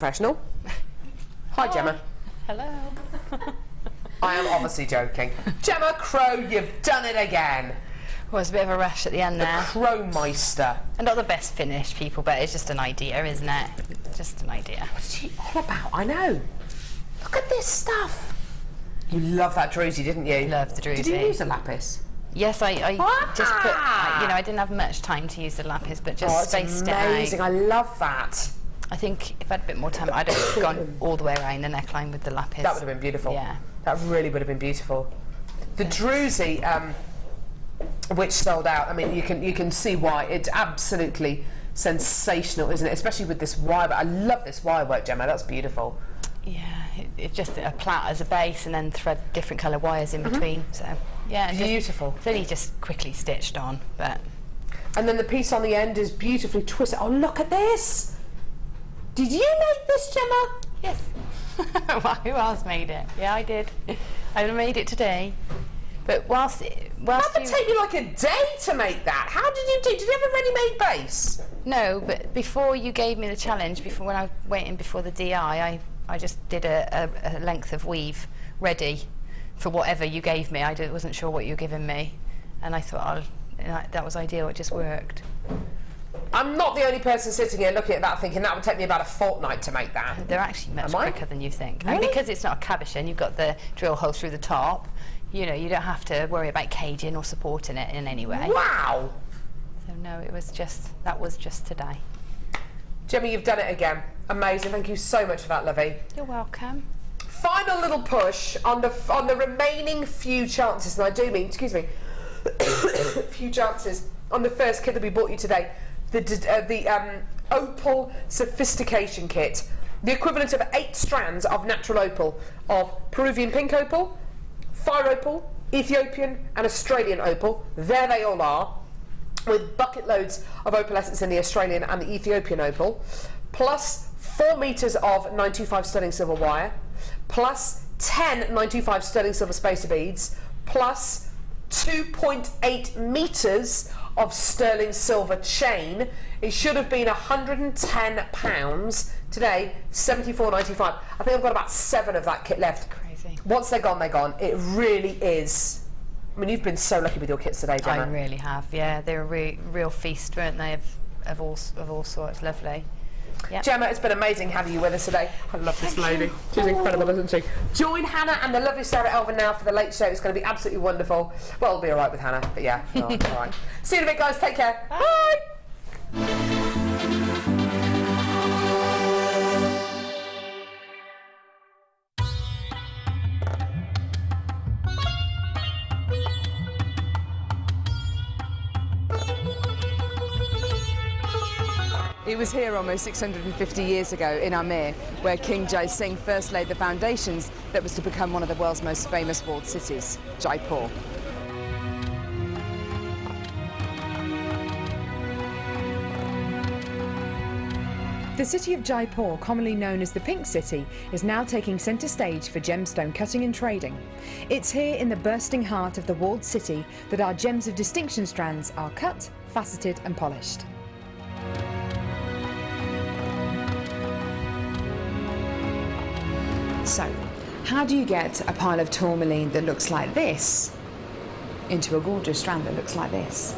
Professional. Hi, Gemma. Hello. I am obviously joking. Gemma Crow, you've done it again. Well, it was a bit of a rush at the end there. Crowmeister. And not the best finish, people, but it's just an idea, isn't it? Just an idea. What's she all about? I know. Look at this stuff. You love that druzy, didn't you? Love the druzy. Did you use a lapis? Yes, I just put, you know, I didn't have much time to use the lapis, but just spaced it out. Amazing, I love that. I think if I had a bit more time, I'd have gone all the way around the neckline with the lapis. That would have been beautiful. Yeah. That really would have been beautiful. The druzy, which sold out, I mean, you can see why. It's absolutely sensational, isn't it? Especially with this wire. I love this wire work, Gemma. That's beautiful. Yeah, it's just a plait as a base and then thread different colour wires in between. So, yeah. Beautiful. It's only just quickly stitched on, but... And then the piece on the end is beautifully twisted. Oh, look at this! Did you make this, Gemma? Yes. Well, who else made it? Yeah, I did. I made it today. But whilst That would take you like a day to make that. How did you do? Did you have a ready-made base? No, but before you gave me the challenge, when I was waiting before the DI, I just did a length of weave ready for whatever you gave me. I wasn't sure what you were giving me, and I thought that was ideal. It just worked. I'm not the only person sitting here looking at that thinking that would take me about a fortnight to make that. They're actually much quicker than you think. Really? And because it's not a cabochon, you've got the drill hole through the top. You know, you don't have to worry about caging or supporting it in any way. Wow! So no, that was just today. Gemma, you've done it again. Amazing. Thank you so much for that, lovey. You're welcome. Final little push on the remaining few chances, and I do mean, excuse me, few chances on the first kit that we bought you today. The opal sophistication kit, the equivalent of 8 strands of natural opal, of Peruvian pink opal, fire opal, Ethiopian and Australian opal. There they all are, with bucket loads of opal essence in the Australian and the Ethiopian opal, plus 4 meters of 925 sterling silver wire, plus 10 925 sterling silver spacer beads, plus 2.8 meters of sterling silver chain. It should have been £110. Today, $74.95. I think I've got about 7 of that kit left. Crazy. Once they're gone, they're gone. It really is. I mean, you've been so lucky with your kits today, Gemma. I really have. Yeah, they were a real feast, weren't they? Of all sorts. Lovely. Yep. Gemma, it's been amazing having you with us today. I love this lady. She's incredible, isn't she? Join Hannah and the lovely Sara Elvin now for the late show. It's going to be absolutely wonderful. Well, it'll be all right with Hannah, but yeah, all right. See you in a bit, guys. Take care. Bye. It was here almost 650 years ago in Amir, where King Jai Singh first laid the foundations that was to become one of the world's most famous walled cities, Jaipur. The city of Jaipur, commonly known as the Pink City, is now taking centre stage for gemstone cutting and trading. It's here in the bursting heart of the walled city that our gems of distinction strands are cut, faceted and polished. So, how do you get a pile of tourmaline that looks like this into a gorgeous strand that looks like this?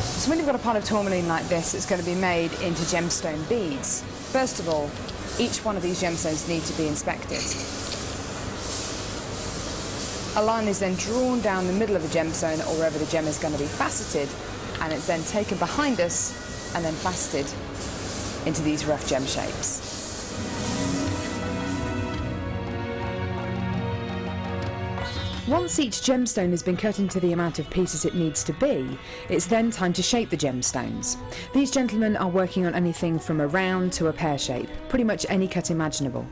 So when you've got a pile of tourmaline like this, it's going to be made into gemstone beads. First of all, each one of these gemstones need to be inspected. A line is then drawn down the middle of the gemstone or wherever the gem is going to be faceted, and it's then taken behind us and then faceted into these rough gem shapes. Once each gemstone has been cut into the amount of pieces it needs to be, it's then time to shape the gemstones. These gentlemen are working on anything from a round to a pear shape, pretty much any cut imaginable.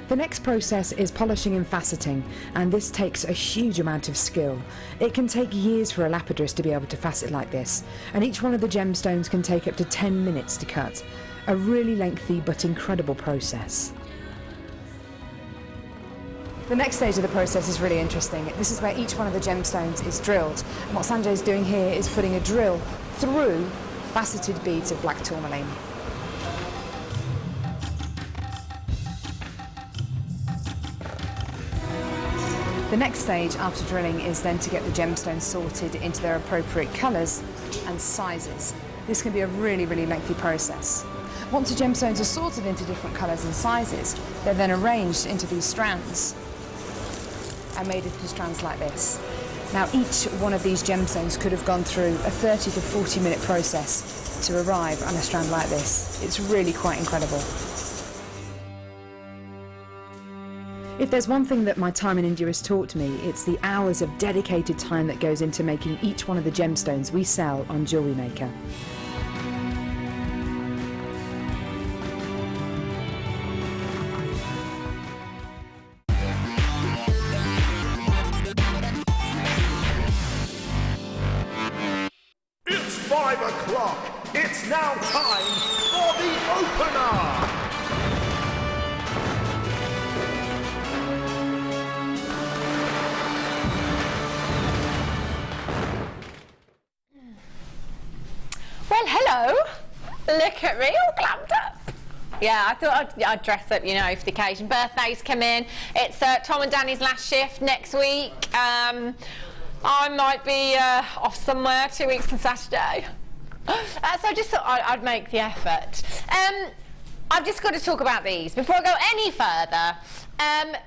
The next process is polishing and faceting, and this takes a huge amount of skill. It can take years for a lapidress to be able to facet like this, and each one of the gemstones can take up to 10 minutes to cut. A really lengthy but incredible process. The next stage of the process is really interesting. This is where each one of the gemstones is drilled. And what Sanjay's doing here is putting a drill through faceted beads of black tourmaline. The next stage after drilling is then to get the gemstones sorted into their appropriate colours and sizes. This can be a really, really lengthy process. Once the gemstones are sorted into different colours and sizes, they're then arranged into these strands and made into strands like this. Now, each one of these gemstones could have gone through a 30 to 40 minute process to arrive on a strand like this. It's really quite incredible. If there's one thing that my time in India has taught me, it's the hours of dedicated time that goes into making each one of the gemstones we sell on JewelleryMaker. It's 5 o'clock. It's now time for the opener. Well, hello. Look at me, all glammed up. Yeah, I thought I'd dress up, you know, for the occasion. Birthdays come in. It's Tom and Danny's last shift next week. I might be off somewhere 2 weeks on Saturday. So I just thought I'd make the effort. I've just got to talk about these. Before I go any further,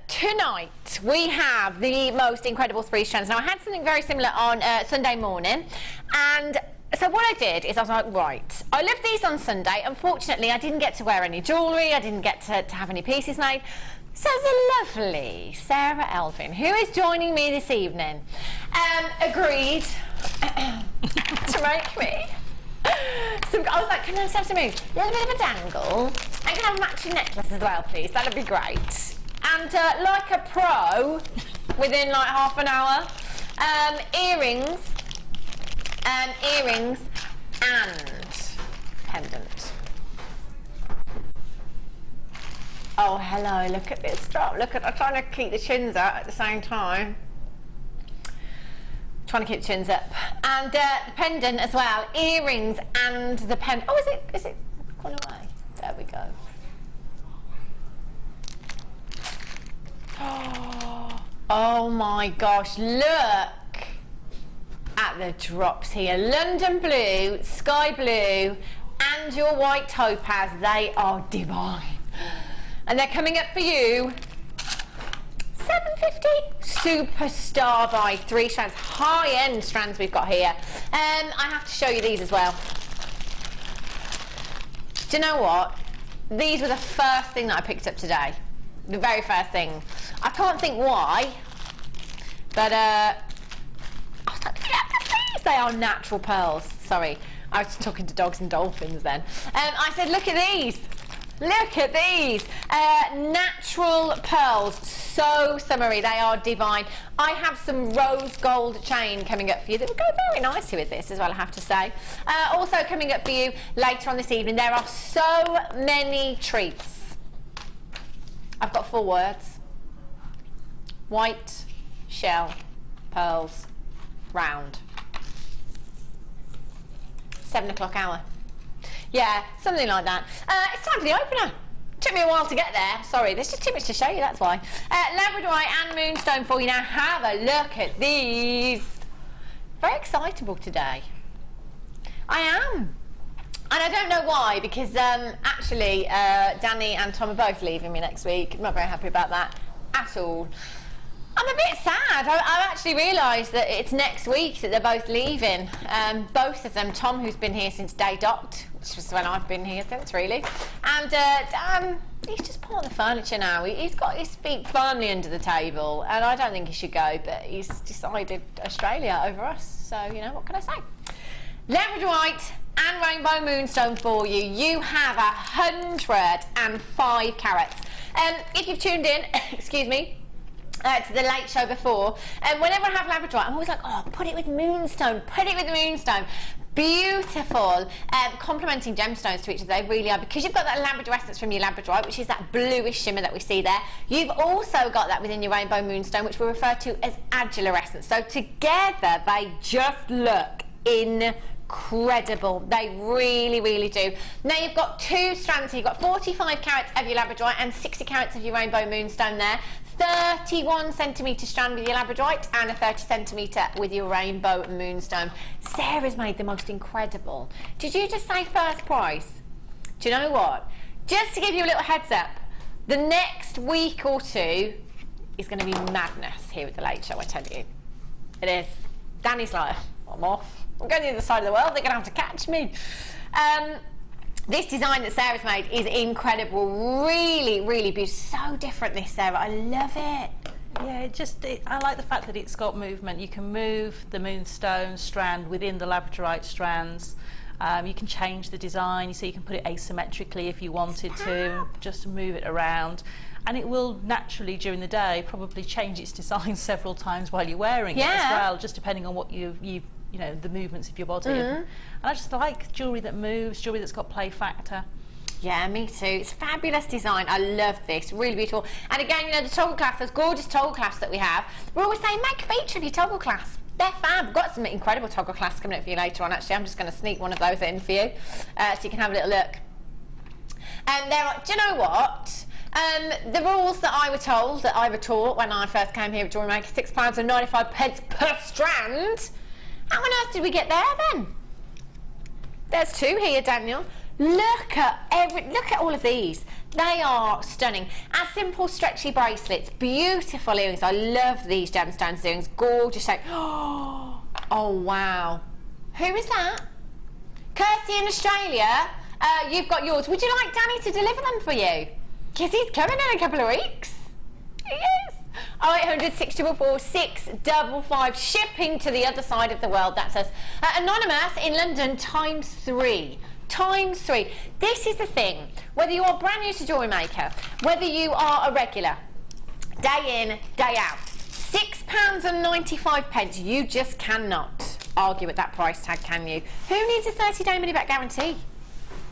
tonight we have the most incredible 3 strands. Now, I had something very similar on Sunday morning, and so what I did is I was like, right, I left these on Sunday. Unfortunately, I didn't get to wear any jewellery. I didn't get to have any pieces made. So the lovely Sara Elvin, who is joining me this evening, agreed to make me some. I was like, can I just have some moves? A little bit of a dangle. And can I have a matching necklace as well, please? That'd be great. And like a pro, within like half an hour, earrings and pendant. Oh, hello, look at this drop. Look at, I'm trying to keep the chins out at the same time. Trying to keep the chins up. And the pendant as well, earrings and the pendant. Oh, is it gone away? There we go. Oh my gosh, look at the drops here. London blue, sky blue, and your white topaz. They are divine. And they're coming up for you, $7.50. Superstar by 3 strands. High-end strands we've got here. I have to show you these as well. Do you know what? These were the first thing that I picked up today. The very first thing. I can't think why, but I was like, look at these. They are natural pearls. Sorry, I was talking to dogs and dolphins then. I said, look at these. Look at these. Natural pearls. So summery. They are divine. I have some rose gold chain coming up for you that would go very nicely with this as well, I have to say. Also coming up for you later on this evening. There are so many treats. I've got 4 words. White, shell, pearls, round. 7 o'clock hour. Yeah, something like that. It's time for the opener. Took me a while to get there. Sorry, there's just too much to show you, that's why. Labradorite and moonstone for you now. Have a look at these. Very excitable today. I am. And I don't know why, because actually Danny and Tom are both leaving me next week. I'm not very happy about that at all. I'm a bit sad. I've actually realised that it's next week that they're both leaving. Both of them. Tom, who's been here since day dot, which was when I've been here since, really. And Dan, he's just part of the furniture now. He's got his feet firmly under the table, and I don't think he should go, but he's decided Australia over us. So, you know, what can I say? Labradorite and rainbow moonstone for you. You have 105 carats. If you've tuned in, excuse me, to the late show before, and whenever I have labradorite, I'm always like, oh, put it with moonstone, put it with moonstone. Beautiful, complementing gemstones to each other, they really are, because you've got that labrador essence from your labradorite, which is that bluish shimmer that we see there. You've also got that within your rainbow moonstone, which we refer to as adular essence. So together, they just look incredible. They really, really do. Now you've got two strands here. You've got 45 carats of your labradorite and 60 carats of your rainbow moonstone there. 31 centimetre strand with your labradorite and a 30 centimetre with your rainbow moonstone. Sarah's made the most incredible. Did you just say first price? Do you know what? Just to give you a little heads up, the next week or two is going to be madness here at the Late Show, I tell you. It is. Danny's like, I'm off. I'm going to the other side of the world, they're going to have to catch me. This design that Sarah's made is incredible, really, really beautiful. So different, this, Sarah. I love it. Yeah, I like the fact that it's got movement. You can move the moonstone strand within the labradorite strands. You can change the design, so you can put it asymmetrically if you wanted to, just move it around. And it will naturally, during the day, probably change its design several times while you're wearing it as well, just depending on what you know, the movements of your body. And I just like jewellery that moves, jewellery that's got play factor. Yeah, me too. It's a fabulous design. I love this. Really beautiful. And again, you know, the toggle clasps, those gorgeous toggle clasps that we have, we're always saying make a feature of your toggle clasps. They're fab. We've got some incredible toggle clasps coming up for you later on, actually. I'm just going to sneak one of those in for you so you can have a little look. And there are, do you know what? The rules that I were taught when I first came here at JewelleryMaker, £6.95 per strand. How on earth did we get there then? There's two here, Daniel. Look at all of these. They are stunning. As simple stretchy bracelets, beautiful earrings. I love these gemstones earrings. Gorgeous shape. Oh wow. Who is that? Kirsty in Australia. You've got yours. Would you like Danny to deliver them for you? Because he's coming in a couple of weeks. He is. 0800 644 655, shipping to the other side of the world. That's us. Anonymous in London, × 3. This is the thing, whether you are brand new to JewelleryMaker, whether you are a regular, day in, day out, £6.95, you just cannot argue with that price tag, can you? Who needs a 30-day money-back guarantee?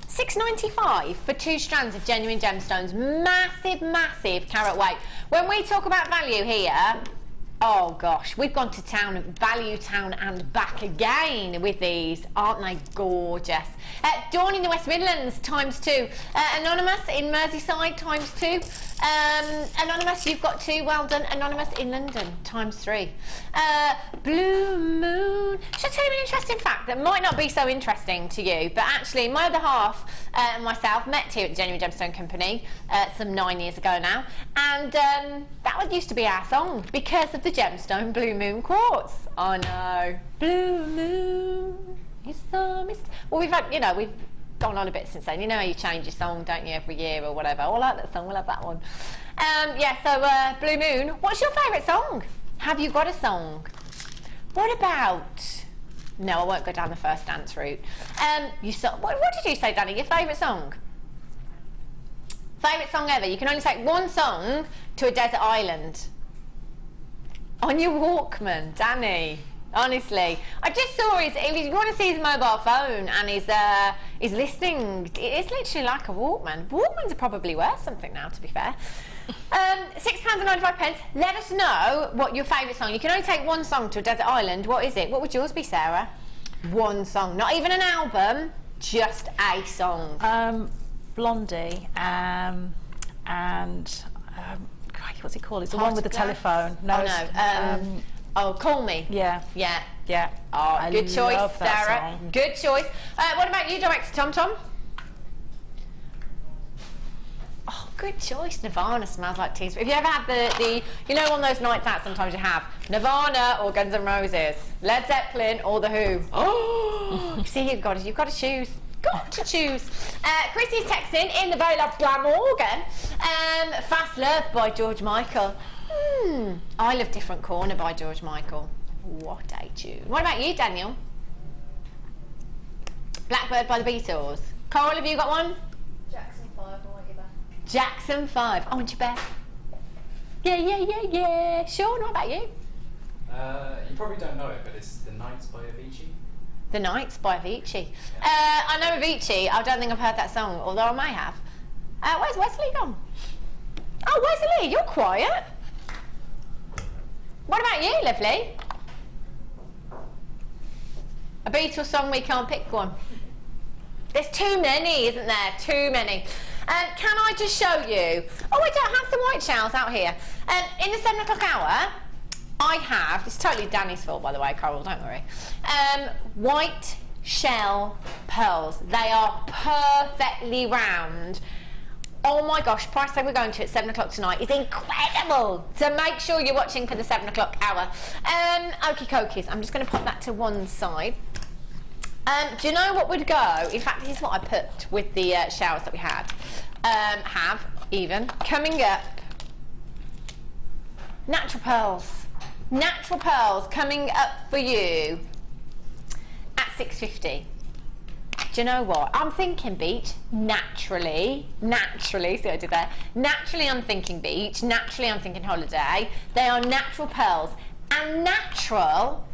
$6.95 for 2 strands of genuine gemstones. Massive, massive carat weight. When we talk about value here, oh gosh, we've gone to town, value town and back again with these. Aren't they gorgeous? Dawn in the West Midlands, × 2. Anonymous in Merseyside, × 2. Anonymous, you've got 2, well done. Anonymous in London, × 3. Blue Moon. Should I tell you an interesting fact that might not be so interesting to you, but actually my other half and myself met here at the Genuine Gemstone Company some 9 years ago now, and that used to be our song because of the gemstone Blue Moon quartz. I know. Blue Moon. Well, we've had, you know, we've gone on a bit since then. You know how you change your song, don't you, every year or whatever. Oh, I like that song, we'll have that one. Yeah, so Blue Moon, what's your favourite song? Have you got a song? What about... No, I won't go down the first dance route. What did you say, Danny, your favourite song? Favourite song ever? You can only take one song to a desert island. On your Walkman, Danny. Honestly, I just saw if you want to see his mobile phone and he's listening, it's literally like a Walkman. Walkmans are probably worth something now, to be fair. £6.95. Let us know what your favourite song. You can only take one song to a desert island. What is it? What would yours be, Sarah? One song, not even an album, just a song. Blondie and what's it called? It's the one with the telephone. No, Call Me. Yeah. Oh, good choice, Sarah. Good choice. What about you, Director Tom Tom? Oh, good choice. Nirvana Smells Like Teen Spirit. Have you ever had the you know, on those nights out sometimes you have Nirvana or Guns N' Roses, Led Zeppelin or The Who? Oh, see, you've got to choose. Got to choose. Chrissy's texting in the very loved Glamorgan. Fast Love by George Michael. I Love Different Corner by George Michael. What a tune. What about you, Daniel? Blackbird by the Beatles. Coral, have you got one? Jackson 5, I want you back. Jackson 5. I want you back. Yeah. Sean, what about you? You probably don't know it, but it's The Nights by Avicii. The Nights by Avicii. I know Avicii. I don't think I've heard that song, although I may have. Where's Wesley gone? Oh, Wesley, you're quiet. What about you, lovely? A Beatles song we can't pick one. There's too many, isn't there? Too many. Can I just show you? Oh, I don't have the white shells out here. In the 7 o'clock hour, I have, it's totally Danny's fault, by the way, Coral, don't worry. White shell pearls. They are perfectly round. Oh my gosh, price that we're going to at 7 o'clock tonight is incredible. So make sure you're watching for the 7 o'clock hour. Okie dokies, I'm just going to pop that to one side. Do you know what would go? In fact, here's what I put with the showers that we had. Coming up, natural pearls. Natural pearls coming up for you at $6.50. Do you know what? I'm thinking beach, naturally, see what I did there? Naturally I'm thinking beach, naturally I'm thinking holiday. They are natural pearls. And natural,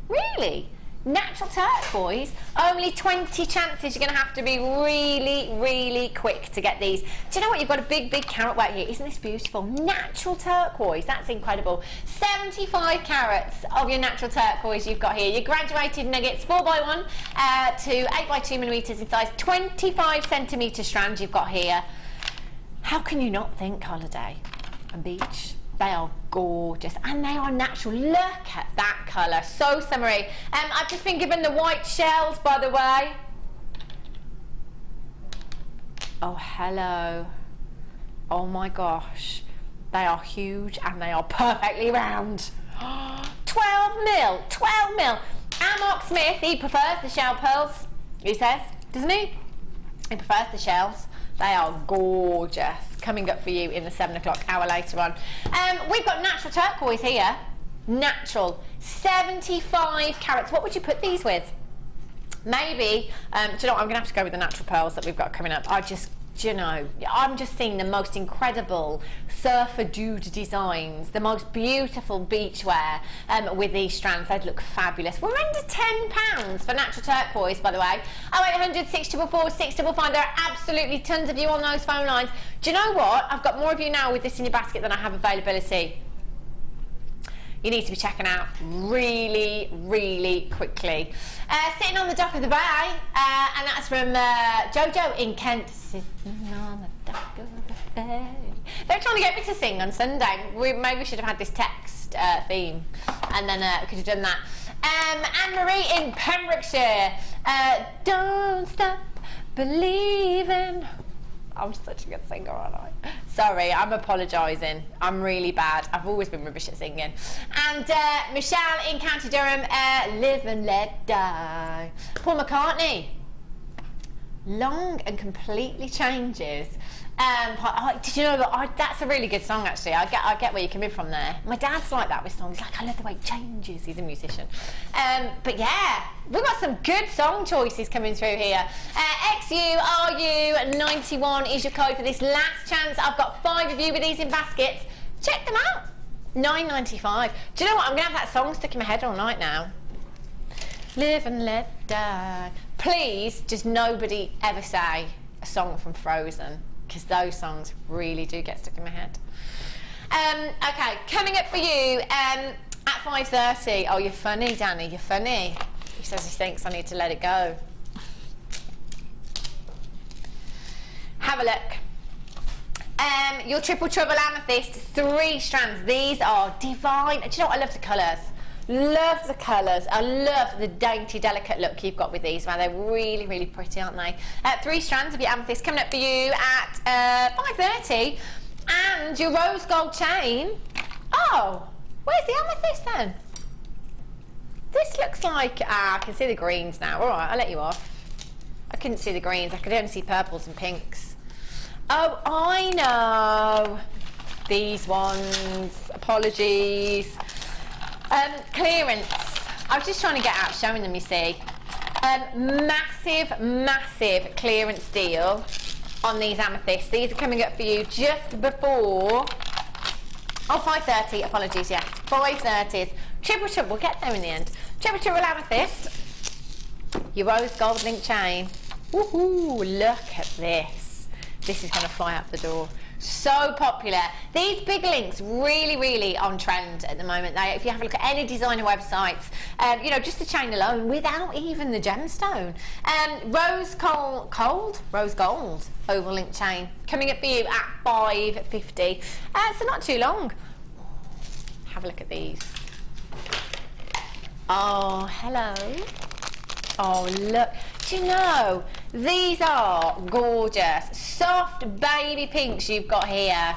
really? Natural turquoise, only 20 chances. You're going to have to be really, really quick to get these. Do you know what? You've got a big, big carat weight here. Isn't this beautiful? Natural turquoise, that's incredible. 75 carats of your natural turquoise you've got here. Your graduated nuggets, 4x1 to 8x2 millimetres in size, 25 centimetre strand you've got here. How can you not think holiday and beach? They are gorgeous and they are natural. Look at that colour, so summery. I've just been given the white shells, by the way. Oh, hello. Oh my gosh. They are huge and they are perfectly round. 12 mil. Mark Smith, he prefers the shell pearls, he says, doesn't he? He prefers the shells. They are gorgeous. Coming up for you in the 7 o'clock hour later on. We've got natural turquoise here. Natural. 75 carats. What would you put these with? Maybe, do you know what? I'm going to have to go with the natural pearls that we've got coming up. I'm just seeing the most incredible surfer dude designs, the most beautiful beachwear with these strands. They'd look fabulous. We're under £10 for natural turquoise, by the way. 0800 644 655. There are absolutely tons of you on those phone lines. Do you know what? I've got more of you now with this in your basket than I have availability. You need to be checking out really, really quickly. Sitting on the dock of the bay, and that's from Jojo in Kent. Sitting on the dock of the bay. They're trying to get me to sing on Sunday. Maybe we should have had this text theme, and then we could have done that. Anne-Marie in Pembrokeshire. Don't stop believing. I'm such a good singer, aren't I? Sorry, I'm apologising. I'm really bad. I've always been rubbish at singing. And Michelle in County Durham, Live and Let Die. Paul McCartney, Long and Completely Changes. Did you know that that's a really good song, actually? I get where you're coming from there. My dad's like that with songs. He's like, I love the way it changes. He's a musician. But yeah, we've got some good song choices coming through here. XURU91 is your code for this last chance. I've got 5 of you with these in baskets. Check them out. $9.95. Do you know what? I'm going to have that song stuck in my head all night now. Live and let die. Please, just nobody ever say a song from Frozen, because those songs really do get stuck in my head. Okay, coming up for you at 5:30. Oh, you're funny, Danny, you're funny. He says he thinks I need to let it go. Have a look. Your Triple Trouble Amethyst, 3 strands. These are divine. Do you know what? I love the colours. Love the colours. I love the dainty, delicate look you've got with these. Man, they're really, really pretty, aren't they? 3 strands of your amethyst coming up for you at 5:30. And your rose gold chain. Oh, where's the amethyst then? This looks like, I can see the greens now. All right, I'll let you off. I couldn't see the greens. I could only see purples and pinks. Oh, I know. These ones. Apologies. Clearance. I was just trying to get out showing them, you see. Massive, massive clearance deal on these amethysts. These are coming up for you just before... Oh, 5:30, apologies, yes. 5:30. Triple, we'll get there in the end. Triple amethyst. Your rose gold link chain. Woohoo, look at this. This is going to fly out the door. So popular. These big links really on trend at the moment. If you have a look at any designer websites, you know, just the chain alone without even the gemstone. Rose gold oval link chain coming up for you at $5.50. So not too long. Have a look at these. Oh, hello. Oh, look. Do you know, these are gorgeous. Soft baby pinks you've got here.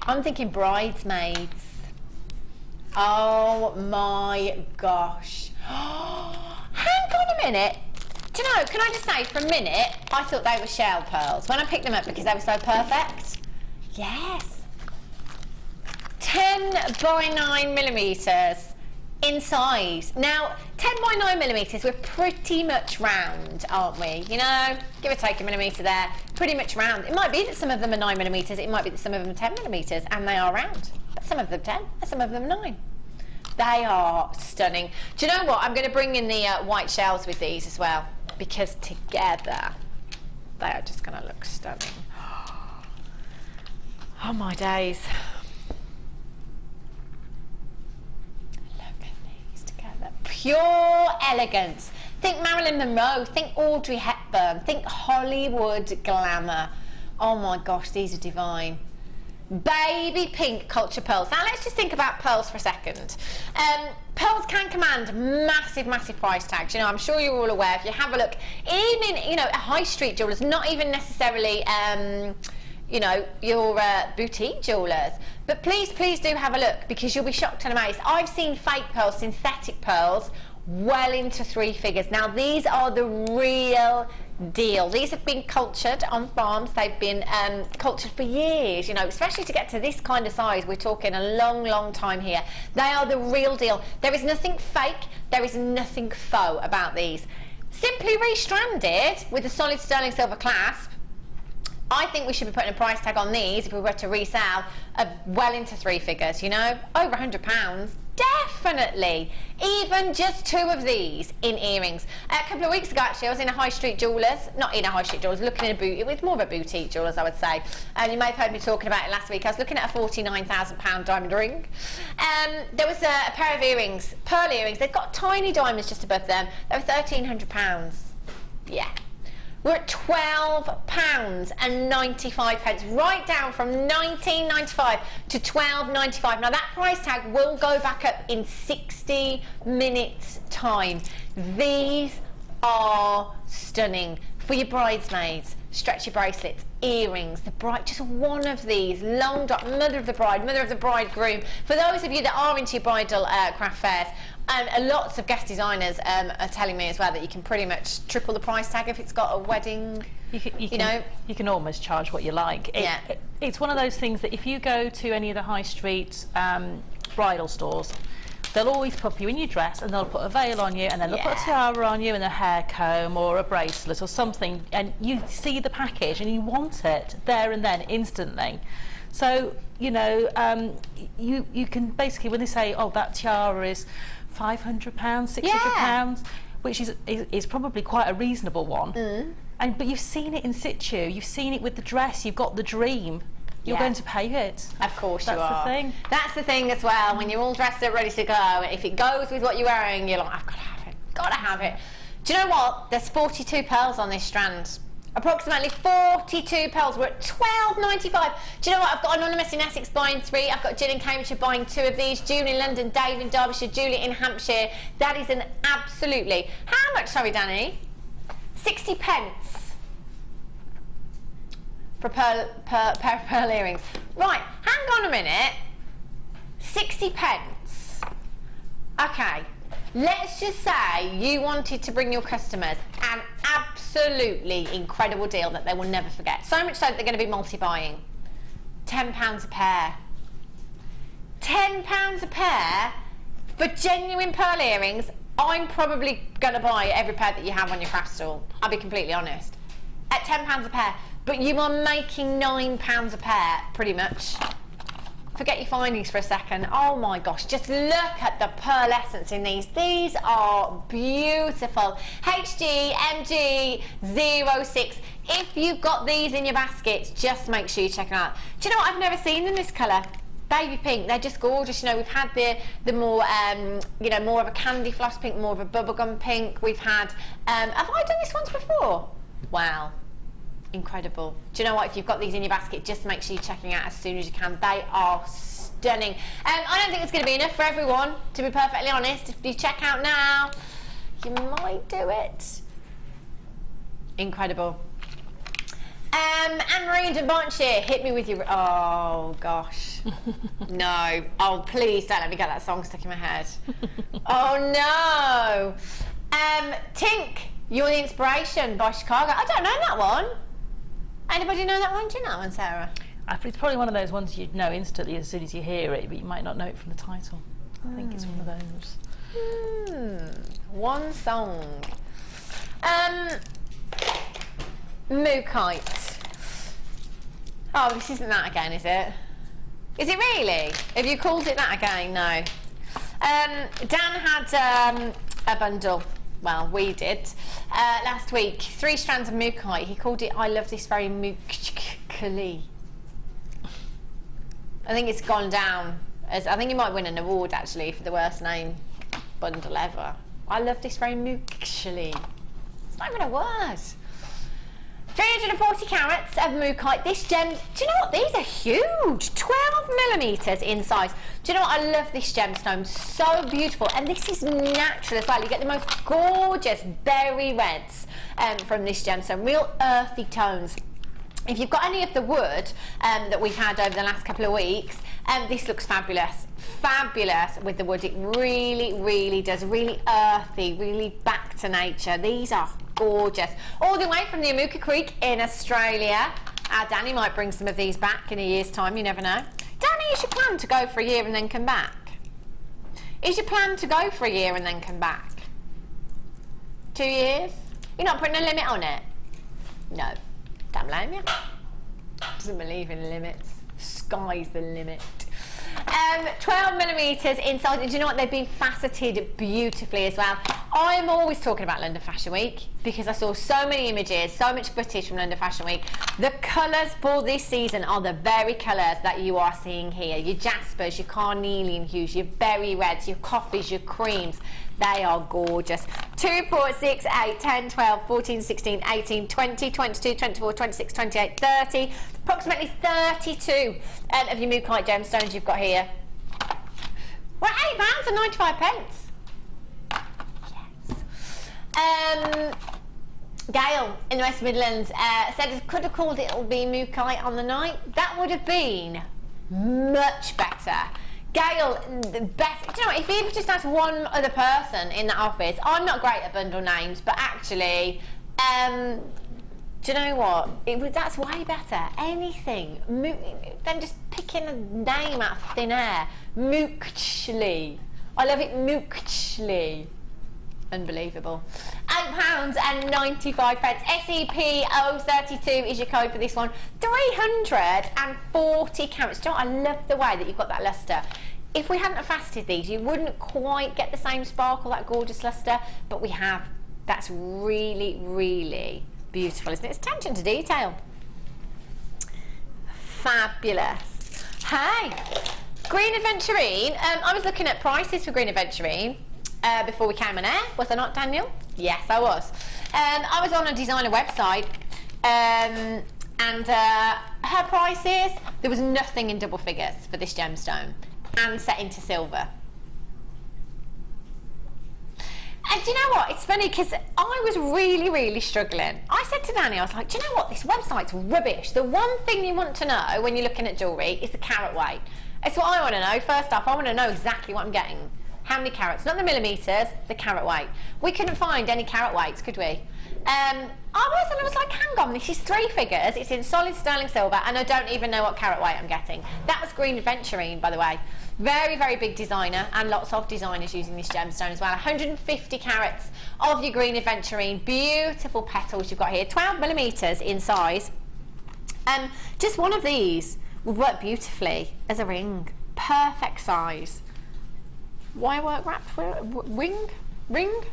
I'm thinking bridesmaids. Oh my gosh. Hang on a minute. Do you know, can I just say, for a minute, I thought they were shell pearls when I picked them up because they were so perfect. Yes. 10 by 9 millimeters. In size. Now, 10 by 9 millimeters, we're pretty much round, aren't we? You know, give or take a millimeter there, pretty much round. It might be that some of them are 9 millimeters, it might be that some of them are 10 millimeters, and they are round. But some of them 10, and some of them 9. They are stunning. Do you know what? I'm going to bring in the white shells with these as well, because together, they are just going to look stunning. Oh my days. Pure elegance. Think Marilyn Monroe, think Audrey Hepburn, think Hollywood glamour. Oh my gosh, these are divine. Baby pink culture pearls. Now let's just think about pearls for a second. Pearls can command massive price tags. You know, I'm sure you're all aware. If you have a look, even in, you know, a high street jewellers, not even necessarily you know, your boutique jewellers. But please do have a look, because you'll be shocked and amazed. I've seen fake pearls, synthetic pearls, well into 3 figures. Now, these are the real deal. These have been cultured on farms. They've been cultured for years, you know, especially to get to this kind of size. We're talking a long time here. They are the real deal. There is nothing fake. There is nothing faux about these. Simply restranded with a solid sterling silver clasp. I think we should be putting a price tag on these if we were to resell of well into 3 figures, you know, over £100. Definitely. Even just 2 of these in earrings. A couple of weeks ago, actually, I was in a high street jewellers, not in a high street jewellers, looking in a boutique. It was more of a boutique jewellers, I would say. And you may have heard me talking about it last week. I was looking at a £49,000 diamond ring. There was a pair of earrings, pearl earrings. They've got tiny diamonds just above them. They were £1,300. Yeah. We're at £12.95, right down from £19.95 to £12.95. Now that price tag will go back up in 60 minutes time. These are stunning for your bridesmaids, stretchy bracelets, earrings, the bride, just one of these, long drop, mother of the bride, mother of the bridegroom. For those of you that are into your bridal craft fairs, and lots of guest designers are telling me as well that you can pretty much triple the price tag if it's got a wedding. You know, you can almost charge what you like. It's one of those things that if you go to any of the high street bridal stores, they'll always pop you in your dress and they'll put a veil on you, and then they'll put a tiara on you and a hair comb or a bracelet or something, and you see the package and you want it there and then instantly. So, you know, you can basically, when they say, oh, that tiara is £500, £600, which is probably quite a reasonable one. But you've seen it in situ, you've seen it with the dress, you've got the dream. You're going to pay it. Of course you are. That's the thing. That's the thing as well. When you're all dressed up, ready to go, if it goes with what you're wearing, you're like, I've got to have it. Got to have it. Do you know what? There's 42 pearls on this strand. Approximately 42 pearls. We're at £12.95. Do you know what? I've got Anonymous in Essex buying 3. I've got Jill in Cambridgeshire buying 2 of these. June in London, Dave in Derbyshire, Julie in Hampshire. That is an absolutely... How much, sorry, Danny? 60 pence. For a pair of pearl earrings. Right, hang on a minute. 60 pence. Okay, let's just say you wanted to bring your customers an absolutely incredible deal that they will never forget. So much so that they're going to be multi-buying. £10 a pair. £10 a pair for genuine pearl earrings. I'm probably going to buy every pair that you have on your craft stall. I'll be completely honest. At £10 a pair. but you are making £9 a pair, pretty much. Forget your findings for a second. Oh my gosh, just look at the pearlescence in these. These are beautiful. HG MG 06. If you've got these in your baskets, just make sure you check them out. Do you know what? I've never seen them this colour. Baby pink, they're just gorgeous. You know, we've had the more, you know, more of a candy floss pink, more of a bubblegum pink. We've had, have I done this once before? Wow. Incredible. Do you know what? If you've got these in your basket, just make sure you're checking out as soon as you can. They are stunning. I don't think it's going to be enough for everyone, to be perfectly honest. If you check out now, you might do it. Incredible. Anne-Marie de Bonche, hit me with your... Oh, gosh. No. Oh, please don't let me get that song stuck in my head. Oh, no. Tink, You're the Inspiration by Chicago. I don't know that one. Anybody know that one? Do you know that one, Sarah? It's probably one of those ones you'd know instantly as soon as you hear it, but you might not know it from the title. I think it's one of those. One song. Mookite. Oh, this isn't that again, is it? Is it really? Have you called it that again? No. Dan had a bundle. Well, we did last week. 3 strands of mookite. He called it "I love this very mookily." I think it's gone down. I think you might win an award actually for the worst name bundle ever. I love this very mookily. It's not even a word. 340 carats of mookite. This gem, do you know what? These are huge. 12mm in size. Do you know what? I love this gemstone. So beautiful. And this is natural as well. You get the most gorgeous berry reds from this gemstone. Real earthy tones. If you've got any of the wood that we've had over the last couple of weeks, this looks fabulous. Fabulous with the wood. It really, really does. Really earthy, really back to nature. These are gorgeous. All the way from the Amuka Creek in Australia. Danny might bring some of these back in a year's time, you never know. Danny, is your plan to go for a year and then come back? Is your plan to go for a year and then come back? 2 years? You're not putting a limit on it? No. Don't blame you. Doesn't believe in limits. Sky's the limit. 12mm inside, and do you know what? They've been faceted beautifully as well. I'm always talking about London Fashion Week because I saw so many images, so much footage from London Fashion Week. The colours for this season are the very colours that you are seeing here. Your jaspers, your carnelian hues, your berry reds, your coffees, your creams. They are gorgeous. 2, 4, 6, 8, 10, 12, 14, 16, 18, 20, 22, 24, 26, 28, 30. Approximately 32 of your mookite gemstones you've got here. We're £8.95. Yes. Gail in the West Midlands said it could have called It'll Be Mookite on the night. That would have been much better. Gail, the best. Do you know what? If you've just asked one other person in that office, I'm not great at bundle names, but actually, do you know what? That's way better. Anything than just picking a name out of thin air. Mookchly. I love it. Mookchly. Unbelievable. £8.95. SEP032 is your code for this one. 340 carats. Do you know what? I love the way that you've got that lustre. If we hadn't have faceted these, you wouldn't quite get the same sparkle, that gorgeous lustre, but we have. That's really, really beautiful, isn't it? It's attention to detail. Fabulous. Hey, Green Aventurine. I was looking at prices for Green Aventurine before we came on air. Was I not, Daniel? Yes, I was. I was on a designer website and her prices, there was nothing in double figures for this gemstone and set into silver. And do you know what? It's funny because I was really, really struggling. I said to Danny, I was like, do you know what? This website's rubbish. The one thing you want to know when you're looking at jewellery is the carat weight. It's what I want to know. First off, I want to know exactly what I'm getting. How many carats? Not the millimetres, the carat weight. We couldn't find any carat weights, could we? I was like, hang on, this is 3 figures. It's in solid sterling silver, and I don't even know what carat weight I'm getting. That was Green Aventurine, by the way. Very, very big designer, and lots of designers using this gemstone as well. 150 carats of your Green Aventurine. Beautiful petals you've got here. 12mm in size. Just one of these would work beautifully as a ring. Perfect size. Wire work wrapped ring?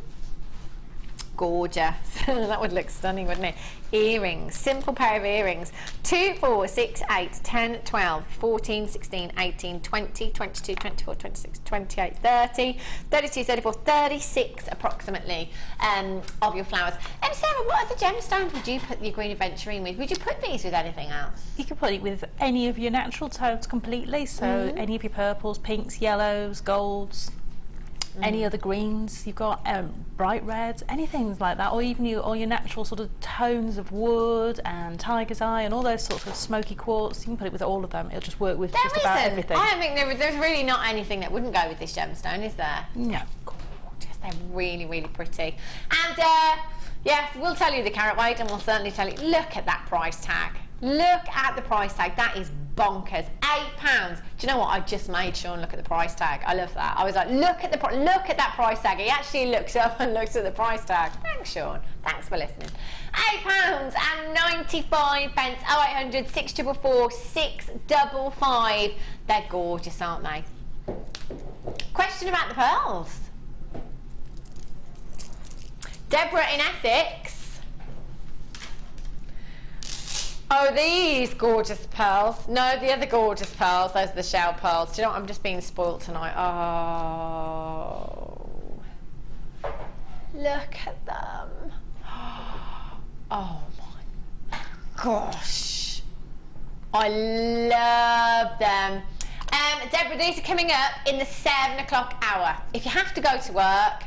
Gorgeous. That would look stunning, wouldn't it? Earrings, simple pair of earrings. 2, 4, 6, 8, 10, 12, 14, 16, 18, 20, 22, 24, 26, 28, 30, 32, 34, 36 approximately of your flowers. Sarah, what other gemstones would you put your green aventurine with? Would you put these with anything else? You could put it with any of your natural tones completely, so any of your purples, pinks, yellows, golds, any other greens you've got, bright reds, anything like that, or even all your natural sort of tones of wood and tiger's eye and all those sorts of smoky quartz. You can put it with all of them. It'll just work with just about everything. I don't think there's really not anything that wouldn't go with this gemstone, is there? No. Gorgeous. They're really, really pretty. And yes, we'll tell you the carat weight, and we'll certainly tell you. Look at that price tag. Look at the price tag. That is bonkers. £8. Do you know what? I just made Sean look at the price tag. I love that. I was like, look at that price tag. He actually looked up and looked at the price tag. Thanks, Sean. Thanks for listening. £8.95. 0800 644 655. They're gorgeous, aren't they? Question about the pearls. Deborah in Essex. Oh, these gorgeous pearls. No, the other gorgeous pearls. Those are the shell pearls. Do you know what? I'm just being spoilt tonight. Oh. Look at them. Oh my gosh. I love them. Deborah, these are coming up in the 7 o'clock hour. If you have to go to work.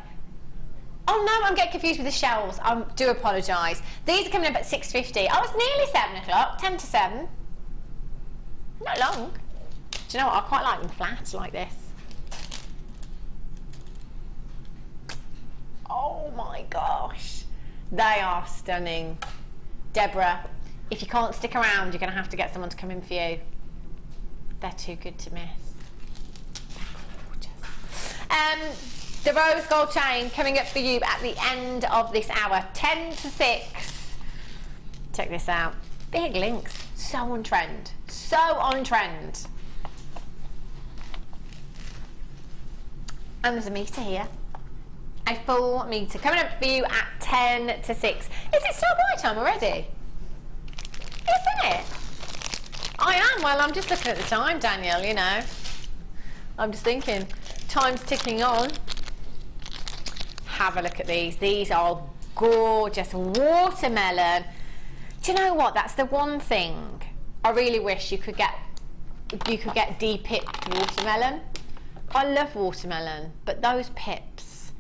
Oh no, I'm getting confused with the shells. I do apologise. These are coming up at 6:50. Oh, it's nearly 7 o'clock, 10 to 7. Not long. Do you know what? I quite like them flat like this. Oh my gosh. They are stunning. Deborah, if you can't stick around, you're going to have to get someone to come in for you. They're too good to miss. Gorgeous. The rose gold chain coming up for you at the end of this hour, 10 to 6. Check this out. Big links, so on trend, so on trend. And there's a meter here, a full meter coming up for you at 10 to 6. Is it still buy time already? Isn't it? I am. Well, I'm just looking at the time, Danielle, you know. I'm just thinking, time's ticking on. Have a look at these. These are gorgeous. Watermelon. Do you know what? That's the one thing I really wish you could get de-pipped watermelon. I love watermelon, but those pips.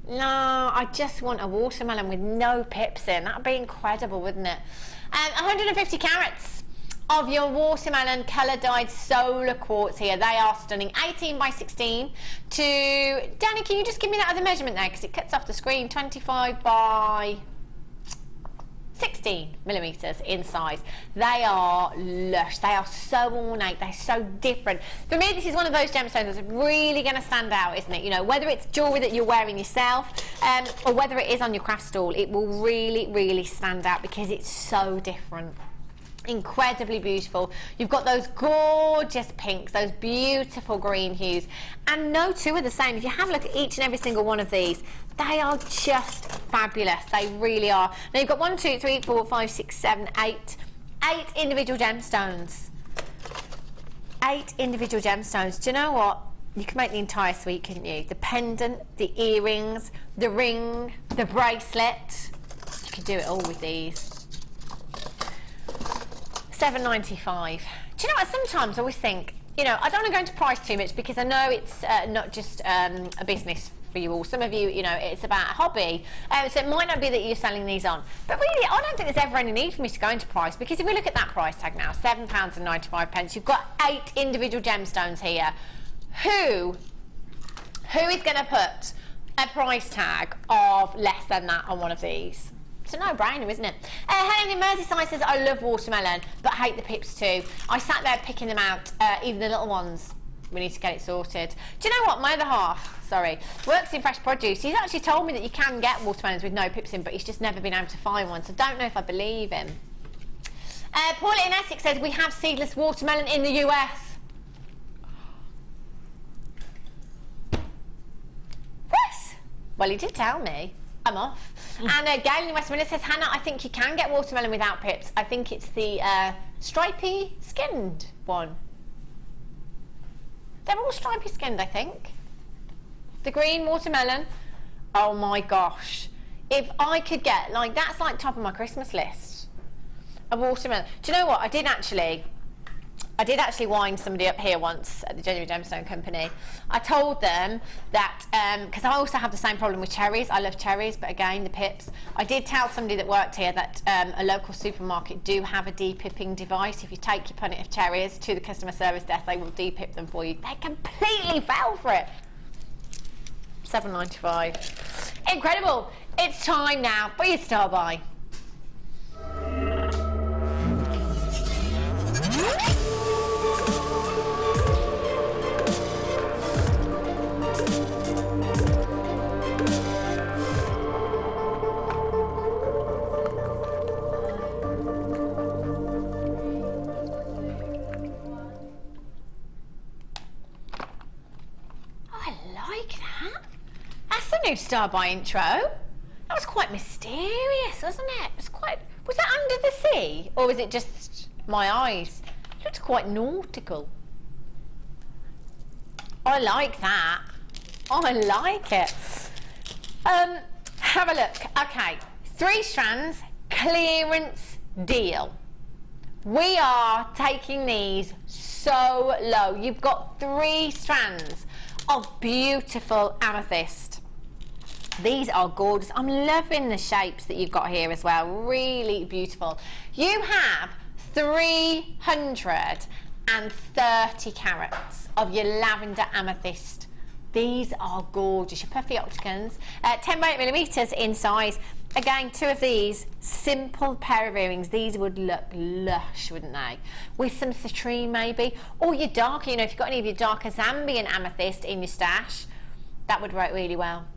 No, I just want a watermelon with no pips in. That'd be incredible, wouldn't it? 150 carats of your watermelon colour dyed solar quartz here. They are stunning. 18 by 16 to Danny, can you just give me that other measurement there, because it cuts off the screen. 25 by 16 millimeters in size. They are lush. They are so ornate. They're so different. For me, this is one of those gemstones that's really going to stand out, isn't it? You know, whether it's jewellery that you're wearing yourself or whether it is on your craft stall, it will really, really stand out because it's so different. Incredibly beautiful. You've got those gorgeous pinks, those beautiful green hues, and no two are the same. If you have a look at each and every single one of these, they are just fabulous. They really are. Now you've got 1, 2, 3, 4, 5, 6, 7, 8 individual gemstones. 8 individual gemstones. Do you know what? You could make the entire suite, couldn't you? The pendant, the earrings, the ring, the bracelet. You could do it all with these. $7.95. Do you know what? Sometimes I always think, you know, I don't want to go into price too much because I know it's not just a business for you all. Some of you, you know, it's about a hobby. So it might not be that you're selling these on. But really, I don't think there's ever any need for me to go into price, because if we look at that price tag now, £7.95, you've got 8 individual gemstones here. Who is going to put a price tag of less than that on one of these? It's a no-brainer, isn't it? Helen in Merseyside says, I love watermelon, but hate the pips too. I sat there picking them out, even the little ones. We need to get it sorted. Do you know what? My other half, sorry, works in fresh produce. He's actually told me that you can get watermelons with no pips in, but he's just never been able to find one, so I don't know if I believe him. Paula in Essex says we have seedless watermelon in the US. What? Well, he did tell me. I'm off. And Gail in West Midlands says, Hannah, I think you can get watermelon without pips. I think it's the stripy skinned one. They're all stripy skinned, I think. The green watermelon. Oh my gosh. If I could get, like, that's like top of my Christmas list. A watermelon. Do you know what? I did actually wind somebody up here once at the Jewellery Gemstone Company. I told them that, because I also have the same problem with cherries. I love cherries, but again, the pips. I did tell somebody that worked here that a local supermarket do have a de-pipping device. If you take your punnet of cherries to the customer service desk, they will de-pip them for you. They completely fell for it. $7.95. Incredible. It's time now for your star buy. That's the new star by intro. That was quite mysterious, wasn't it? Was that under the sea? Or was it just my eyes? It looked quite nautical. I like that. I like it. Have a look. Okay, 3 strands, clearance deal. We are taking these so low. You've got 3 strands of beautiful amethyst. These are gorgeous. I'm loving the shapes that you've got here as well. Really beautiful. You have 330 carats of your lavender amethyst. These are gorgeous. Your puffy octagons, 10 by 8 millimeters in size. Again, 2 of these, simple pair of earrings. These would look lush, wouldn't they? With some citrine maybe, or your darker, you know, if you've got any of your darker Zambian amethyst in your stash, that would work really well.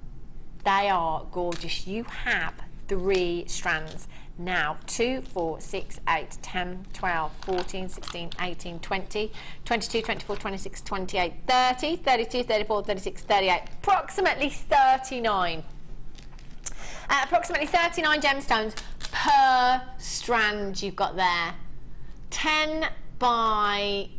They are gorgeous. You have 3 strands. Now, 2, 4, 6, 8, 10, 12, 14, 16, 18, 20, 22, 24, 26, 28, 30, 32, 34, 36, 38, approximately 39. Approximately 39 gemstones per strand you've got there. 10 by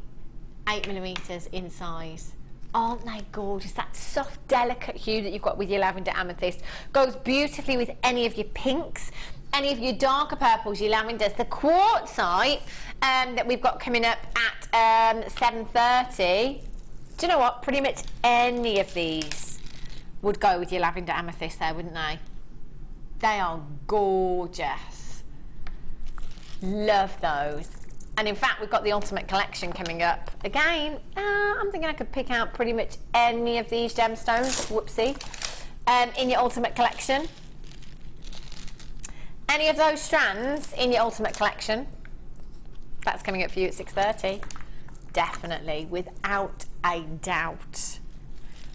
8 millimeters in size. Aren't they gorgeous? That soft, delicate hue that you've got with your lavender amethyst goes beautifully with any of your pinks, any of your darker purples, your lavenders. The quartzite that we've got coming up at 7:30. Do you know what? Pretty much any of these would go with your lavender amethyst there, wouldn't they? They are gorgeous. Love those. And in fact, we've got the Ultimate Collection coming up. Again, I'm thinking I could pick out pretty much any of these gemstones, whoopsie, in your Ultimate Collection. Any of those strands in your Ultimate Collection. That's coming up for you at 6:30. Definitely, without a doubt.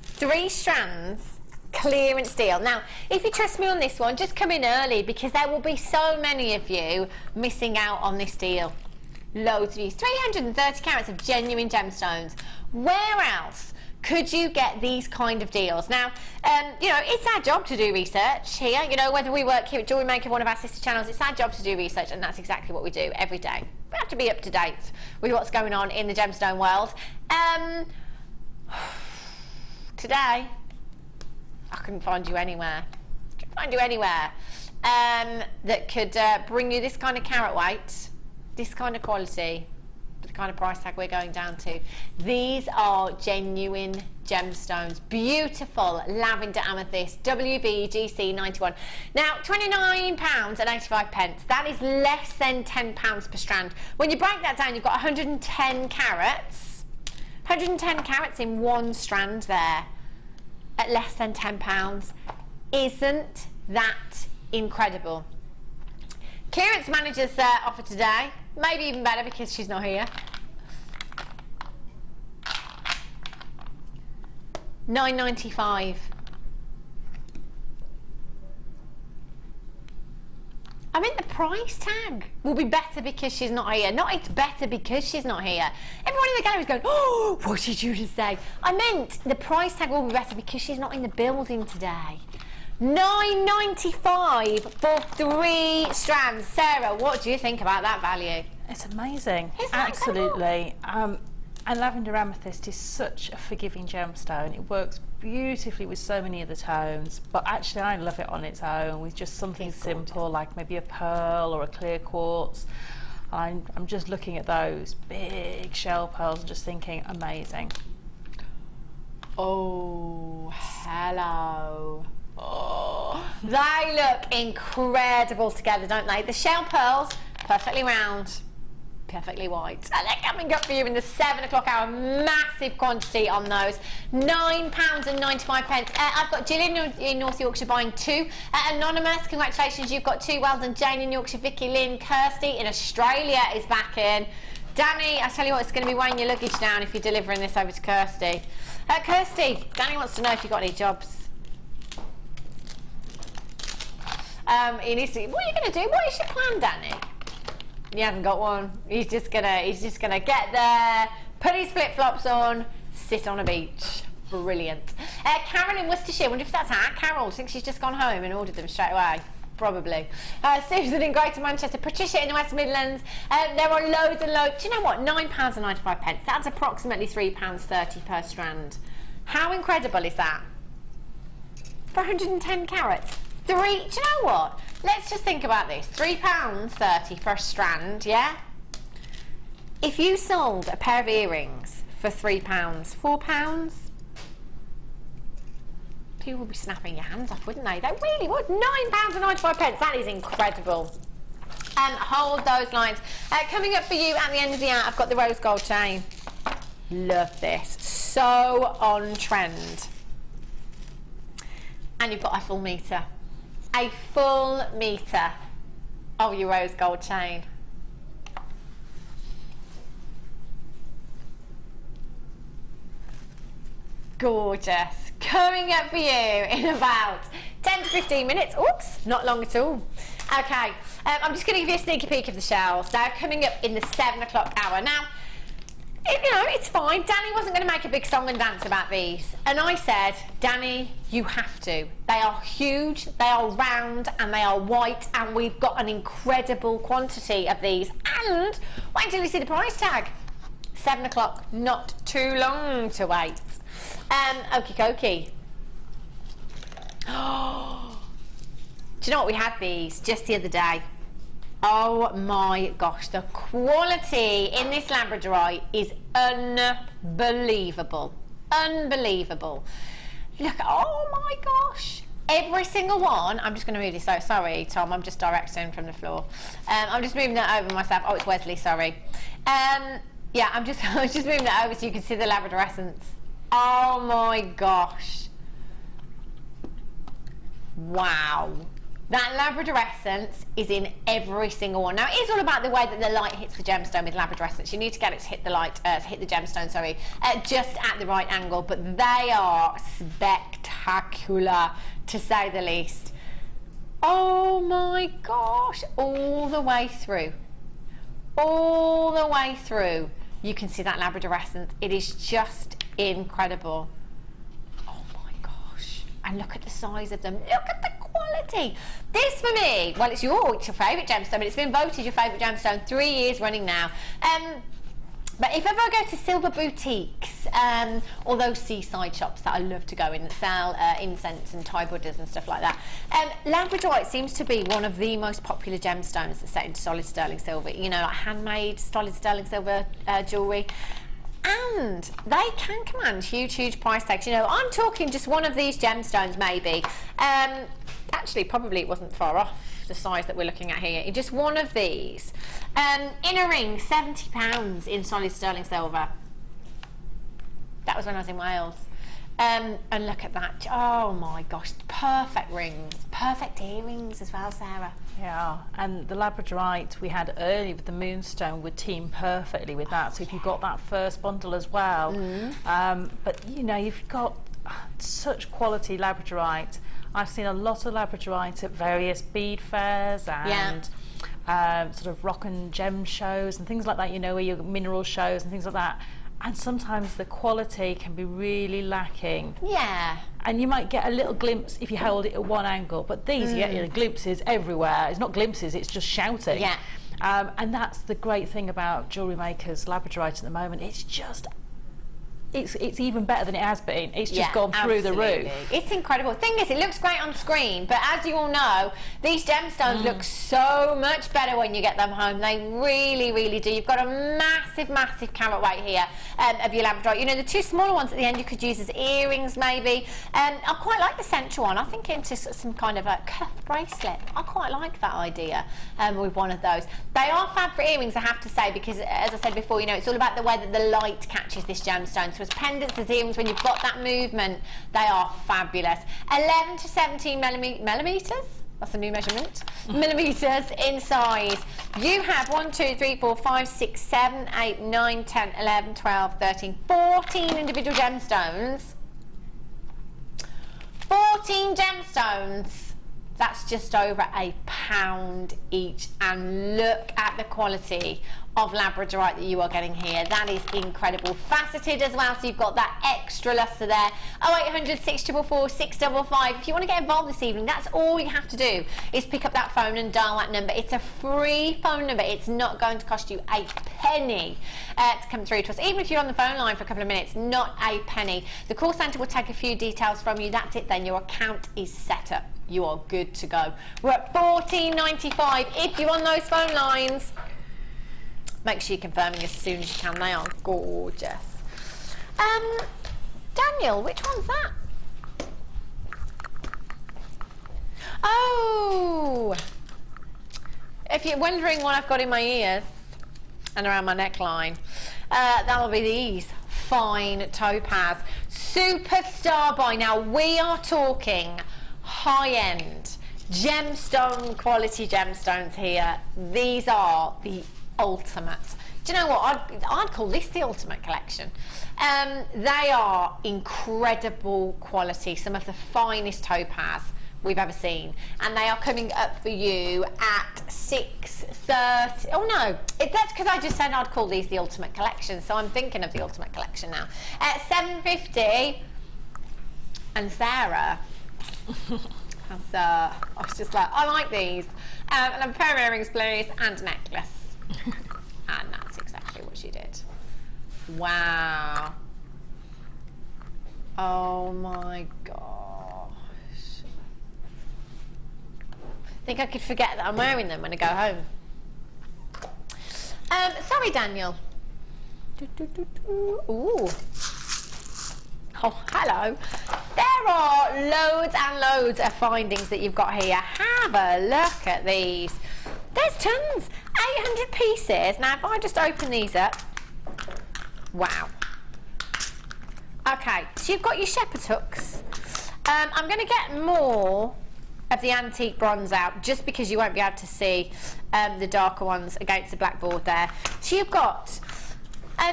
3 strands, clearance deal. Now, if you trust me on this one, just come in early because there will be so many of you missing out on this deal. Loads of you. 330 carats of genuine gemstones. Where else could you get these kind of deals? Now, you know, it's our job to do research here. You know, whether we work here at JewelleryMaker, one of our sister channels, it's our job to do research, and that's exactly what we do every day. We have to be up to date with what's going on in the gemstone world. Today, I couldn't find you anywhere. That could bring you this kind of carat weight, this kind of quality, the kind of price tag we're going down to. These are genuine gemstones. Beautiful lavender amethyst, WBGC 91. Now, £29.85. That is less than £10 per strand. When you break that down, you've got 110 carats. 110 carats in one strand there at less than £10. Isn't that incredible? Clearance manager's offer today, maybe even better because she's not here. $9.95. I'm in the price tag will be better because she's not here. Not it's better because she's not here. Everyone in the gallery is going, oh, what did you just say? I meant the price tag will be better because she's not in the building today. $9.95 for 3 strands. Sarah, what do you think about that value? It's amazing. Isn't that Absolutely. And lavender amethyst is such a forgiving gemstone. It works beautifully with so many of the tones, but actually I love it on its own with just something simple like maybe a pearl or a clear quartz. I'm just looking at those big shell pearls and just thinking, amazing. Oh, hello. Oh, they look incredible together, don't they? The shell pearls, perfectly round, perfectly white. And they're coming up for you in the 7 o'clock hour. Massive quantity on those. £9.95. I've got Gillian in North Yorkshire buying 2. Anonymous, congratulations, you've got 2. Well done. Jane in Yorkshire, Vicky Lynn, Kirsty in Australia is back in. Danny, I tell you what, it's going to be weighing your luggage down if you're delivering this over to Kirsty. Kirsty, Danny wants to know if you've got any jobs. He needs to. What are you going to do? What is your plan, Danny? He hasn't got one. He's just gonna get there, put his flip-flops on, sit on a beach. Brilliant. Karen in Worcestershire. Wonder if that's her. Carol. I think she's just gone home and ordered them straight away. Probably. Susan in Greater Manchester. Patricia in the West Midlands. There are loads and loads. Do you know what? £9.95. That's approximately £3.30 per strand. How incredible is that? For 110 carats. Do you know what? Let's just think about this. £3.30 for a strand, yeah? If you sold a pair of earrings for £3, £4, people would be snapping your hands off, wouldn't they? They really would. £9.95. That is incredible. Hold those lines. Coming up for you at the end of the hour, I've got the rose gold chain. Love this. So on trend. And you've got a full metre. A full metre of your rose gold chain. Gorgeous. Coming up for you in about 10 to 15 minutes. Oops, not long at all. Okay, I'm just going to give you a sneaky peek of the shells. They're coming up in the 7 o'clock hour. Now, you know, it's fine. Danny wasn't going to make a big song and dance about these. And I said, Danny, you have to. They are huge, they are round, and they are white, and we've got an incredible quantity of these. And wait until you see the price tag. 7 o'clock, not too long to wait. Okie dokie. Oh, do you know what? We had these just the other day. Oh my gosh, the quality in this labradorite is unbelievable. Unbelievable. Look, oh my gosh. Every single one, I'm just going to move this out. Sorry, Tom, I'm just directing from the floor. I'm just moving that over myself. Oh, it's Wesley, sorry. Yeah, I'm just moving that over so you can see the labradorescence. Oh my gosh. Wow. That labradorescence is in every single one. Now, it is all about the way that the light hits the gemstone with labradorescence. You need to get it to hit the light, hit the gemstone, sorry, just at the right angle. But they are spectacular, to say the least. Oh my gosh, all the way through. All the way through, you can see that labradorescence. It is just incredible. Oh my gosh. And look at the size of them. Look at the quality. This for me, well, it's your favourite gemstone, but it's been voted your favourite gemstone 3 years running now. But if ever I go to silver boutiques, or those seaside shops that I love to go in that sell incense and Thai Buddhas and stuff like that, labradorite seems to be one of the most popular gemstones that's set into solid sterling silver. You know, like handmade solid sterling silver jewellery. And they can command huge, huge price tags. You know, I'm talking just one of these gemstones maybe. Actually, probably it wasn't far off the size that we're looking at here. In just one of these. In a ring, £70 in solid sterling silver. That was when I was in Wales. And look at that. Oh my gosh, perfect rings. Perfect earrings as well, Sarah. Yeah, and the labradorite we had earlier with the moonstone would team perfectly with that. So if you've got that first bundle as well, but you know, you've got such quality labradorite. I've seen a lot of labradorite at various bead fairs and sort of rock and gem shows and things like that, you know, where your mineral shows and things like that. And sometimes the quality can be really lacking. Yeah. And you might get a little glimpse if you hold it at one angle, but these you get glimpses everywhere. It's not glimpses, it's just shouting. Yeah. And that's the great thing about JewelleryMaker's labradorite at the moment. It's just, it's even better than it has been. It's just gone through the roof. It's incredible. The thing is, it looks great on screen, but as you all know, these gemstones look so much better when you get them home. They really, really do. You've got a massive, massive carat weight here of your labradorite. You know, the two smaller ones at the end you could use as earrings, maybe. I quite like the central one. I think into some kind of a cuff bracelet. I quite like that idea with one of those. They are fab for earrings, I have to say, because as I said before, you know, it's all about the way that the light catches this gemstone. So as pendants, as earrings, when you've got that movement, they are fabulous. 11 to 17 millimeters. That's a new measurement. Millimeters in size. You have 1, 2, 3, 4, 5, 6, 7, 8, 9, 10, 11, 12, 13, 14 individual gemstones. 14 gemstones. That's just over £1 each. And look at the quality of labradorite that you are getting here. That is incredible. Faceted as well, so you've got that extra luster there. 0800 644 655. If you want to get involved this evening, that's all you have to do is pick up that phone and dial that number. It's a free phone number. It's not going to cost you a penny to come through to us. Even if you're on the phone line for a couple of minutes, not a penny. The call centre will take a few details from you. That's it then. Your account is set up. You are good to go. We're at $14.95. If you're on those phone lines, make sure you're confirming as soon as you can. They are gorgeous. Daniel, which one's that? Oh! If you're wondering what I've got in my ears and around my neckline, that'll be these fine topaz. Superstar buy. Now, we are talking high-end gemstone quality gemstones here. These are the ultimate. Do you know what? I'd call this the ultimate collection. They are incredible quality, some of the finest topaz we've ever seen, and they are coming up for you at 6:30. Oh no, that's because I just said I'd call these the ultimate collection, so I'm thinking of the ultimate collection now. At 7:50, and Sarah has, I was just like, I like these, and a pair of earrings, please, and a necklace. And that's exactly what she did. Wow. Oh my gosh. I think I could forget that I'm wearing them when I go home. Sorry, Daniel. Ooh. Oh, hello. There are loads and loads of findings that you've got here. Have a look at these. There's tons. 800 pieces. Now, if I just open these up. Wow. Okay, so you've got your shepherd's hooks. I'm going to get more of the antique bronze out, just because you won't be able to see the darker ones against the blackboard there. So you've got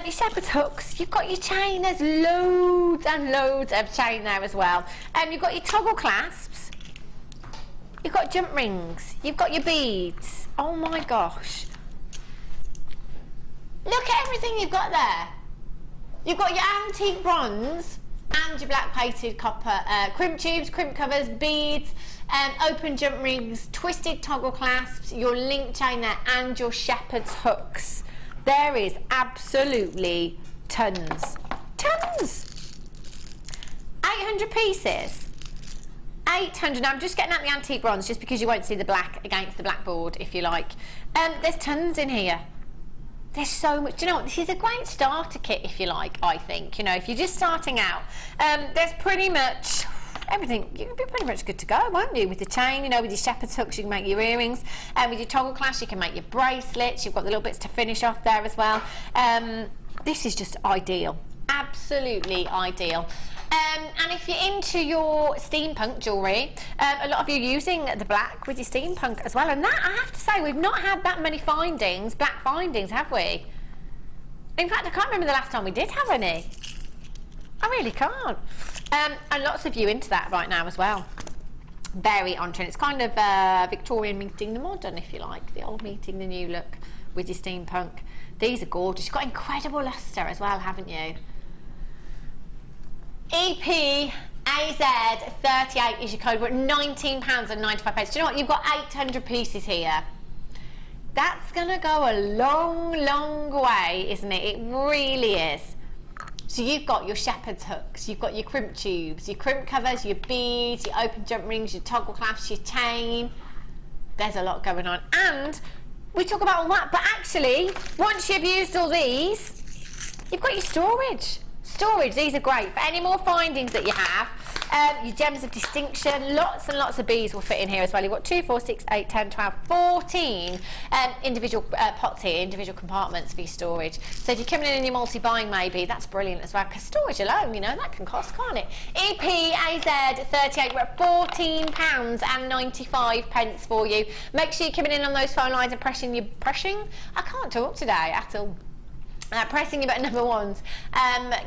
your shepherd's hooks, you've got your chain, there's loads and loads of chain there as well. You've got your toggle clasps, you've got jump rings, you've got your beads. Oh my gosh. Look at everything you've got there. You've got your antique bronze and your black plated copper crimp tubes, crimp covers, beads, open jump rings, twisted toggle clasps, your link chain there, and your shepherd's hooks. There is absolutely tons. Tons! 800 pieces. 800. Now I'm just getting out the antique bronze just because you won't see the black against the blackboard, if you like. There's tons in here. There's so much. Do you know what? This is a great starter kit, if you like, I think. You know, if you're just starting out, there's pretty much everything. You'll be pretty much good to go, won't you? With the chain, you know, with your shepherd's hooks, you can make your earrings. With your toggle clasp, you can make your bracelets. You've got the little bits to finish off there as well. This is just ideal. Absolutely ideal. And if you're into your steampunk jewellery, a lot of you using the black with your steampunk as well. And that, I have to say, we've not had that many findings, black findings, have we? In fact, I can't remember the last time we did have any. I really can't. And lots of you into that right now as well. Very on trend. It's kind of Victorian meeting the modern, if you like. The old meeting the new look with your steampunk. These are gorgeous. You've got incredible lustre as well, haven't you? EPAZ38 is your code. We're at £19.95. Do you know what? You've got 800 pieces here. That's going to go a long, long way, isn't it? It really is. So you've got your shepherd's hooks, you've got your crimp tubes, your crimp covers, your beads, your open jump rings, your toggle clasps, your chain. There's a lot going on. And we talk about all that, but actually, once you've used all these, you've got your storage. Storage, these are great. For any more findings that you have, your gems of distinction, lots and lots of beads will fit in here as well. You've got 2, 4, 6, 8, 10, 12, 14 individual pots here, individual compartments for your storage. So if you're coming in your multi-buying maybe, that's brilliant as well, because storage alone, you know, that can cost, can't it? EPAZ38, we're at £14.95 for you. Make sure you're coming in on those phone lines and pressing. I can't talk today at all. Pressing your button number ones,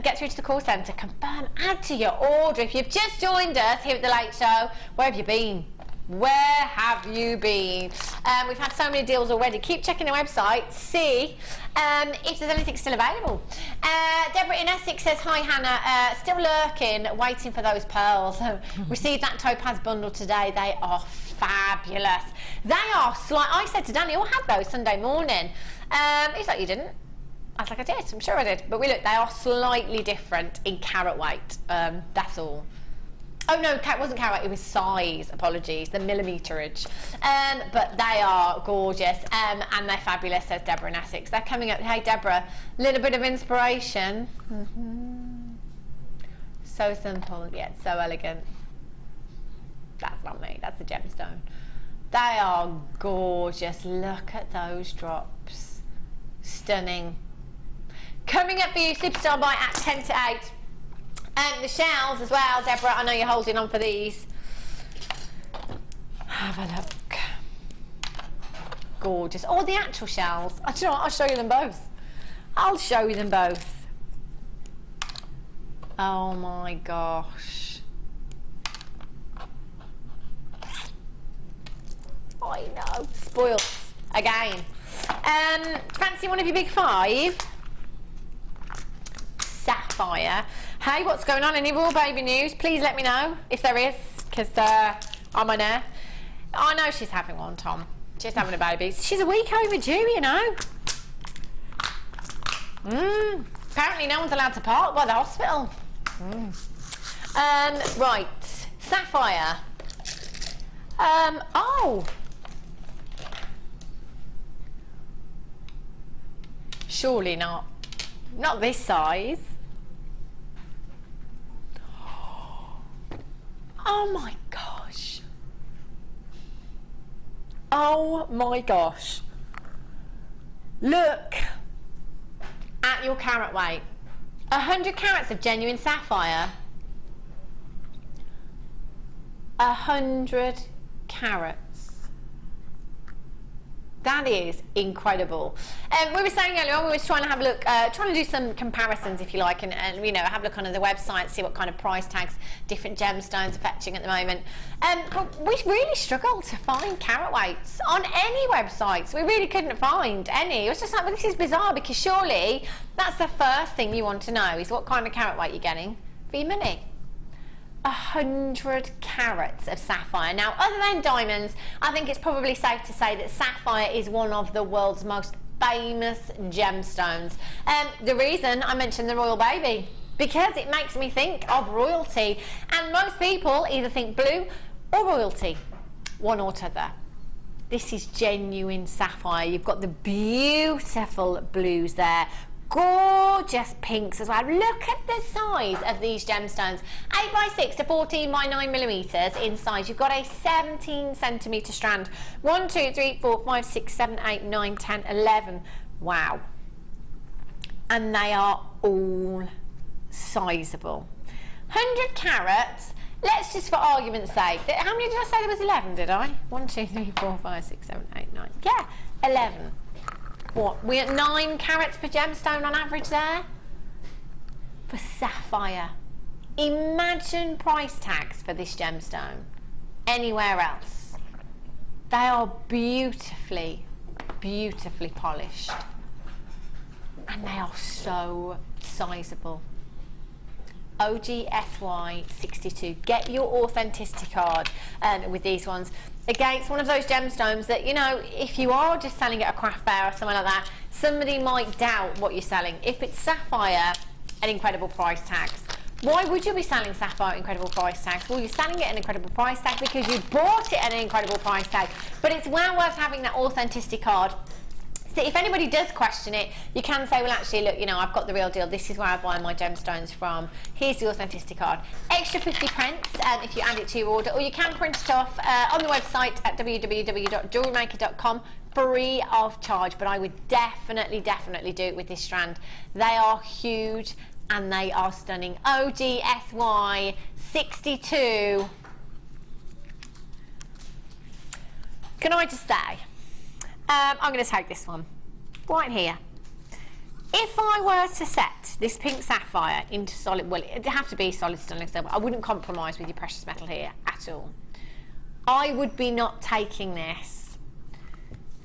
get through to the call centre, confirm, add to your order. If you've just joined us here at the Late Show, where have you been? Where have you been? We've had so many deals already. Keep checking the website, see if there's anything still available. Deborah in Essex says, hi Hannah, still lurking, waiting for those pearls. Received that topaz bundle today. They are fabulous. They are I said to Danny, I had those Sunday morning. He's like, you didn't? I was like, I did, I'm sure I did. But we look, they are slightly different in carat weight. That's all. Oh no, it wasn't carat weight, it was size, apologies, the millimeterage. But they are gorgeous and they're fabulous, says Deborah in Essex. They're coming up, hey Deborah, little bit of inspiration. So simple, yet so elegant. That's not me, that's the gemstone. They are gorgeous, look at those drops. Stunning. Coming up for you, Superstar Buy at 10 to 8. And the shells as well, Deborah, I know you're holding on for these. Have a look. Gorgeous. Oh, the actual shells. Do you know what? I'll show you them both. I'll show you them both. Oh my gosh. I know. Spoiled. Again. Fancy one of your big five? Sapphire. Hey, what's going on? Any Royal Baby news? Please let me know if there is, because I'm on air. I know she's having one, Tom. She's having a baby. She's a week overdue, you know. Apparently no one's allowed to park by the hospital. Right, sapphire. Oh. Surely not. Not this size. Oh my gosh. Oh my gosh. Look at your carat weight. 100 carats of genuine sapphire. 100 carats. That is incredible. We were saying earlier on, we were trying to have a look, trying to do some comparisons, if you like, and you know, have a look on the website, see what kind of price tags different gemstones are fetching at the moment. But we really struggled to find carat weights on any websites. We really couldn't find any. It was just like, well, this is bizarre, because surely that's the first thing you want to know, is what kind of carat weight you're getting for your money. 100 carats of sapphire. Now, other than diamonds, I think it's probably safe to say that sapphire is one of the world's most famous gemstones. The reason I mentioned the Royal Baby, because it makes me think of royalty, and most people either think blue or royalty, one or t'other. This is genuine sapphire. You've got the beautiful blues there, gorgeous pinks as well. Look at the size of these gemstones. 8 by 6 to 14 by 9 millimeters in size. You've got a 17 centimeter strand. 1, 2, 3, 4, 5, 6, 7, 8, 9, 10, 11. Wow. And they are all sizable. 100 carats. Let's just, for argument's sake, how many did I say there was? 11, did I? 1, 2, 3, 4, 5, 6, 7, 8, 9. Yeah, 11. What, we're at 9 carats per gemstone on average there? For sapphire. Imagine price tags for this gemstone. anywhere else. They are beautifully, beautifully polished. And they are so sizable. OGSY62. Get your authenticity card with these ones. Again, it's one of those gemstones that, you know, if you are just selling at a craft fair or something like that, somebody might doubt what you're selling. If it's sapphire at incredible price tags, why would you be selling sapphire at incredible price tags? Well, you're selling it at an incredible price tag because you bought it at an incredible price tag. But it's well worth having that authenticity card. So if anybody does question it, you can say, well, actually, look, you know, I've got the real deal. This is where I buy my gemstones from. Here's the authenticity card. Extra 50 pence if you add it to your order, or you can print it off on the website at www.jewellerymaker.com, free of charge. But I would definitely do it with this strand. They are huge and they are stunning. OGSY62. Can I just say, I'm going to take this one right here. If I were to set this pink sapphire into solid, well, it'd have to be solid sterling silver. I wouldn't compromise with your precious metal here at all. I would be not taking this.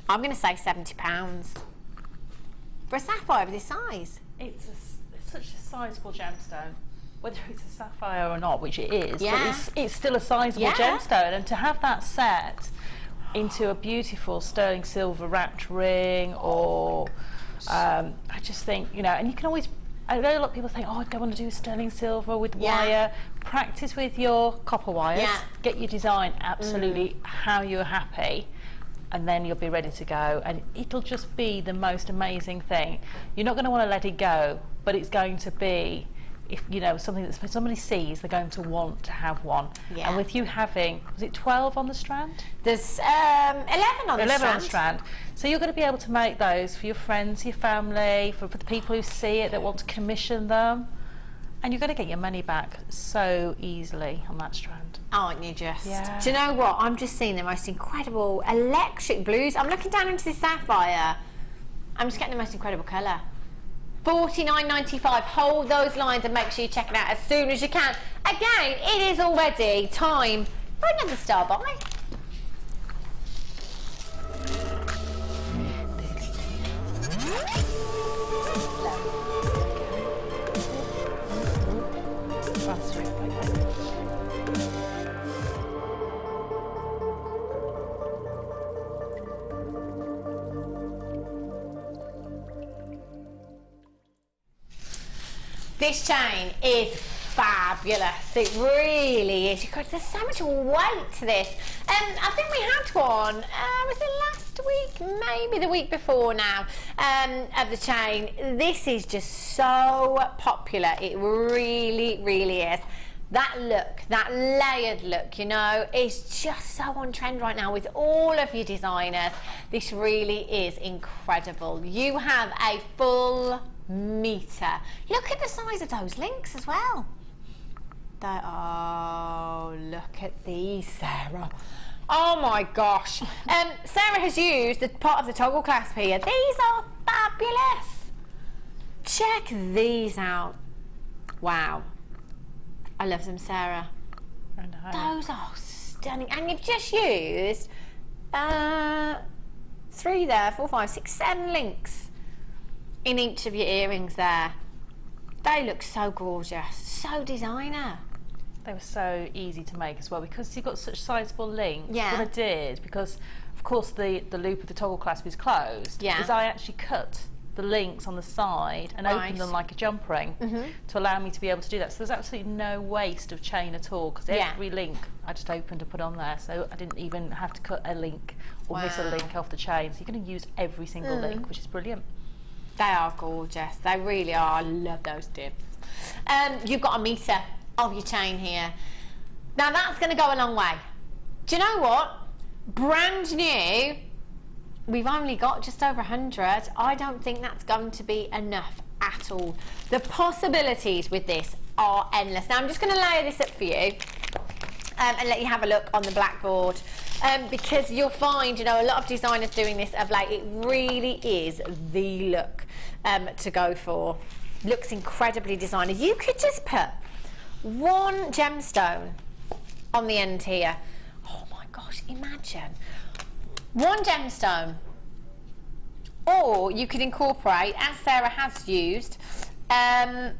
I'm going to say £70 for a sapphire of this size. It's such a sizable gemstone, whether it's a sapphire or not, which it is. Yeah. But it's still a sizable gemstone, and to have that set into a beautiful sterling silver wrapped ring, or I just think, you know, and you can always, I know a lot of people think, oh, I don't want to do sterling silver with wire. Practice with your copper wires, get your design absolutely how you're happy, and then you'll be ready to go, and it'll just be the most amazing thing. You're not going to want to let it go, but it's going to be, if you know, something that somebody sees, they're going to want to have one. And with you having, was it 12 on the strand? There's 11 on the 11 strand. on the strand. So you're going to be able to make those for your friends, your family, for the people who see it, that want to commission them. And you're going to get your money back so easily on that strand. Aren't you just? Do you know what? I'm just seeing the most incredible electric blues. I'm looking down into this sapphire. I'm just getting the most incredible colour. $49.95. Hold those lines and make sure you check it out as soon as you can. Again, it is already time for another star buy. This chain is fabulous. It really is. There's so much weight to this. I think we had one, was it last week? Maybe the week before now, of the chain. This is just so popular. It really is. That look, that layered look, you know, is just so on trend right now with all of your designers. This really is incredible. You have a full meter. Look at the size of those links as well. Oh, look at these, Sarah. Oh my gosh. Sarah has used the part of the toggle clasp here. These are fabulous. Check these out. Wow. I love them, Sarah. I know. Those are stunning. And you've just used 3 there, 4, 5, 6, 7 links in each of your earrings there. They look so gorgeous, so designer. They were so easy to make as well, because you've got such sizable links. What I did, because of course the loop of the toggle clasp is closed, is I actually cut the links on the side and opened them like a jump ring to allow me to be able to do that. So there's absolutely no waste of chain at all, because every link I just opened and put on there, so I didn't even have to cut a link or miss a link off the chain. So you're going to use every single link, which is brilliant. They are gorgeous. They really are. I love those tips. You've got a meter of your chain here. Now that's going to go a long way. Do you know what? Brand new. We've only got just over 100. I don't think that's going to be enough at all. The possibilities with this are endless. Now I'm just going to layer this up for you and let you have a look on the blackboard, because you'll find, you know, a lot of designers doing this of late. It really is the look to go for. Looks incredibly designer. You could just put one gemstone on the end here. gosh, imagine. One gemstone. Or you could incorporate, as Sarah has used, let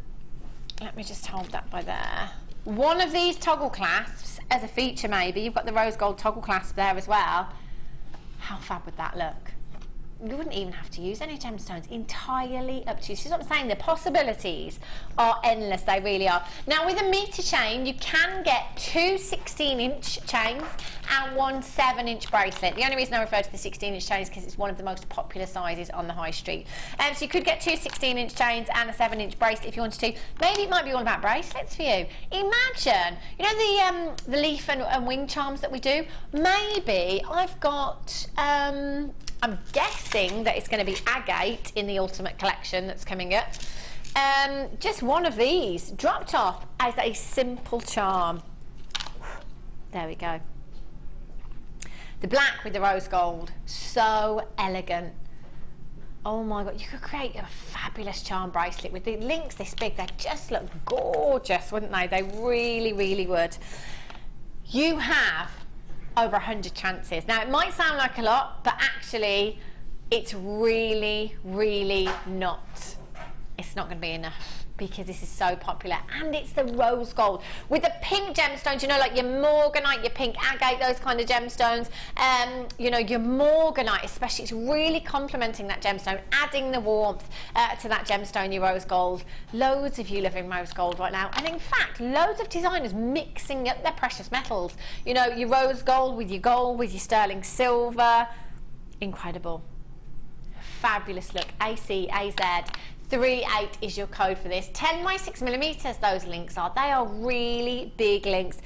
me just hold that by there. One of these toggle clasps as a feature maybe. You've got the rose gold toggle clasp there as well. How fab would that look? You wouldn't even have to use any gemstones, entirely up to you. This is what I'm saying, the possibilities are endless, they really are. Now with a meter chain, you can get 2 16-inch chains and 1 7-inch bracelet. The only reason I refer to the 16-inch chain is because it's one of the most popular sizes on the high street. So you could get 2 16-inch chains and a 7-inch bracelet if you wanted to. Maybe it might be all about bracelets for you. Imagine, you know the leaf and wing charms that we do? Maybe I've got, I'm guessing that it's going to be agate in the Ultimate Collection that's coming up. Just one of these dropped off as a simple charm. There we go. The black with the rose gold, so elegant. Oh my God, you could create a fabulous charm bracelet with the links this big. They just look gorgeous, wouldn't they? They really, really would. You have over 100 chances. Now it might sound like a lot, but actually it's really, really not. It's not going to be enough because this is so popular, and it's the rose gold with the pink gemstones, you know, like your morganite, your pink agate, those kind of gemstones. You know, your morganite especially, it's really complementing that gemstone, adding the warmth to that gemstone, your rose gold. Loads of you loving rose gold right now, and in fact loads of designers mixing up their precious metals, you know, your rose gold with your sterling silver. Incredible, fabulous look. AC, AZ 38 is your code for this. 10 by 6 millimeters, those links are. They are really big links.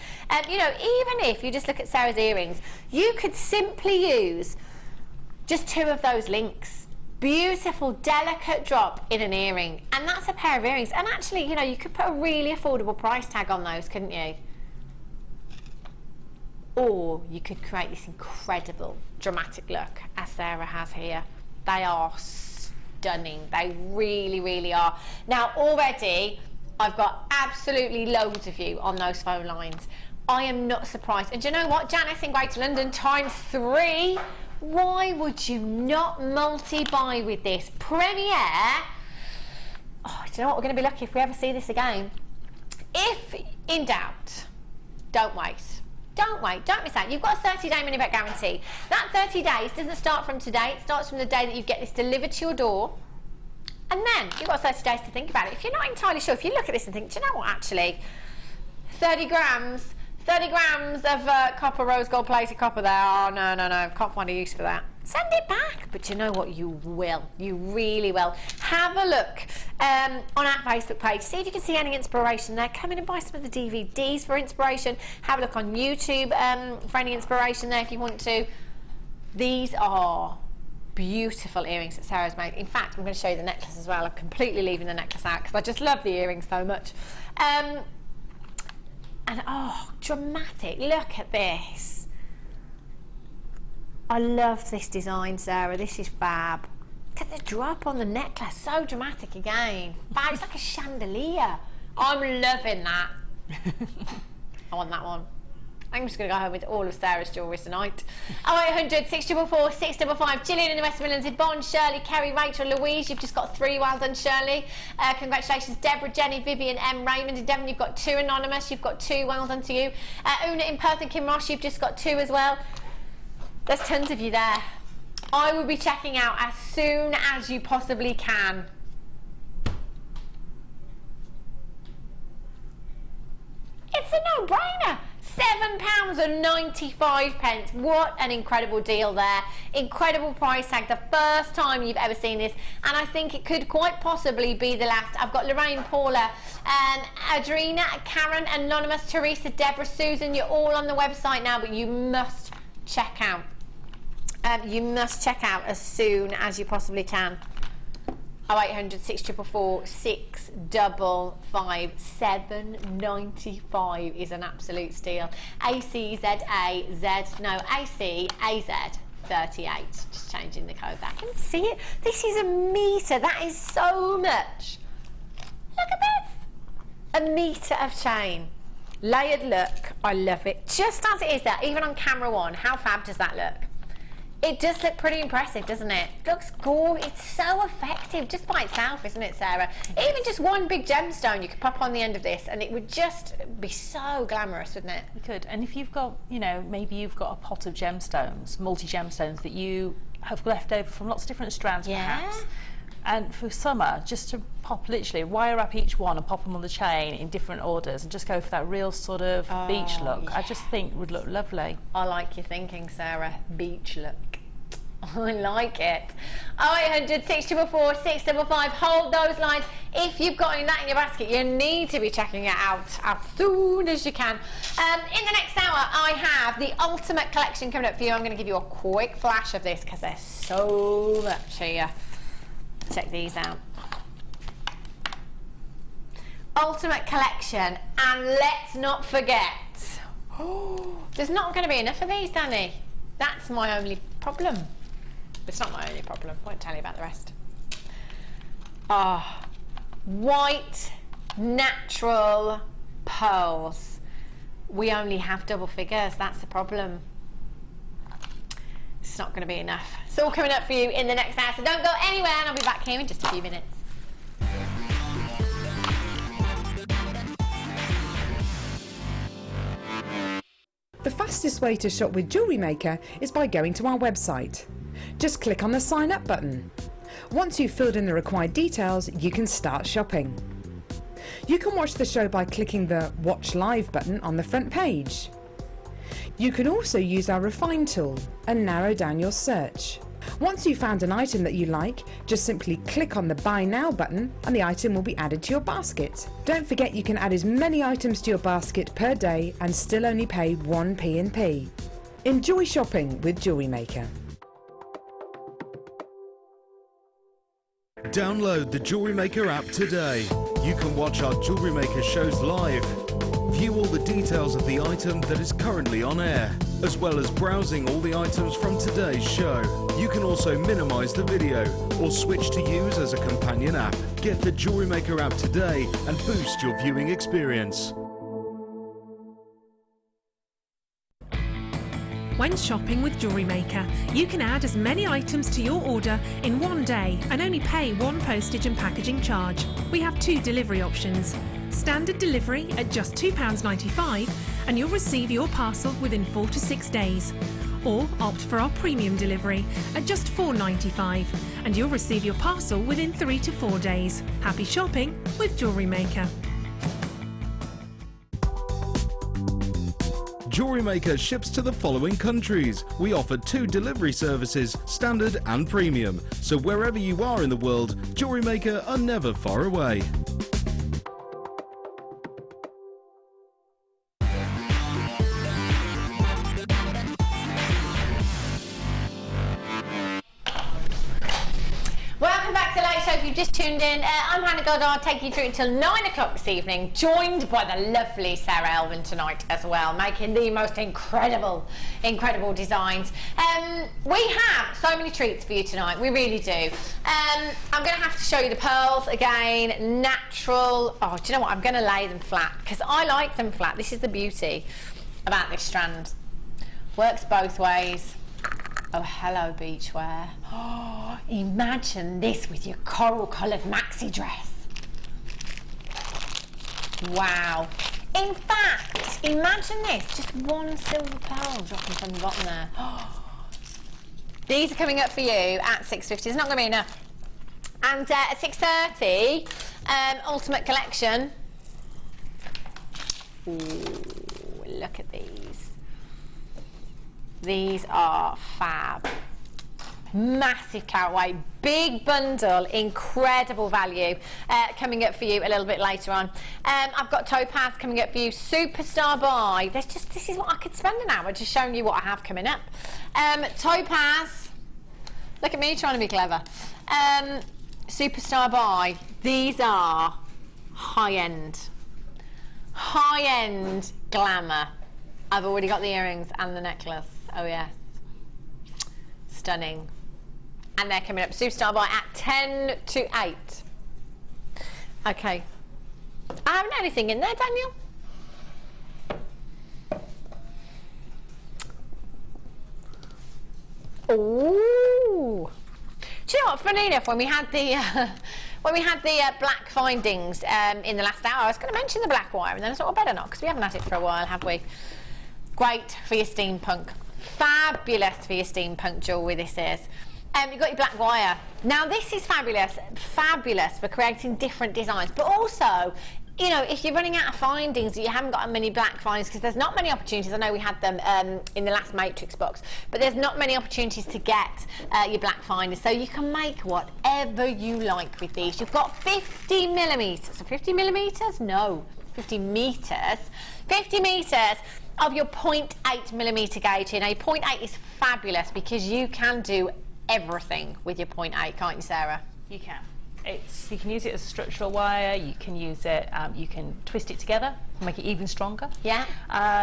You know, even if you just look at Sarah's earrings, you could simply use just 2 of those links. Beautiful, delicate drop in an earring. And that's a pair of earrings. And actually, you know, you could put a really affordable price tag on those, couldn't you? Or you could create this incredible dramatic look, as Sarah has here. They are stunning. They really, really are. Now already I've got absolutely loads of you on those phone lines. I am not surprised. And do you know what? Janice in Greater London ×3. Why would you not multi-buy with this? Premiere. Oh, do you know what? We're going to be lucky if we ever see this again. If in doubt, don't wait. Don't wait, don't miss out. You've got a 30-day money-back guarantee. That 30 days doesn't start from today. It starts from the day that you get this delivered to your door. And then you've got 30 days to think about it. If you're not entirely sure, if you look at this and think, do you know what, actually, 30 grams of copper, rose gold plated copper there. Oh, no, can't find a use for that. Send it back. But you know what? You will. You really will. Have a look on our Facebook page. See if you can see any inspiration there. Come in and buy some of the DVDs for inspiration. Have a look on YouTube for any inspiration there if you want to. These are beautiful earrings that Sarah's made. In fact, I'm going to show you the necklace as well. I'm completely leaving the necklace out because I just love the earrings so much. And oh, dramatic. Look at this. I love this design, Sarah. This is fab. Look at the drop on the necklace. So dramatic again. Fab. It's like a chandelier. I'm loving that. I want that one. I'm just going to go home with all of Sarah's jewellery tonight. 0800 644 655. Gillian in the West Midlands, Yvonne, Shirley, Kerry, Rachel, Louise. You've just got 3. Well done, Shirley. Congratulations, Deborah, Jenny, Vivian, M, Raymond, and Devon. You've got 2 anonymous. You've got 2. Well done to you. Una in Perth and Kim Ross. You've just got 2 as well. There's tons of you there. I will be checking out as soon as you possibly can. It's a no-brainer. £7.95. What an incredible deal there. Incredible price tag. The first time you've ever seen this, and I think it could quite possibly be the last. I've got Lorraine, Paula, Adrina, Karen, Anonymous, Teresa, Deborah, Susan. You're all on the website now, but you must check out. You must check out as soon as you possibly can. 0800 644 655. £7.95 is an absolute steal. ACZAZ, no, ACAZ 38. Just changing the code back. And see it? This is a metre. That is so much. Look at this. A metre of chain. layered look. I love it. Just as it is there, even on camera one, how fab does that look? It does look pretty impressive, doesn't it? Looks gorgeous. It's so effective just by itself, isn't it, Sarah? Even just one big gemstone you could pop on the end of this and it would just be so glamorous, wouldn't it? You could. And if you've got, you know, maybe you've got a pot of gemstones, multi-gemstones that you have left over from lots of different strands, perhaps. And for summer, just to pop, literally wire up each one and pop them on the chain in different orders and just go for that real sort of beach look, I just think would look lovely. I like your thinking, Sarah. Beach look. I like it. 0800 644 655. Hold those lines. If you've got that in your basket, you need to be checking it out as soon as you can. In the next hour, I have the ultimate collection coming up for you. I'm going to give you a quick flash of this because there's so much here. Check these out. Ultimate collection, and let's not forget, there's not going to be enough of these, Danny. That's my only problem. It's not my only problem. Won't tell you about the rest. White natural pearls. We only have double figures. That's the problem. It's not going to be enough. It's all coming up for you in the next hour, so don't go anywhere, and I'll be back here in just a few minutes. The fastest way to shop with Jewellery Maker is by going to our website. Just click on the sign up button. Once you've filled in the required details, you can start shopping. You can watch the show by clicking the Watch Live button on the front page. You can also use our Refine tool and narrow down your search. Once you've found an item that you like, just simply click on the Buy Now button and the item will be added to your basket. Don't forget you can add as many items to your basket per day and still only pay 1 P&P. Enjoy shopping with Jewellery Maker. Download the Jewellery Maker app today. You can watch our Jewellery Maker shows live, view all the details of the item that is currently on air, as well as browsing all the items from today's show. You can also minimize the video or switch to use as a companion app. Get the Jewellery Maker app today and boost your viewing experience. When shopping with Jewellery Maker, you can add as many items to your order in one day and only pay one postage and packaging charge. We have 2 delivery options. Standard delivery at just £2.95 and you'll receive your parcel within 4 to 6 days. Or opt for our premium delivery at just £4.95 and you'll receive your parcel within 3 to 4 days. Happy shopping with Jewellery Maker. Jewellery Maker ships to the following countries. We offer 2 delivery services, standard and premium. So wherever you are in the world, Jewellery Maker are never far away. Welcome back to the Late Show. If you've just tuned in, I'm Hannah Goddard, taking you through until 9 o'clock this evening, joined by the lovely Sara Elvin tonight as well, making the most incredible designs. We have so many treats for you tonight, we really do. I'm going to have to show you the pearls again, natural. Oh, do you know what? I'm going to lay them flat because I like them flat. This is the beauty about this strand. Works both ways. Oh, hello, beachwear. Oh, imagine this with your coral-coloured maxi dress. Wow. In fact, imagine this, just one silver pearl dropping from the bottom there. Oh. These are coming up for you at 6.50. It's not going to be enough. And at 6.30, Ultimate Collection. Ooh, look at these. These are fab. Massive carat weight, big bundle, incredible value. Coming up for you a little bit later on. I've got Topaz coming up for you. Superstar buy. This is what I could spend an hour just showing you what I have coming up. Topaz. Look at me trying to be clever. Superstar buy. These are high-end glamour. I've already got the earrings and the necklace. Oh yes, stunning. And they're coming up, Superstar buy at 10 to 8. Okay, I haven't anything in there, Daniel. Ooh. Do you know what? Funny enough, when we had the black findings in the last hour, I was going to mention the black wire, and then I thought, well, better not, because we haven't had it for a while, have we? Great for your steampunk. Fabulous for your steampunk jewellery, this is. You've got your black wire. Now, this is fabulous for creating different designs, but also, you know, if you're running out of findings, you haven't got many black findings, because there's not many opportunities. I know we had them in the last matrix box, but there's not many opportunities to get your black finders, so you can make whatever you like with these. You've got 50 millimetres, so 50 millimetres? No, 50 metres. 50 metres of your 0.8 millimetre gauge here. Now, your 0.8 is fabulous because you can do everything with your 0.8, can't you, Sarah? You can. You can use it as a structural wire, you can use it, you can twist it together, make it even stronger. Yeah.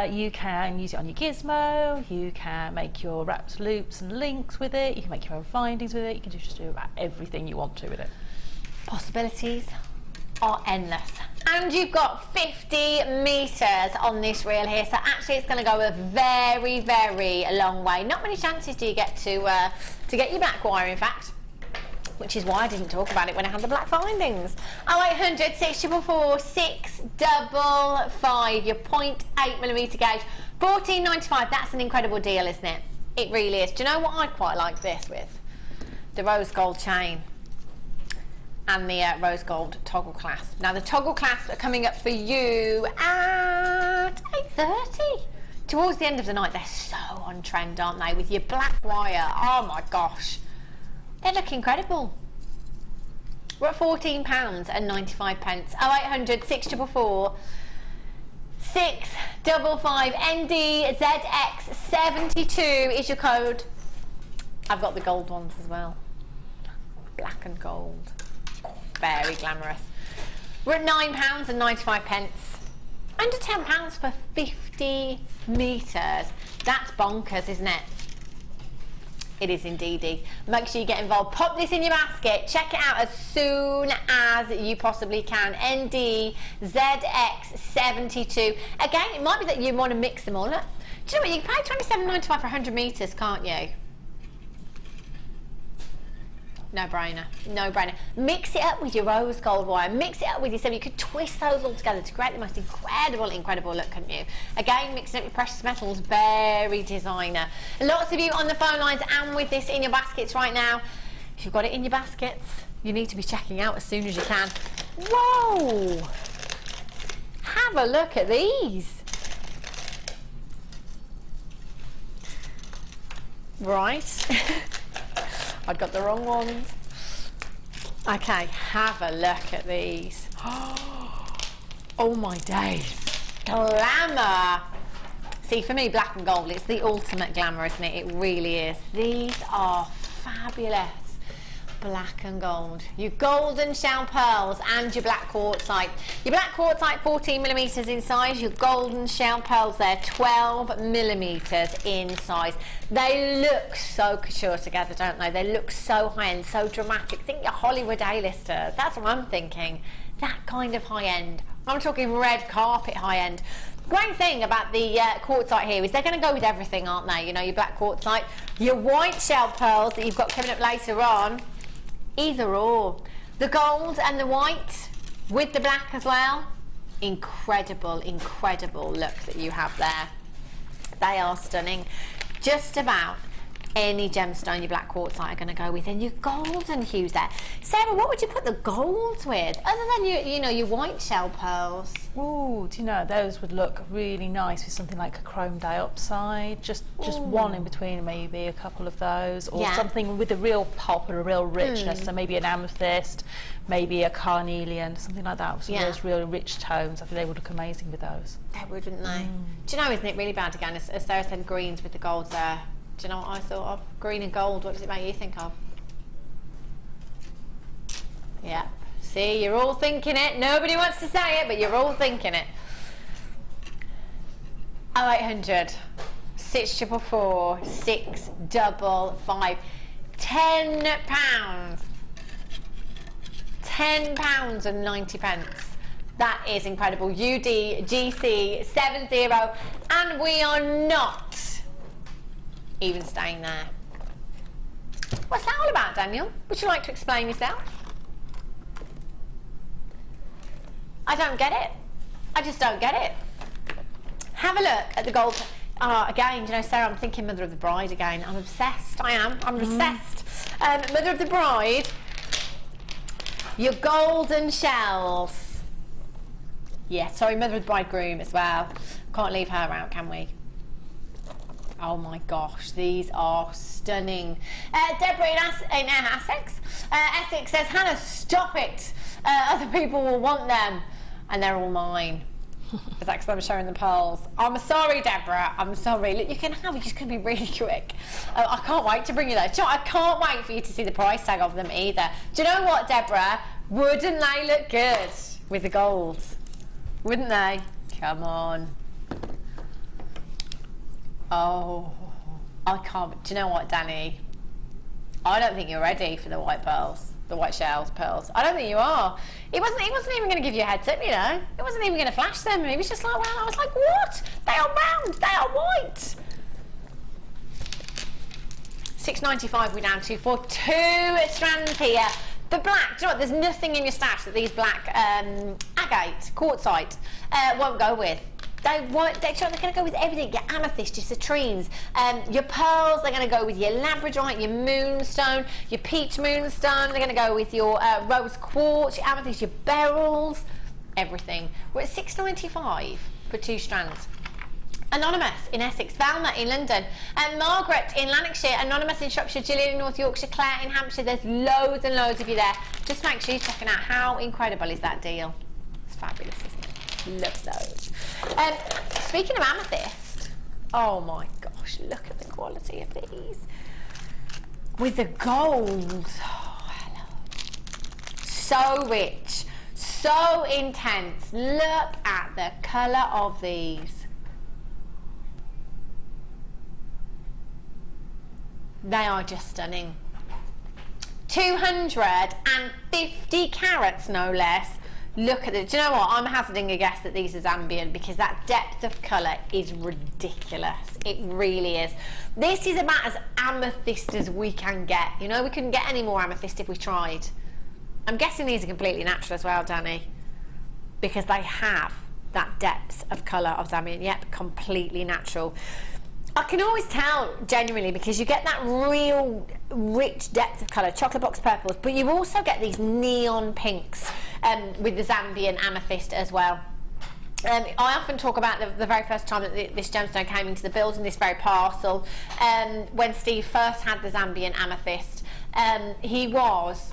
You can use it on your gizmo, you can make your wrapped loops and links with it, you can make your own findings with it, you can just do about everything you want to with it. Possibilities are endless. And you've got 50 metres on this reel here, so actually it's going to go a very, very long way. Not many chances do you get to get your black wire, in fact, which is why I didn't talk about it when I had the black findings. 0800 644 655, your 0.8 millimetre gauge, $14.95. That's an incredible deal, isn't it? It really is. Do you know what I'd quite like this with? The rose gold chain and the rose gold toggle clasp. Now, the toggle clasps are coming up for you at 8:30. Towards the end of the night. They're so on trend, aren't they? With your black wire. Oh my gosh. They look incredible. We're at £14.95. 0800 644 655 NDZX72 is your code. I've got the gold ones as well. Black and gold. Very glamorous. We're at £9.95. Under £10 for 50 metres. That's bonkers, isn't it? It is indeedy. Make sure you get involved. Pop this in your basket. Check it out as soon as you possibly can. NDZX72. Again, it might be that you want to mix them all up. Do you know what? You can pay $27.95 for 100 metres, can't you? No brainer. No brainer. Mix it up with your rose gold wire. Mix it up with your silver. You could twist those all together to create the most incredible look, couldn't you? Again, mixing up your precious metals. Very designer. Lots of you on the phone lines and with this in your baskets right now. If you've got it in your baskets, you need to be checking out as soon as you can. Whoa! Have a look at these. Right. I got the wrong ones. Okay, have a look at these. Oh my days. Glamour. See, for me, black and gold, it's the ultimate glamour, isn't it? It really is. These are fabulous. Black and gold. Your golden shell pearls and your black quartzite. Your black quartzite 14 millimetres in size. Your golden shell pearls there 12 millimetres in size. They look so couture together, don't they? They look so high end, so dramatic. Think your Hollywood A-listers. That's what I'm thinking. That kind of high end. I'm talking red carpet high end. Great thing about the quartzite here is they're going to go with everything, aren't they? You know, your black quartzite, your white shell pearls that you've got coming up later on. Either or. The gold and the white with the black as well. Incredible look that you have there. They are stunning. Just about any gemstone your black quartzite are going to go with, and your golden hues there. Sarah, what would you put the golds with other than your white shell pearls? Ooh, do you know, those would look really nice with something like a chrome dioxide, just one in between, maybe a couple of those, or something with a real pop and a real richness, so maybe an amethyst, maybe a carnelian, something like that, some of those really rich tones. I think they would look amazing with those. They would, wouldn't they? Do you know, isn't it really bad again, as Sarah said, greens with the golds there? Do you know what I thought of? Green and gold, what does it make you think of? Yeah. See, you're all thinking it. Nobody wants to say it, but you're all thinking it. 0800 644 655. £10. £10.90. That is incredible. UDGC70, and we are not even staying there. What's that all about, Daniel? Would you like to explain yourself? I don't get it. I just don't get it. Have a look at the gold. Again, you know, Sarah, I'm thinking Mother of the Bride again. I'm obsessed. I am. I'm obsessed. Mother of the Bride. Your golden shells. Yeah, sorry, Mother of the Bridegroom as well. Can't leave her out, can we? Oh my gosh, these are stunning. Deborah in Essex. Essex says, Hannah, stop it. Other people will want them. And they're all mine. Is that because I'm showing the pearls? I'm sorry, Deborah. I'm sorry. Look, you can have it. It's going to be really quick. I can't wait to bring you those. Do you know, I can't wait for you to see the price tag of them either. Do you know what, Deborah? Wouldn't they look good with the gold? Wouldn't they? Come on. Oh, I can't. Do you know what, Danny? I don't think you're ready for the white pearls, the white shells, pearls. I don't think you are. He wasn't even going to give you a heads up, you know. He wasn't even going to flash them. He was just like, well, I was like, what? They are round. They are white. $6.95 we're down to for 2 strands here. The black, do you know what? There's nothing in your stash that these black agate, quartzite won't go with. They're going to go with everything. Your amethyst, your citrines, your pearls. They're going to go with your labradorite, your moonstone, your peach moonstone. They're going to go with your rose quartz, your amethyst, your beryls, everything. We're at $6.95 for 2 strands. Anonymous in Essex, Valma in London, and Margaret in Lanarkshire, Anonymous in Shropshire, Gillian in North Yorkshire, Claire in Hampshire. There's loads and loads of you there. Just make sure you're checking out how incredible is that deal. It's fabulous, isn't it? Love those. Speaking of amethyst, oh my gosh, look at the quality of these. With the gold, oh, hello. So rich, so intense. Look at the colour of these. They are just stunning. 250 carats, no less. Look at it. Do you know what? I'm hazarding a guess that these are Zambian because that depth of colour is ridiculous. It really is. This is about as amethyst as we can get. You know, we couldn't get any more amethyst if we tried. I'm guessing these are completely natural as well, Danny, because they have that depth of colour of Zambian. Yep, completely natural. I can always tell genuinely because you get that real rich depth of colour, chocolate box purples, but you also get these neon pinks with the Zambian amethyst as well. I often talk about the very first time that this gemstone came into the build in this very parcel. When Steve first had the Zambian amethyst, he was,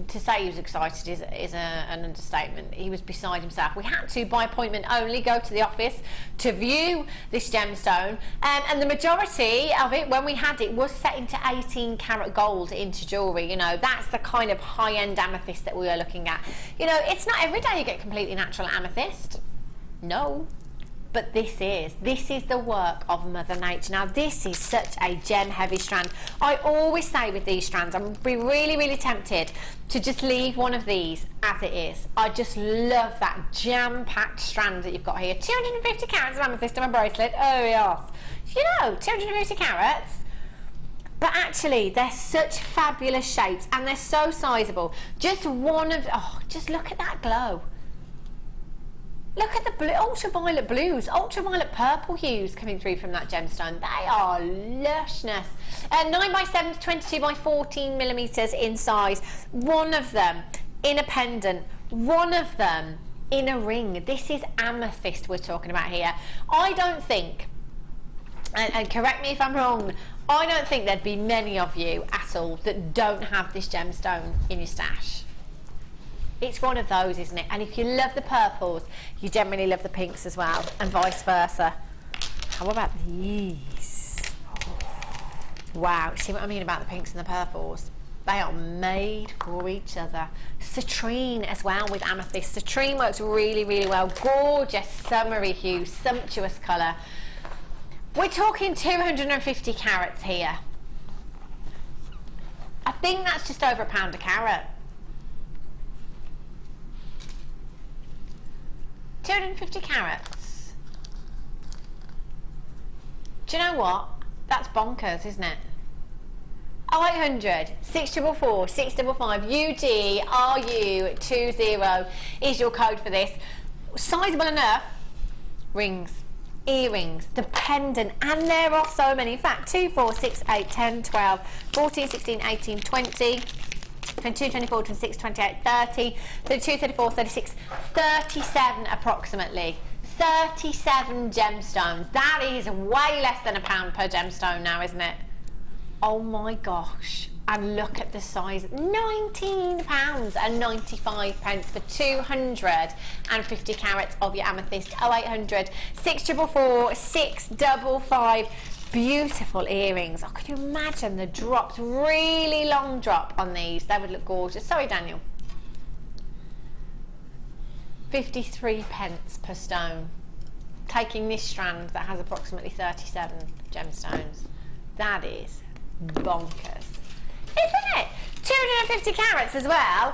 to say he was excited is an understatement. He was beside himself. We had to, by appointment only, go to the office to view this gemstone, and the majority of it, when we had it, was set into 18 karat gold into jewellery. You know, that's the kind of high-end amethyst that we were looking at. You know, it's not every day you get completely natural amethyst. No. But this is the work of Mother Nature. Now this is such a gem heavy strand. I always say with these strands, I'm be really tempted to just leave one of these as it is. I just love that jam-packed strand that you've got here. 250 carats of amethyst on my bracelet. Oh yes. You know, 250 carats. But actually, they're such fabulous shapes and they're so sizable. Just one of, oh, just look at that glow. Look at the blue, ultraviolet blues, ultraviolet purple hues coming through from that gemstone. They are lushness. 9x7 to 22 by 14 millimeters in size. One of them in a pendant, one of them in a ring. This is amethyst we're talking about here. I don't think, and correct me if I'm wrong, I don't think there'd be many of you at all that don't have this gemstone in your stash. It's one of those, isn't it? And if you love the purples, you generally love the pinks as well, and vice versa. How about these? Oh, wow, see what I mean about the pinks and the purples? They are made for each other. Citrine as well with amethyst. Citrine works really well. Gorgeous summery hue, sumptuous colour. We're talking 250 carats here. I think that's just over £1 a carat. 250 carats. Do you know what? That's bonkers, isn't it? 0800 644 655 UGRU20 is your code for this. Sizable enough. Rings, earrings, the pendant, and there are so many. In fact, 2, 4, 6, 8, 10, 12, 14, 16, 18, 20, 22, 24, 26, 28, 30, 32, 34, 36, 37 approximately. 37 gemstones. That is way less than £1 per gemstone now, isn't it? Oh my gosh. And look at the size. £19.95 for 250 carats of your amethyst. 0800 644 655. Beautiful earrings. Oh, can you imagine the drops? Really long drop on these. They would look gorgeous. Sorry, Daniel. 53 pence per stone. Taking this strand that has approximately 37 gemstones. That is bonkers. Isn't it? 250 carats as well.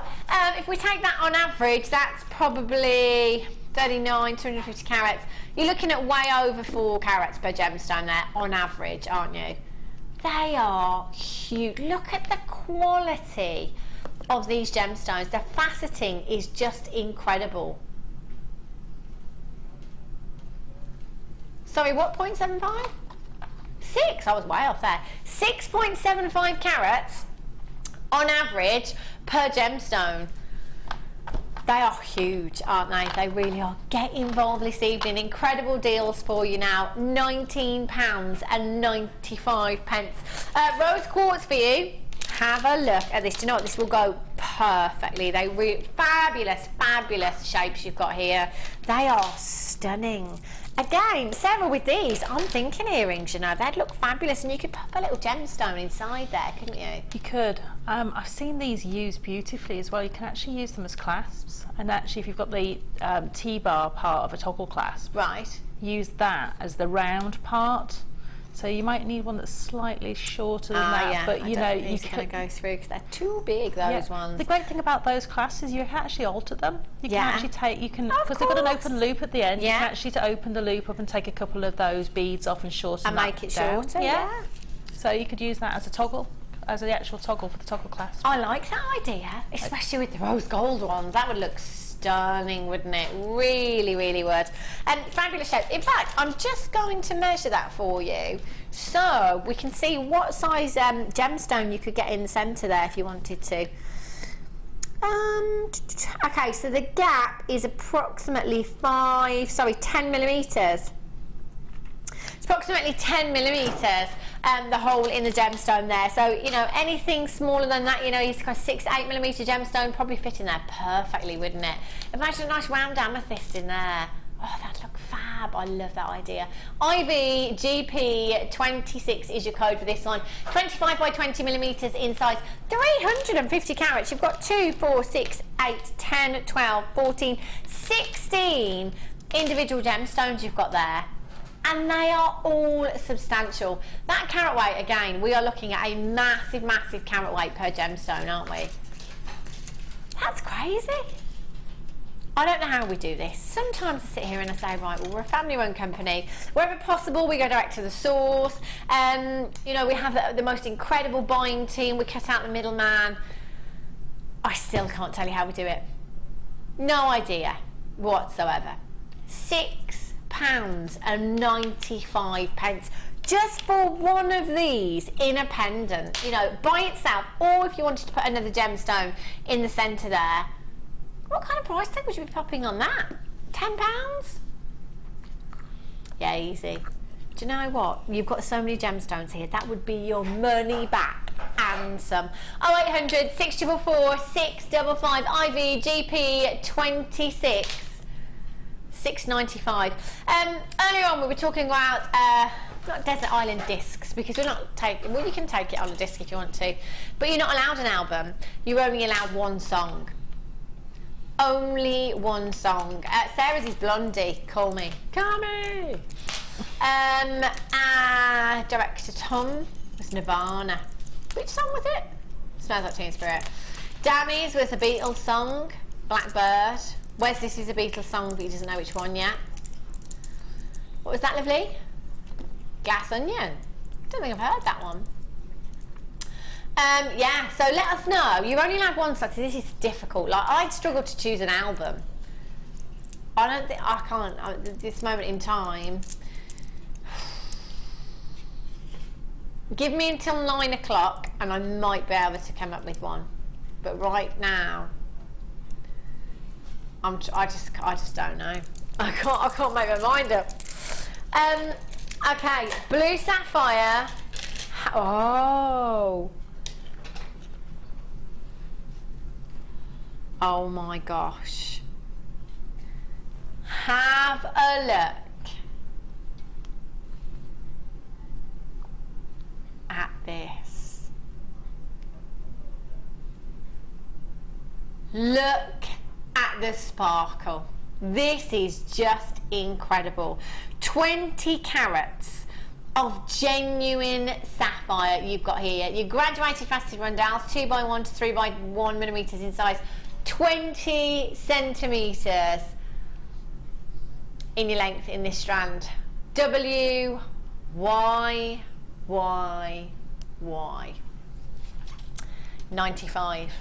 If we take that on average, that's probably 39, 250 carats. You're looking at way over 4 carats per gemstone there on average, aren't you? They are huge. Look at the quality of these gemstones. The faceting is just incredible. Sorry, what, 0.75? 6, I was way off there. 6.75 carats on average per gemstone. They are huge, aren't they? They really are. Get involved this evening. Incredible deals for you now. £19.95. Rose quartz for you. Have a look at this. Do you know what? This will go perfectly. They really fabulous, fabulous shapes you've got here. They are stunning. Again, Sarah, with these, I'm thinking earrings, you know, they'd look fabulous, and you could pop a little gemstone inside there, couldn't you? You could. I've seen these used beautifully as well. You can actually use them as clasps, and actually if you've got the T-bar part of a toggle clasp, right, use that as the round part. So you might need one that's slightly shorter than that, yeah, but you know, you can go through because they're too big. Those ones. The great thing about those clasps is you can actually alter them. You can actually take, because they've got an open loop at the end. You can actually open the loop up and take a couple of those beads off and shorten and make it down. shorter. Yeah. So you could use that as a toggle, as the actual toggle for the toggle clasp. I like that idea, especially with the rose gold ones. That would look stunning, wouldn't it? Really, really would. And fabulous shape. In fact, I'm just going to measure that for you so we can see what size gemstone you could get in the centre there if you wanted to. Okay, so the gap is approximately 10 millimetres. It's approximately 10 millimetres, the hole in the gemstone there. So, you know, anything smaller than that, you know, it's got 6, 8 millimetre gemstone, probably fit in there perfectly, wouldn't it? Imagine a nice round amethyst in there. Oh, that'd look fab. I love that idea. IVGP26 is your code for this one. 25 by 20 millimetres in size. 350 carats. You've got 2, 4, 6, 8, 10, 12, 14, 16 individual gemstones you've got there. And they are all substantial. That carat weight, again, we are looking at a massive, massive carat weight per gemstone, aren't we? That's crazy. I don't know how we do this. Sometimes I sit here and I say, right, well, we're a family-run company. Wherever possible, we go direct to the source. You know, we have the most incredible buying team. We cut out the middleman. I still can't tell you how we do it. No idea whatsoever. £6.95 just for one of these in a pendant, you know, by itself, or if you wanted to put another gemstone in the centre there. What kind of price tag would you be popping on that? £10? Yeah, easy. Do you know what? You've got so many gemstones here. That would be your money back and some. 0800 644 655 IVGP26 6.95. Earlier on we were talking about not Desert Island discs, because we're not taking, well, you can take it on a disc if you want to, but you're not allowed an album. You're only allowed one song. Only one song. Sarah's is Blondie. Call me. Call me. Director Tom was Nirvana. Which song was it? Smells Like Teen Spirit. Danny's was a Beatles song. Blackbird. Wesley's is a Beatles song, but he doesn't know which one yet. What was that, lovely? Glass Onion. Don't think I've heard that one. Yeah, so let us know. You're only allowed one slot, so this is difficult. Like, I'd struggle to choose an album. I can't, at this moment in time. Give me until 9 o'clock and I might be able to come up with one. But right now, I just don't know. I can't make my mind up. Okay, blue sapphire. Oh my gosh. Have a look at this. Look at the sparkle. This is just incredible. 20 carats of genuine sapphire you've got here. Your graduated faceted rondelles, 2x1 to 3x1 millimeters in size, 20 centimeters in your length in this strand. W, Y, Y, Y. 95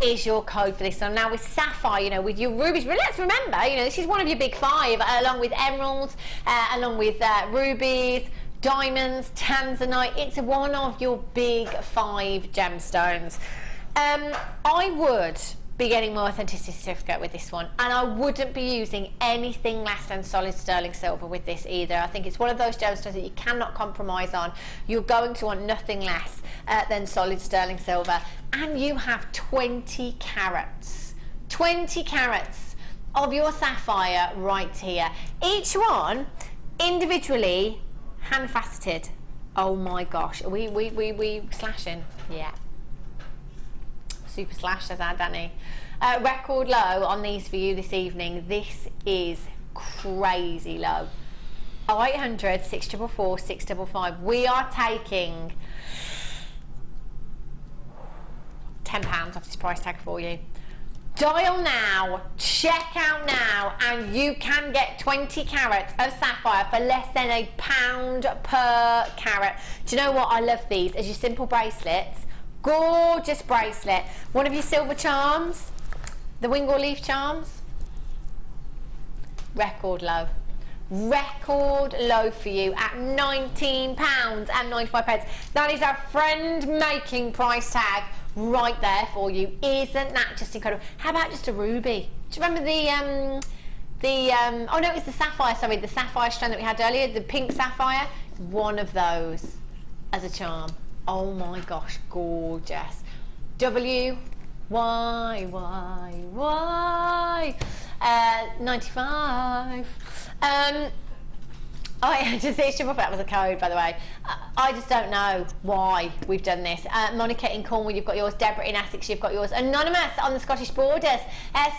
is your code for this. So now with sapphire, you know, with your rubies, but let's remember, you know, this is one of your big five, along with emeralds, along with rubies, diamonds, tanzanite. It's one of your big five gemstones. I would be getting my authenticity certificate with this one, and I wouldn't be using anything less than solid sterling silver with this either. I think it's one of those gemstones that you cannot compromise on. You're going to want nothing less than solid sterling silver, and you have 20 carats. 20 carats of your sapphire right here. Each one individually hand faceted. Oh my gosh, are we slashing? Yeah. Super slash, says our Danny. Record low on these for you this evening. This is crazy low. 0800 644 655. We are taking £10 off this price tag for you. Dial now, check out now, and you can get 20 carats of sapphire for less than £1 per carat. Do you know what? I love these as your simple bracelets. Gorgeous bracelet. One of your silver charms, the Wingall leaf charms. Record low. Record low for you at £19.95. That is our friend making price tag right there for you. Isn't that just incredible? How about just a ruby? Do you remember oh no, it was the sapphire, sorry, the sapphire strand that we had earlier, the pink sapphire? One of those as a charm. Oh my gosh, gorgeous. W, Y, Y, Y, 95. That was a code, by the way. I just don't know why we've done this. Monica in Cornwall, you've got yours. Deborah in Essex, you've got yours. Anonymous on the Scottish borders.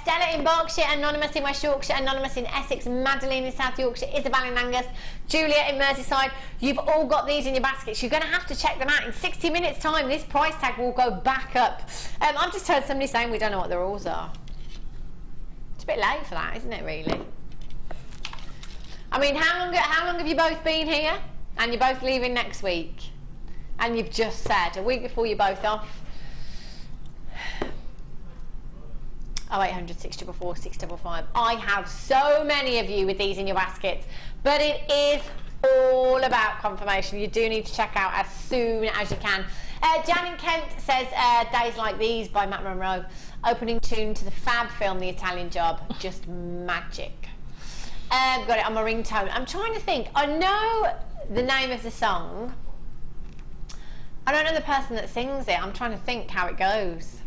Stella in Berkshire, Anonymous in West Yorkshire, Anonymous in Essex, Madeline in South Yorkshire, Isabel in Angus, Julia in Merseyside. You've all got these in your baskets. You're going to have to check them out. In 60 minutes' time, this price tag will go back up. I've just heard somebody saying we don't know what the rules are. It's a bit late for that, isn't it, really? I mean, how long have you both been here? And you're both leaving next week? And you've just said, a week before you're both off. 0800 644 655. I have so many of you with these in your baskets, but it is all about confirmation. You do need to check out as soon as you can. Jan in Kent says, Days Like These by Matt Monro. Opening tune to the Fab film, The Italian Job. Just magic. Got it on my ringtone. I'm trying to think. I know the name of the song. I don't know the person that sings it. I'm trying to think how it goes.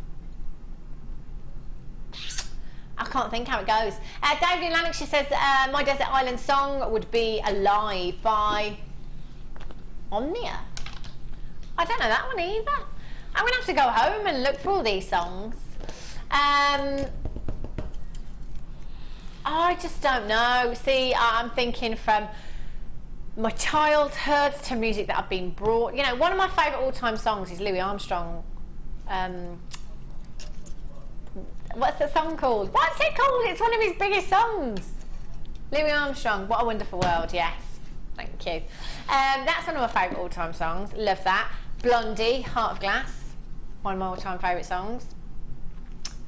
I can't think how it goes. David in Lanarkshire says, my desert island song would be Alive by Omnia. I don't know that one either. I'm going to have to go home and look for all these songs. I just don't know. See, I'm thinking from my childhood to music that I've been brought. You know, one of my favourite all-time songs is Louis Armstrong. What's the song called? What's it called? It's one of his biggest songs. Louis Armstrong, What a Wonderful World. Yes, thank you. That's one of my favourite all-time songs. Love that. Blondie, Heart of Glass. One of my all-time favourite songs.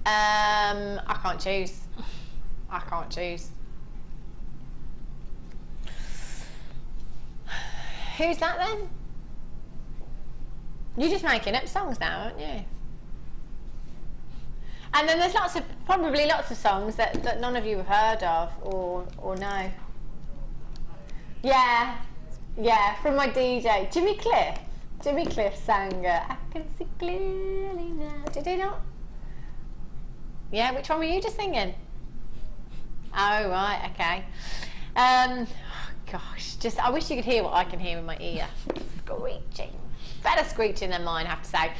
I can't choose. I can't choose. Who's that then? You're just making up songs now, aren't you? And then there's probably lots of songs that none of you have heard of or know. Yeah, from my DJ, Jimmy Cliff. Jimmy Cliff sang I Can See Clearly Now. Did he not? Yeah, which one were you just singing? Oh, right, okay. Gosh, I wish you could hear what I can hear in my ear. Screeching. Better screeching than mine, I have to say.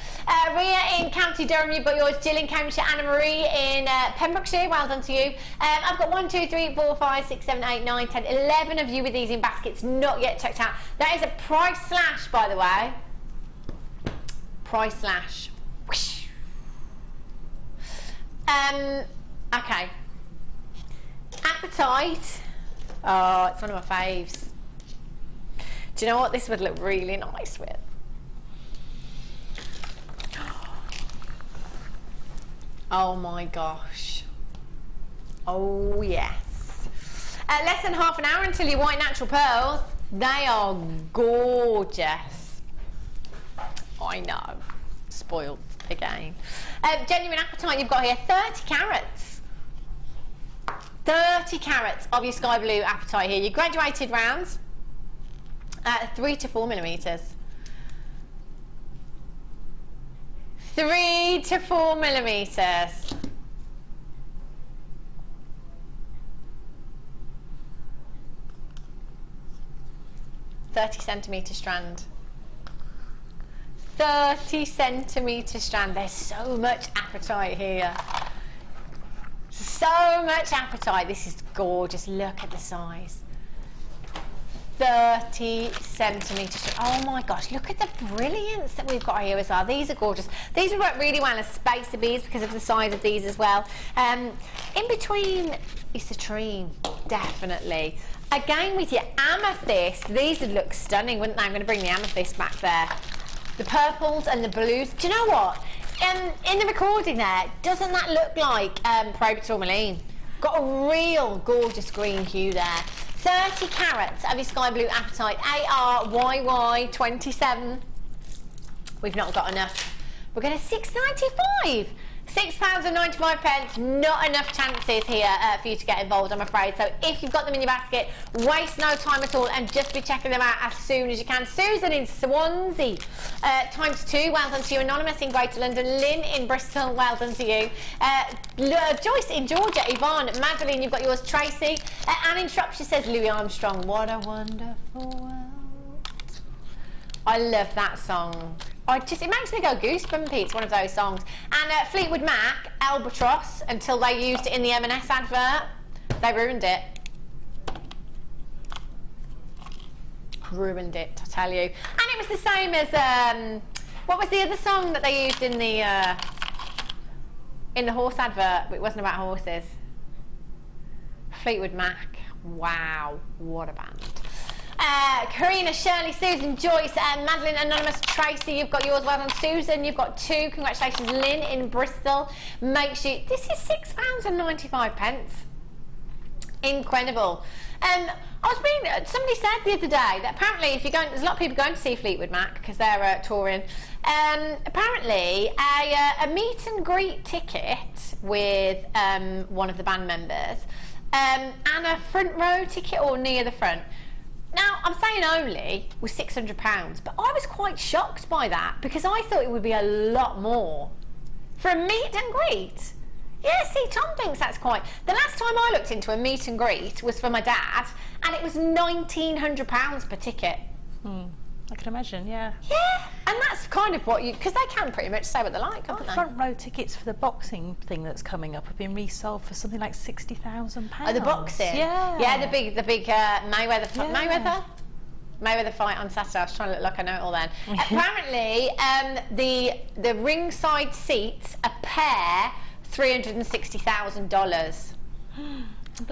Ria in County Durham, you've got yours. Jill in Cambridgeshire, Anna Marie in Pembrokeshire, well done to you. I've got 1, 2, 3, 4, 5, 6, 7, 8, 9, 10, 11 of you with these in baskets not yet checked out. That is a price slash, by the way. Price slash. Whoosh. Okay. Appetite. Oh, it's one of my faves. Do you know what this would look really nice with? Oh my gosh. Oh yes. Less than half an hour until your white natural pearls. They are gorgeous. I know. Spoiled again. Genuine Appetite you've got here. 30 carats. 30 carats of your sky blue Appetite here. Your graduated rounds. 3 to 4 millimeters. 3 to 4 millimeters. $30cm strand. 30cm strand. There's so much Appetite here. So much Appetite. This is gorgeous. Look at the size. 30cm. Oh my gosh, look at the brilliance that we've got here as well. These are gorgeous. These would work really well as spacer beads because of the size of these as well. In between is citrine, definitely. Again with your amethyst, these would look stunning, wouldn't they? I'm going to bring the amethyst back there. The purples and the blues. Do you know what? In the recording there, doesn't that look like Probe Tourmaline? Got a real gorgeous green hue there. 30 carats of your sky blue Appetite, ARYY27. We've not got enough. We're going to £6.95. £6.95. Not enough chances here for you to get involved, I'm afraid. So if you've got them in your basket, waste no time at all and just be checking them out as soon as you can. Susan in Swansea, ×2, well done to you. Anonymous in Greater London. Lynn in Bristol, well done to you. Joyce in Georgia. Yvonne, Madeline, you've got yours. Tracy. Anne in Shropshire says Louis Armstrong. What a wonderful world. I love that song. It makes me go goosebumpy. It's one of those songs. And Fleetwood Mac, Albatross, until they used it in the M&S advert. They ruined it. Ruined it, I tell you. And it was the same as, what was the other song that they used in the horse advert? It wasn't about horses. Fleetwood Mac. Wow, what a band. Karina, Shirley, Susan, Joyce, Madeline, Anonymous, Tracy, you've got yours. Well done, Susan. You've got 2. Congratulations, Lynn in Bristol. Make sure this is £6.95. Incredible. Somebody said the other day that apparently if you're going, there's a lot of people going to see Fleetwood Mac because they're touring. Apparently, a meet and greet ticket with one of the band members and a front row ticket or near the front. Now, I'm saying only was £600, but I was quite shocked by that because I thought it would be a lot more for a meet and greet. Yeah, see, Tom thinks that's quite... The last time I looked into a meet and greet was for my dad, and it was £1,900 per ticket. I can imagine, yeah. Yeah, and that's kind of what you... Because they can pretty much say what they like, can't the they? Front row tickets for the boxing thing that's coming up have been resold for something like £60,000. Oh, the boxing? Yeah. Yeah, the big Mayweather fight on Saturday. I was trying to look like I know it all then. Apparently, the ringside seats, a pair, $360,000.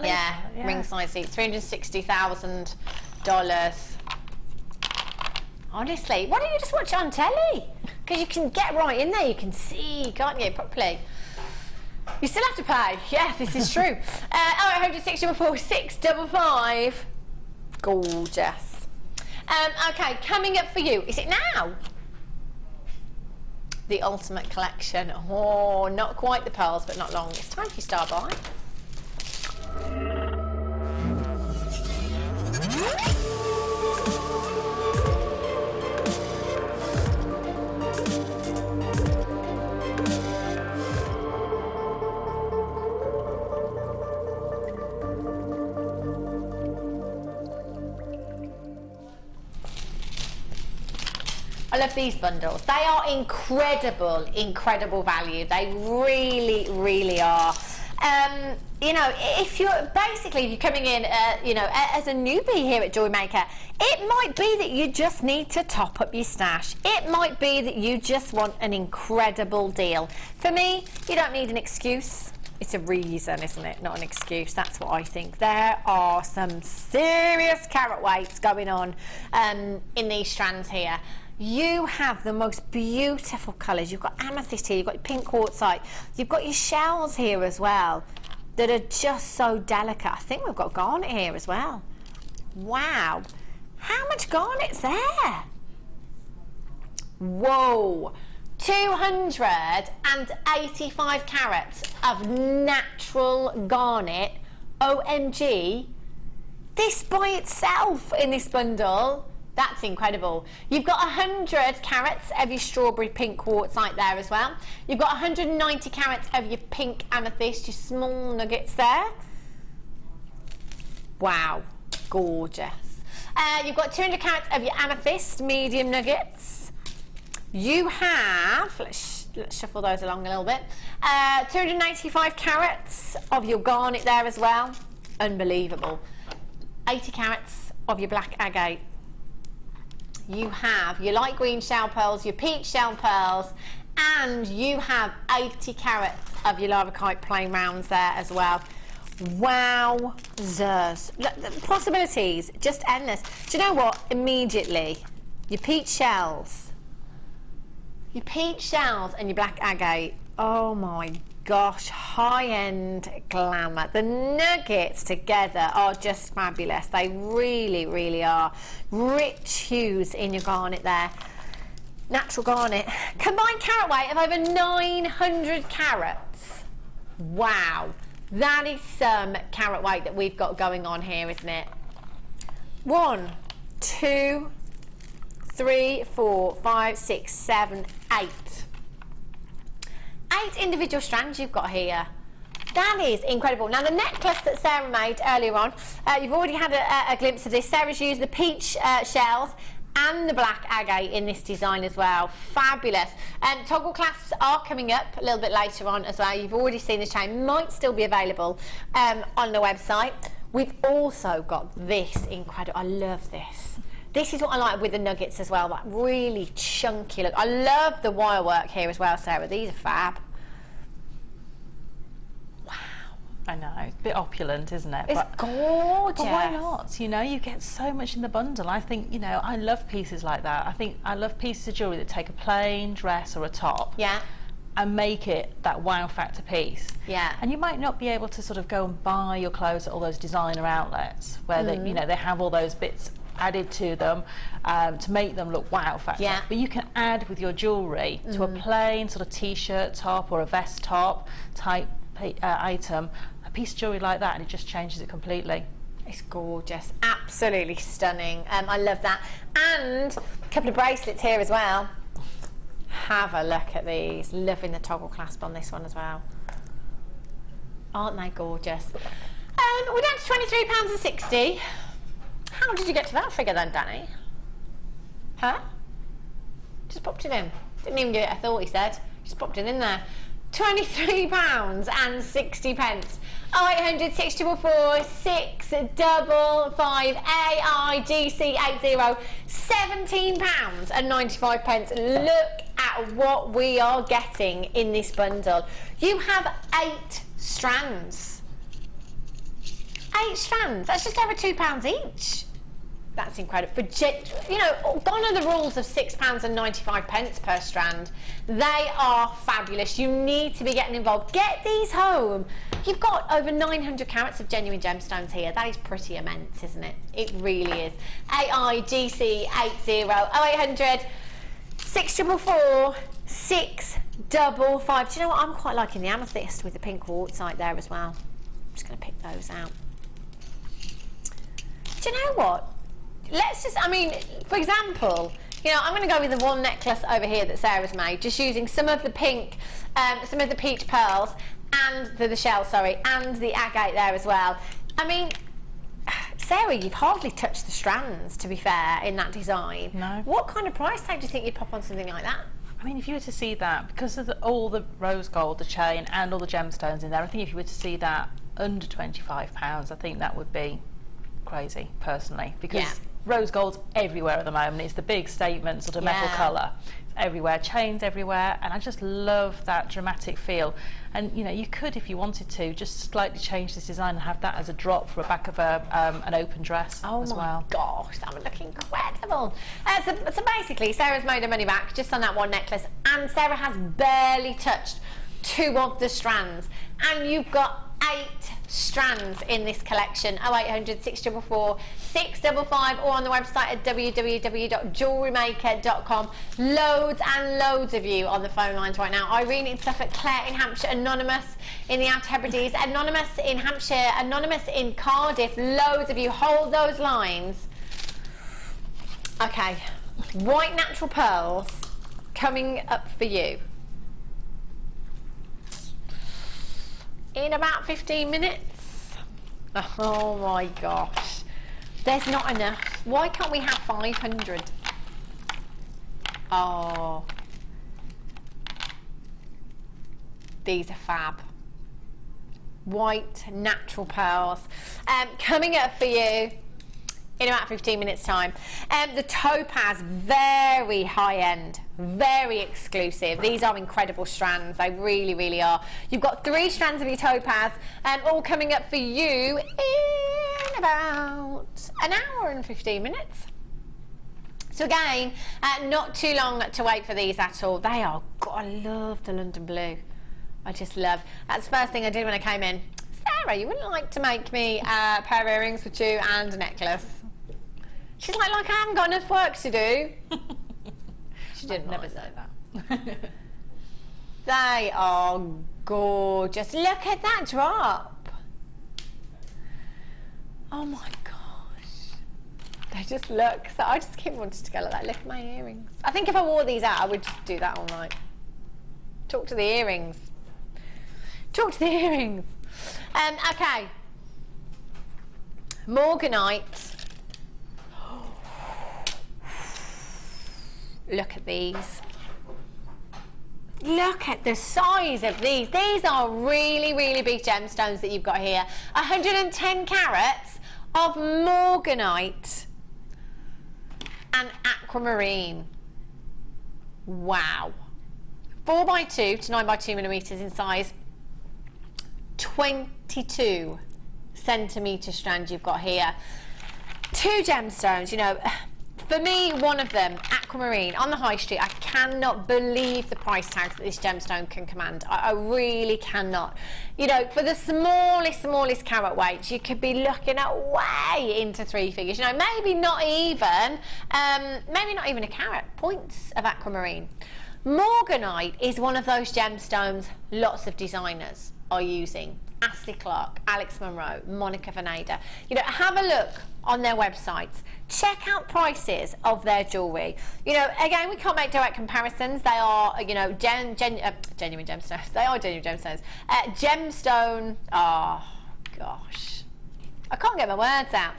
Yeah, ringside seats, $360,000. Honestly, why don't you just watch it on telly? Because you can get right in there, you can see, can't you, properly? You still have to pay. Yeah, this is true. 0800 655. Gorgeous. Okay, coming up for you. Is it now? The ultimate collection. Oh, not quite the pearls, but not long. It's time for you star buy. I love these bundles. They are incredible, incredible value. They really, really are. You know, if you're coming in, you know, as a newbie here at JewelleryMaker, it might be that you just need to top up your stash. It might be that you just want an incredible deal. For me, you don't need an excuse. It's a reason, isn't it? Not an excuse. That's what I think. There are some serious carat weights going on in these strands here. You have the most beautiful colours. You've got amethyst here, you've got pink quartzite, you've got your shells here as well that are just so delicate. I think we've got garnet here as well. Wow, how much garnet's there? Whoa, 285 carats of natural garnet. OMG, this by itself in this bundle, that's incredible. You've got 100 carats of your strawberry pink quartzite there as well. You've got 190 carats of your pink amethyst, your small nuggets there. Wow, gorgeous. You've got 200 carats of your amethyst, medium nuggets. You have, let's shuffle those along a little bit, 285 carats of your garnet there as well. Unbelievable. 80 carats of your black agate. You have your light green shell pearls, your peach shell pearls, and you have 80 carats of your lavakite plain rounds there as well. Wowzers. The possibilities, just endless. Do you know what? Immediately, your peach shells and your black agate. Oh my gosh, high-end glamour. The nuggets together are just fabulous. They really, really are. Rich hues in your garnet there. Natural garnet. Combined carat weight of over 900 carats. Wow. That is some carat weight that we've got going on here, isn't it? 1, 2, 3, 4, 5, 6, 7, 8. 8 individual strands you've got here. That is incredible. Now the necklace that Sarah made earlier on, you've already had a glimpse of this. Sarah's used the peach shells and the black agate in this design as well. Fabulous. Toggle clasps are coming up a little bit later on as well. You've already seen the chain, might still be available on the website. We've also got this incredible, I love this. This is what I like with the nuggets as well, that really chunky look. I love the wire work here as well, Sarah. These are fab. Wow. I know, it's a bit opulent, isn't it? It's gorgeous. But why not? You know, you get so much in the bundle. I think, you know, I love pieces like that. I love pieces of jewellery that take a plain dress or a top. Yeah. And make it that wow factor piece. Yeah. And you might not be able to sort of go and buy your clothes at all those designer outlets where they, you know, they have all those bits added to them to make them look wow factor. Yeah. But you can add with your jewellery to a plain sort of t-shirt top or a vest top type item, a piece of jewellery like that, and it just changes it completely. It's gorgeous, absolutely stunning. I love that. And a couple of bracelets here as well. Have a look at these. Loving the toggle clasp on this one as well. Aren't they gorgeous? We're down to £23.60. How did you get to that figure then, Danny? Huh? Just popped it in. Didn't even give it a thought, he said. Just popped it in there. £23.60. 0800 644 655 AIGC 80. £17.95. Look at what we are getting in this bundle. You have 8 strands. 8 strands. That's just over £2 each. That's incredible. For you know, gone are the rules of £6.95 per strand. They are fabulous. You need to be getting involved. Get these home. You've got over 900 carats of genuine gemstones here. That is pretty immense, isn't it? It really is. AIGC 80 0800 644 655. Do you know what? I'm quite liking the amethyst with the pink quartzite there as well. I'm just going to pick those out. Do you know what? Let's just, I mean, for example, you know, I'm going to go with the one necklace over here that Sarah's made, just using some of the pink, some of the peach pearls, and the shell, sorry, and the agate there as well. I mean, Sarah, you've hardly touched the strands, to be fair, in that design. No. What kind of price tag do you think you'd pop on something like that? I mean, if you were to see that, because of all the rose gold, the chain, and all the gemstones in there, I think if you were to see that under £25, I think that would be crazy, personally, because rose gold's everywhere at the moment. It's the big statement sort of metal colour. It's everywhere, chains everywhere, and I just love that dramatic feel. And you know, you could, if you wanted to, just slightly change this design and have that as a drop for a back of an open dress as well. Oh my gosh, that would look incredible. So basically, Sarah's made her money back just on that one necklace, and Sarah has barely touched 2 of the strands, and you've got 8 strands in this collection. 0800 644 655, or on the website at www.jewellerymaker.com. Loads and loads of you on the phone lines right now. Irene in Suffolk, Claire in Hampshire, Anonymous in the Outer Hebrides, Anonymous in Hampshire, Anonymous in Cardiff. Loads of you. Hold those lines. Okay, white natural pearls coming up for you in about 15 minutes. Oh my gosh, there's not enough. Why can't we have 500? Oh, these are fab. White natural pearls coming up for you in about 15 minutes time. The topaz, very high end, very exclusive. These are incredible strands, they really, really are. You've got 3 strands of your topaz, all coming up for you in about an hour and 15 minutes. So again, not too long to wait for these at all. They are, God, I love the London blue. I just love, that's the first thing I did when I came in. Sarah, you wouldn't like to make me a pair of earrings for you and a necklace? She's like I haven't got enough work to do. She didn't never say that. They are gorgeous. Look at that drop. Oh my gosh. They just look, so I just keep wanting to go like that. Look at my earrings. I think if I wore these out, I would just do that all night. Talk to the earrings. Talk to the earrings. Okay. Morganite. Look at these. Look at the size of these. These are really, really big gemstones that you've got here. 110 carats of morganite and aquamarine. Wow. 4x2 to 9x2 millimeters in size. 22 centimetre strand you've got here. 2 gemstones, you know. For me, one of them, aquamarine, on the high street, I cannot believe the price tags that this gemstone can command. I really cannot. You know, for the smallest carat weights, you could be looking at way into 3 figures. You know, maybe not even a carat, points of aquamarine. Morganite is one of those gemstones lots of designers are using. Ashley Clark, Alex Monroe, Monica Veneda. You know, have a look on their websites. Check out prices of their jewellery. You know, again, we can't make direct comparisons. They are, you know, genuine gemstones. They are genuine gemstones. Gemstone, oh gosh. I can't get my words out.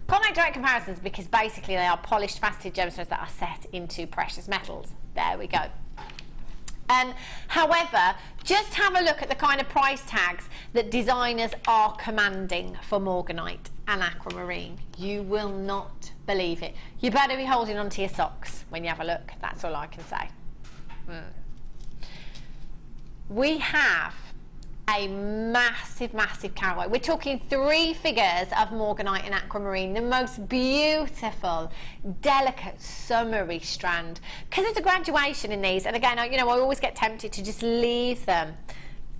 Can't make direct comparisons because basically they are polished, faceted gemstones that are set into precious metals. There we go. However, just have a look at the kind of price tags that designers are commanding for morganite and aquamarine. You will not believe it. You better be holding onto your socks when you have a look. That's all I can say. We have a massive, massive carrot white. We're talking 3 figures of morganite and aquamarine, the most beautiful, delicate, summery strand. Because there's a graduation in these, and again, I always get tempted to just leave them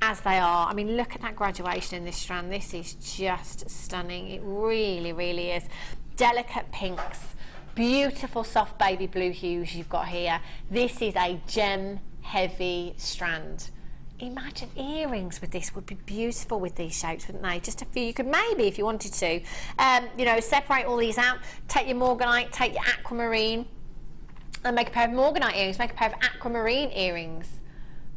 as they are. I mean, look at that graduation in this strand. This is just stunning. It really, really is. Delicate pinks, beautiful soft baby blue hues you've got here. This is a gem heavy strand. Imagine earrings with this would be beautiful with these shapes, wouldn't they? Just a few. You could maybe, if you wanted to, separate all these out, take your morganite, take your aquamarine, and make a pair of morganite earrings, make a pair of aquamarine earrings.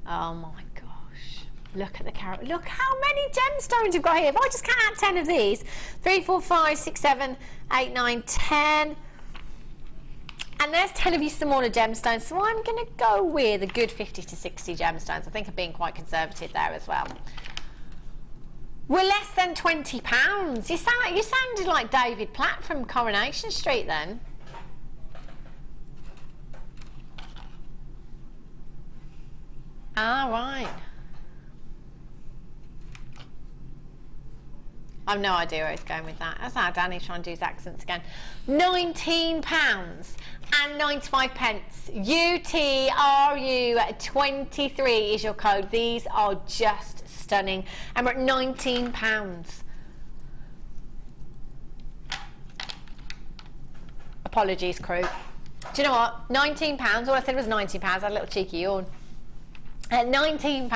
Oh my gosh. Look at the carrot. Look how many gemstones you've got here. If I just count out 10 of these, 3, 4, 5, 6, 7, 8, 9, 10. And there's 10 of your smaller gemstones, so I'm going to go with a good 50 to 60 gemstones. I think I'm being quite conservative there as well. We're less than £20. You sounded like David Platt from Coronation Street then. All right. I've no idea where he's going with that. That's how Danny's trying to do his accents again. £19 and 95 pence. UTRU23 is your code. These are just stunning. And we're at £19. Apologies, crew. Do you know what? £19. All I said was £19. I had a little cheeky yawn. At £19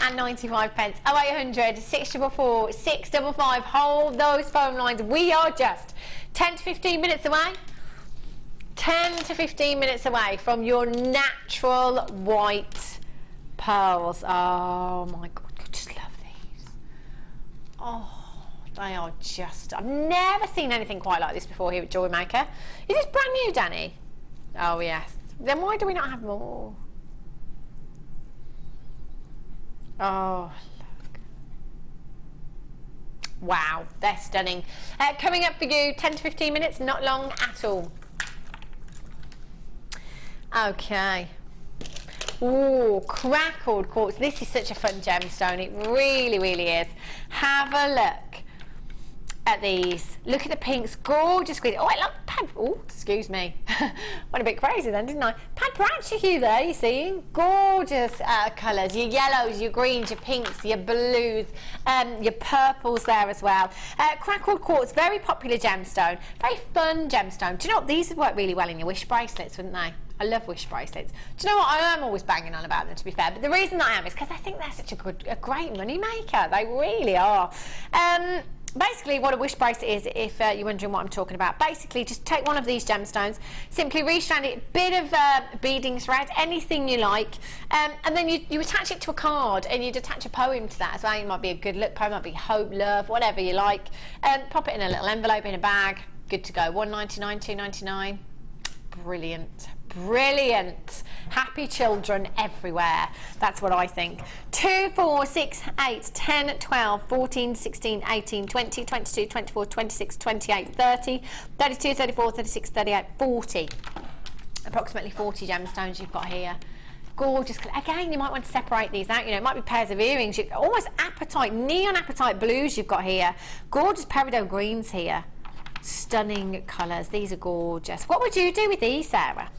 and 95 pence. 0800 644 655. Hold those phone lines. We are just 10 to 15 minutes away. 10 to 15 minutes away from your natural white pearls. Oh my God, I just love these. Oh, they are just, I've never seen anything quite like this before here at JewelleryMaker. Is this brand new, Danny? Oh yes. Then why do we not have more? Oh, look. Wow, they're stunning. Coming up for you, 10 to 15 minutes, not long at all. Okay. Ooh, crackled quartz. This is such a fun gemstone. It really, really is. Have a look at these. Look at the pinks. Gorgeous green. Oh, I love pad. Oh, excuse me. Went a bit crazy then, didn't I? Pad branch hue there, you see. Gorgeous colours. Your yellows, your greens, your pinks, your blues, your purples there as well. Crackled quartz, very popular gemstone. Very fun gemstone. Do you know what? These would work really well in your wish bracelets, wouldn't they? I love wish bracelets. Do you know what? I am always banging on about them, to be fair. But the reason that I am is because I think they're such a great money maker. They really are. Basically, what a wish bracelet is, if you're wondering what I'm talking about, basically just take one of these gemstones, simply restrand it, bit of beading thread, anything you like, and then you attach it to a card, and you'd attach a poem to that as well. It might be a good luck poem, might be hope, love, whatever you like, and pop it in a little envelope in a bag, good to go. $1.99, $2.99, brilliant. Brilliant. Happy children everywhere. That's what I think. 2, 4, 6, 8, 10, 12, 14, 16, 18, 20, 22, 24, 26, 28, 30, 32, 34, 36, 38, 40. Approximately 40 gemstones you've got here. Gorgeous. Again, you might want to separate these out. You know, it might be pairs of earrings. Almost apatite, neon apatite blues you've got here. Gorgeous peridot greens here. Stunning colours. These are gorgeous. What would you do with these, Sarah?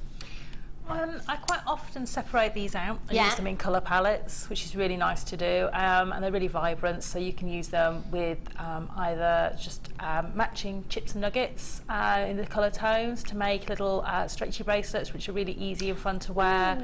I quite often separate these out and use them in colour palettes, which is really nice to do, and they're really vibrant, so you can use them with either just matching chips and nuggets in the colour tones to make little stretchy bracelets, which are really easy and fun to wear.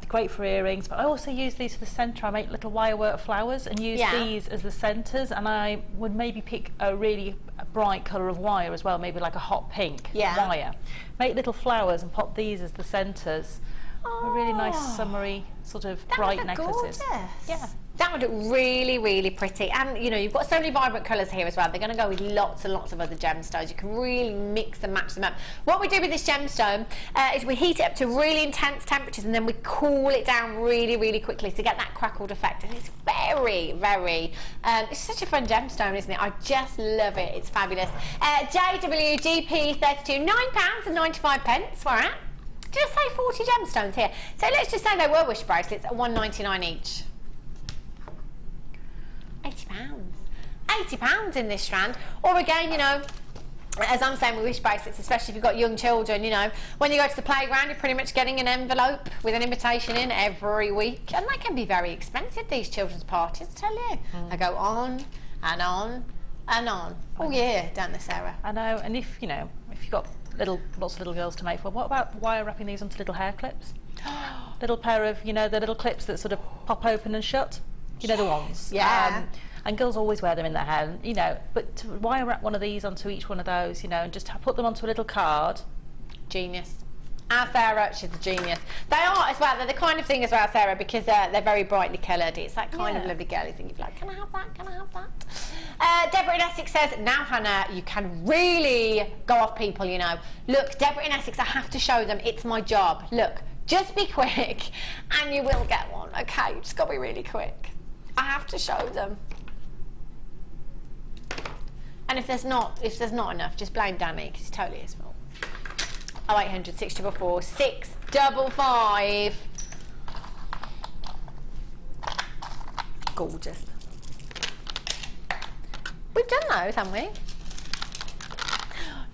Great for earrings, but I also use these for the centre. I make little wirework flowers and use these as the centres, and I would maybe pick a really bright colour of wire as well, maybe like a hot pink wire. Make little flowers and pop these as the centres. A really nice summery sort of bright necklaces. Yeah. That would look really, really pretty. And, you know, you've got so many vibrant colours here as well. They're going to go with lots and lots of other gemstones. You can really mix and match them up. What we do with this gemstone is we heat it up to really intense temperatures, and then we cool it down really, really quickly to get that crackled effect. And it's very, very, it's such a fun gemstone, isn't it? I just love it. It's fabulous. JWGP32, £9 and 95 pence. We're at. Did I say 40 gemstones here? So let's just say they were wish bracelets at $1.99 each. £80 in this strand. Or again, you know, as I'm saying with wish bracelets, especially if you've got young children, you know, when you go to the playground, you're pretty much getting an envelope with an invitation in every week. And they can be very expensive, these children's parties, I tell you. They go on and on and on. Oh yeah, don't they, Sarah? I know, and if, you know, if you've got lots of little girls to make for, what about wire wrapping these onto little hair clips? Little pair of, you know, the little clips that sort of pop open and shut. You know, the ones. Yeah. And girls always wear them in their hair, you know, but to wire wrap one of these onto each one of those, you know, and just put them onto a little card. Genius. Our Sarah, she's a genius. They are as well, they're the kind of thing as well, Sarah, because they're very brightly coloured. It's that kind of lovely girly thing. You're like, can I have that? Can I have that? Deborah in Essex says, now Hannah, you can really go off people, you know. Look, Deborah in Essex, I have to show them, it's my job. Look, just be quick and you will get one, okay? Just got to be really quick. I have to show them. And if there's not enough, just blame Danny, because it's totally his fault. 0800 644 655. Gorgeous. We've done those, haven't we?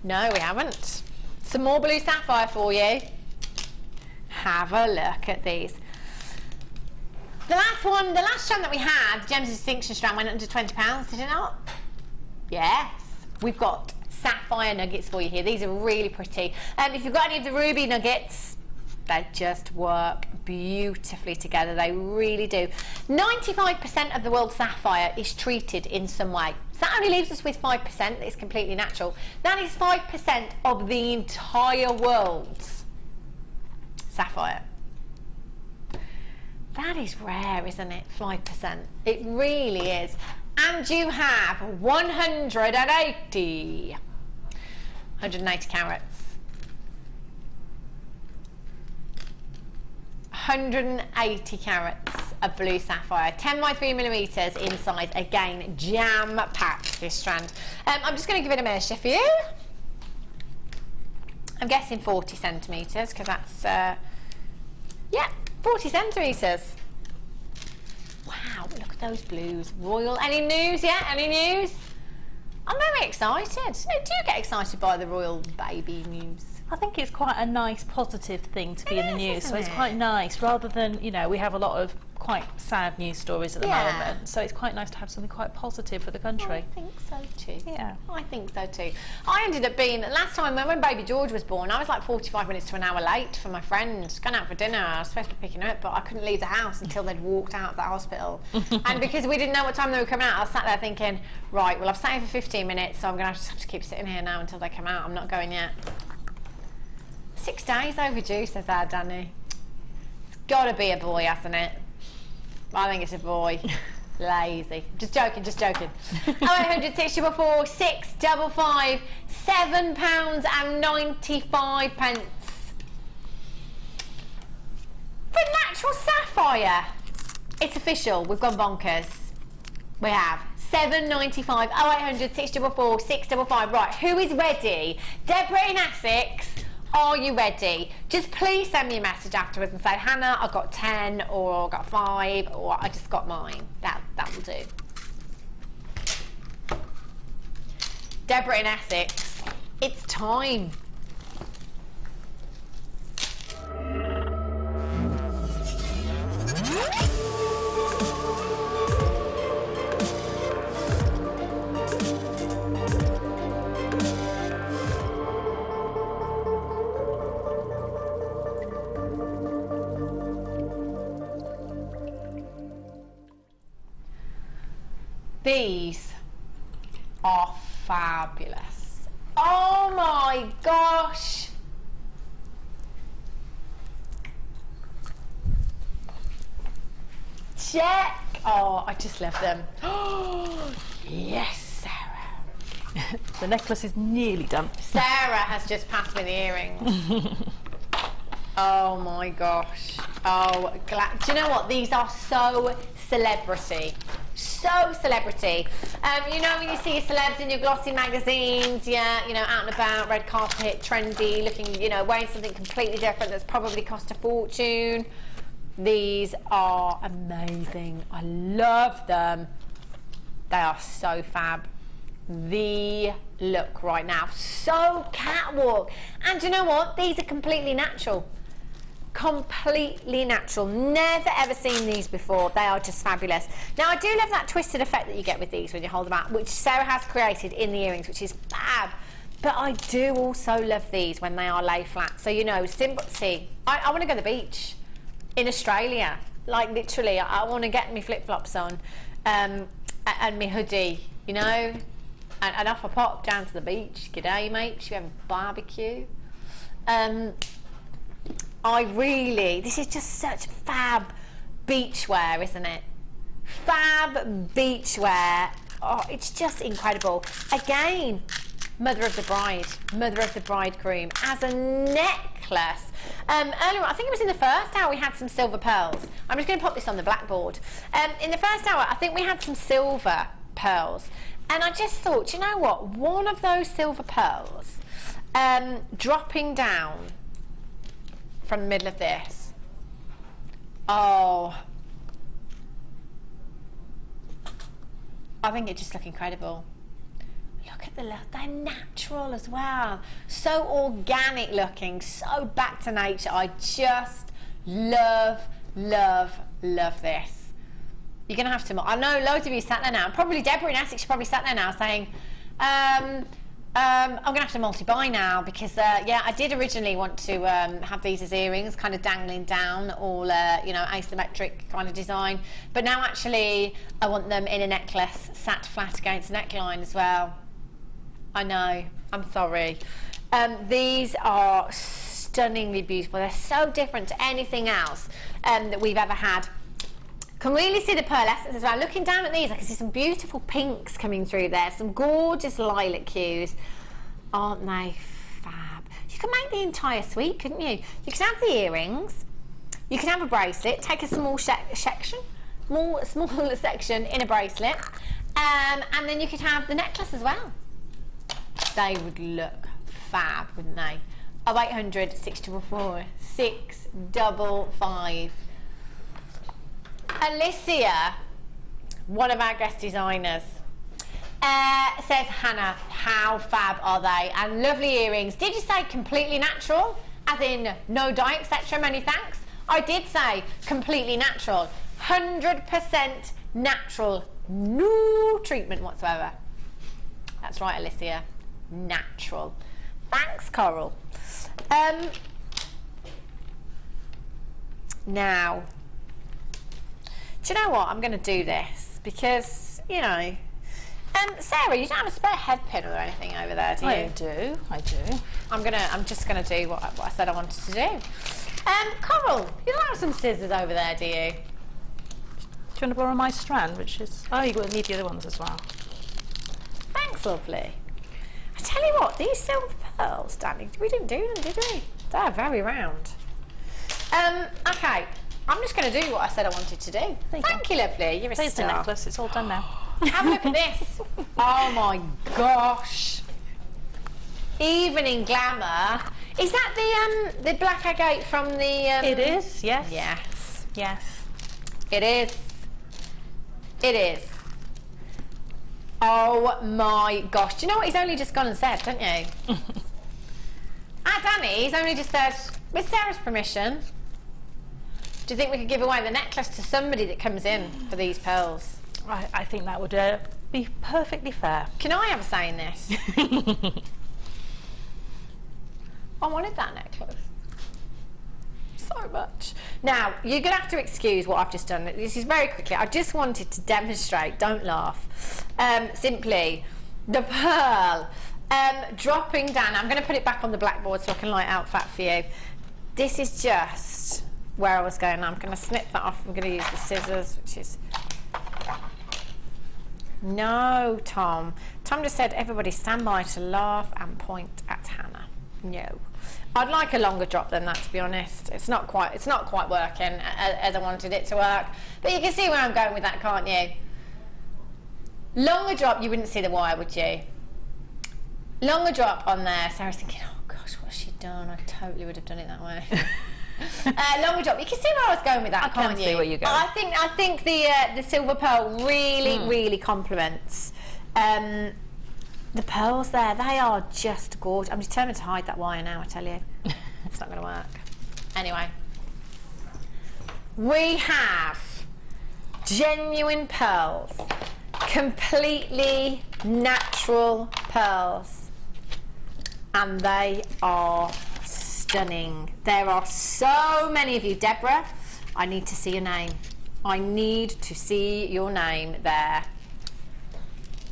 No, we haven't. Some more blue sapphire for you. Have a look at these. The last strand that we had, Gems of Distinction strand, went under £20, did it not? Yes. We've got sapphire nuggets for you here. These are really pretty. If you've got any of the ruby nuggets, they just work beautifully together. They really do. 95% of the world's sapphire is treated in some way. So that only leaves us with 5% that is completely natural. That is 5% of the entire world's sapphire. That is rare, isn't it? 5%. It really is. And you have 180 carats. 180 carats of blue sapphire, 10 by 3 millimeters in size. Again, jam-packed this strand. I'm just going to give it a measure for you. I'm guessing 40 centimeters, because that's, yeah, 40 centimeters. Wow, look at those blues. Royal. Any news yet? Any news? I'm very excited. Do you get excited by the royal baby news? I think it's quite a nice, positive thing to be in the news. So it's quite nice, rather than, you know, we have a lot of quite sad news stories at the moment. So it's quite nice to have something quite positive for the country. I think so too. Yeah. I think so too. I ended up being, last time when baby George was born, I was like 45 minutes to an hour late for my friend. Going out for dinner. I was supposed to be picking her up, but I couldn't leave the house until they'd walked out of the hospital. And because we didn't know what time they were coming out, I was sat there thinking, right, well, I've sat here for 15 minutes, so I'm going to have to keep sitting here now until they come out. I'm not going yet. 6 days overdue, says our Danny. It's got to be a boy, hasn't it? I think it's a boy. Lazy. Just joking, just joking. 0800 644 655, £7.95. For natural sapphire. It's official. We've gone bonkers. We have. £7.95. 0800 644 655. Right, who is ready? Deborah in Essex. Are you ready? Just please send me a message afterwards and say, Hannah, I got 10, or I got 5, or I just got mine. That will do. Deborah in Essex, it's time. These are fabulous. Oh my gosh. Check. Oh, I just love them. Oh, yes, Sarah. The necklace is nearly done. Sarah has just passed me the earrings. Oh my gosh. Oh, do you know what? These are so celebrity. So celebrity. You know when you see your celebs in your glossy magazines, yeah, you know, out and about, red carpet, trendy, looking, you know, wearing something completely different that's probably cost a fortune. These are amazing. I love them. They are so fab. The look right now, so catwalk. And you know what? These are completely natural. Completely natural. Never ever seen these before. They are just fabulous. Now I do love that twisted effect that you get with these when you hold them out, which Sarah has created in the earrings, which is fab. But I do also love these when they are lay flat. So, you know, simple. See, I want to go to the beach in Australia. Like, literally, I want to get my flip-flops on and my hoodie, you know, and off I pop down to the beach. G'day, mate. Should we have a barbecue? This is just such fab beachwear, isn't it? Fab beachwear. Oh, it's just incredible. Again, mother of the bride, mother of the bridegroom, as a necklace. Earlier, I think it was in the first hour, we had some silver pearls. I'm just going to pop this on the blackboard. In the first hour, I think we had some silver pearls. And I just thought, you know what? One of those silver pearls dropping down from the middle of this. Oh, I think it just look incredible. Look at the look, they're natural as well. So organic looking, so back to nature. I just love, love, love this. You're gonna have to, I know loads of you sat there now, probably Deborah in Essex, probably sat there now saying, I'm gonna have to multi-buy now because, yeah, I did originally want to have these as earrings, kind of dangling down, all, you know, asymmetric kind of design. But now actually I want them in a necklace, sat flat against the neckline as well. I know, I'm sorry. These are stunningly beautiful. They're so different to anything else that we've ever had. Can really see the pearlescence as well. Looking down at these, I can see some beautiful pinks coming through there, some gorgeous lilac hues. Aren't they fab? You could make the entire suite, couldn't you? You could have the earrings, you could have a bracelet, take a small section, small section in a bracelet, and then you could have the necklace as well. They would look fab, wouldn't they? 0800 644 655. Alicia, one of our guest designers, says, Hannah, how fab are they? And lovely earrings. Did you say completely natural? As in no dye, etc. Many thanks. I did say completely natural. 100% natural. No treatment whatsoever. That's right, Alicia. Natural. Thanks, Coral. Now, do you know what? I'm going to do this because, you know, Sarah, you don't have a spare head pin or anything over there, do you? I do. I'm just gonna do what I said I wanted to do. Coral, you don't have some scissors over there, do you? Do you want to borrow my strand, which is... Oh, you're going to need the other ones as well. Thanks, lovely. I tell you what, these silver pearls, Danny, we didn't do them, did we? They're very round. Okay, I'm just going to do what I said I wanted to do. Thank you, lovely. You're a There's star. the necklace, it's all done now. Have a look at this. Oh my gosh. Even in glamour. Is that the black agate from the... It is, yes. Yes. Yes. It is. It is. Oh my gosh. Do you know what he's only just gone and said, don't you? Danny, he's only just said, with Sarah's permission, do you think we could give away the necklace to somebody that comes in for these pearls? I think that would be perfectly fair. Can I have a say in this? I wanted that necklace so much. Now, you're going to have to excuse what I've just done. This is very quickly. I just wanted to demonstrate, don't laugh, simply the pearl dropping down. I'm going to put it back on the blackboard so I can light out fat for you. This is just where I was going. I'm going to snip that off. I'm going to use the scissors, which is... No, Tom. Tom just said, everybody stand by to laugh and point at Hannah. No. I'd like a longer drop than that, to be honest. It's not quite working as I wanted it to work. But you can see where I'm going with that, can't you? Longer drop, you wouldn't see the wire, would you? Longer drop on there. Sarah's thinking, oh gosh, what's she done? I totally would have done it that way. Longer job. You can see where I was going with that, I can't can you? see where you're going. I think the silver pearl really complements. The pearls there, they are just gorgeous. I'm determined to hide that wire now, I tell you. It's not going to work. Anyway, we have genuine pearls, completely natural pearls, and they are stunning. There are so many of you. Deborah, I need to see your name. I need to see your name there.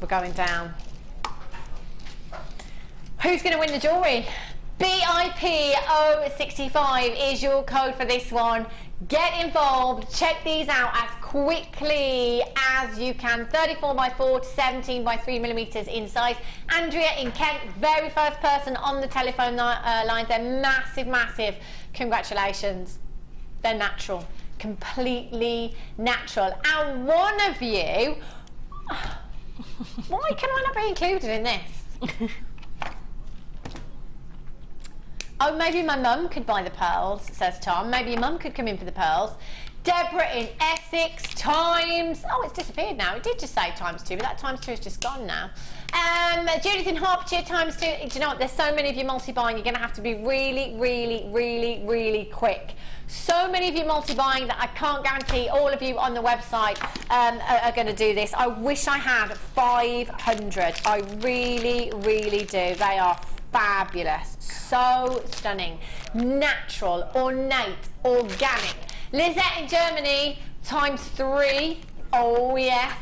We're going down. Who's going to win the jewellery? BIP065 is your code for this one. Get involved. Check these out as quickly as you can. 34x4 to 17x3mm in size. Andrea in Kent, very first person on the telephone lines. They're massive. Congratulations. They're natural. Completely natural. And one of you... Why can I not be included in this? Oh, maybe my mum could buy the pearls, says Tom. Maybe your mum could come in for the pearls. Deborah in Essex, times... Oh, it's disappeared now. It did just say times 2, but that times 2 is just gone now. Judith in Hertfordshire, times 2. Do you know what? There's so many of you multi-buying. You're going to have to be really quick. So many of you multi-buying that I can't guarantee all of you on the website are going to do this. I wish I had 500. I really do. They are fabulous. So stunning. Natural, ornate, organic. Lizette in Germany, times 3. Oh, yes.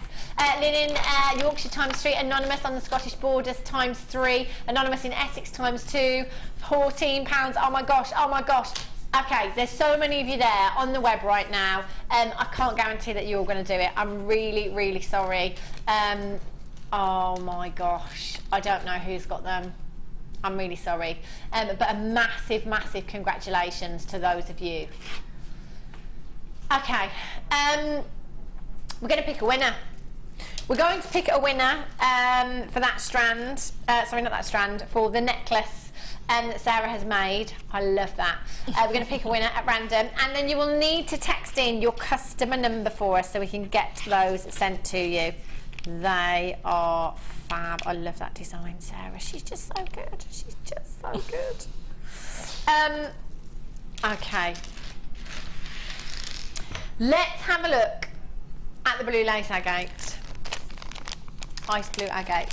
Lynn in Yorkshire, times 3. Anonymous on the Scottish borders, times 3. Anonymous in Essex, times 2. £14. Oh my gosh. Okay, there's so many of you there on the web right now. I can't guarantee that you're going to do it. I'm really sorry. Oh my gosh. I don't know who's got them. I'm really sorry. But a massive congratulations to those of you. Okay, we're going to pick a winner. We're going to pick a winner for that strand, sorry, not that strand, for the necklace that Sarah has made. I love that. We're going to pick a winner at random, and then you will need to text in your customer number for us so we can get those sent to you. They are fab. I love that design, Sarah. She's just so good. She's just so good. Okay. Let's have a look at the blue lace agate. Ice blue agate.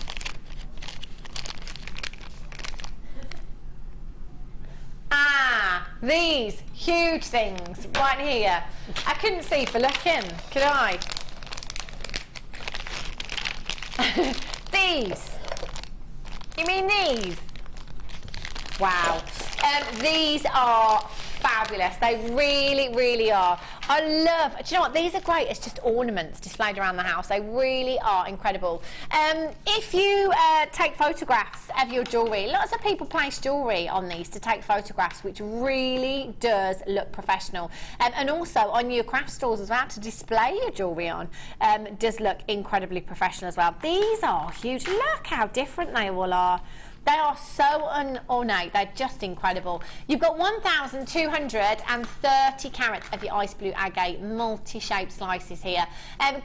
Ah, these huge things right here. I couldn't see for looking, could I? These. You mean these? Wow. These are fabulous. They really are. I love, do you know what, these are great as just ornaments displayed around the house. They really are incredible. If you take photographs of your jewellery, lots of people place jewellery on these to take photographs, which really does look professional. And also on your craft stores as well, to display your jewellery on, does look incredibly professional as well. These are huge. Look how different they all are. They are so ornate, they're just incredible. You've got 1,230 carats of your ice blue agate multi-shaped slices here.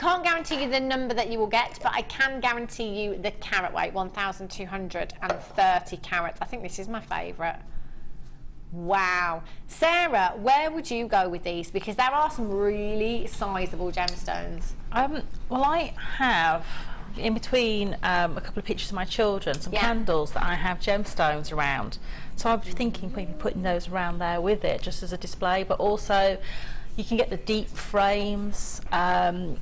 Can't guarantee you the number that you will get, but I can guarantee you the carat weight, 1,230 carats. I think this is my favourite. Wow. Sarah, where would you go with these? Because there are some really sizable gemstones. Well, I have... in between a couple of pictures of my children, some candles that I have gemstones around. So I'm thinking maybe putting those around there with it, just as a display. But also, you can get the deep frames that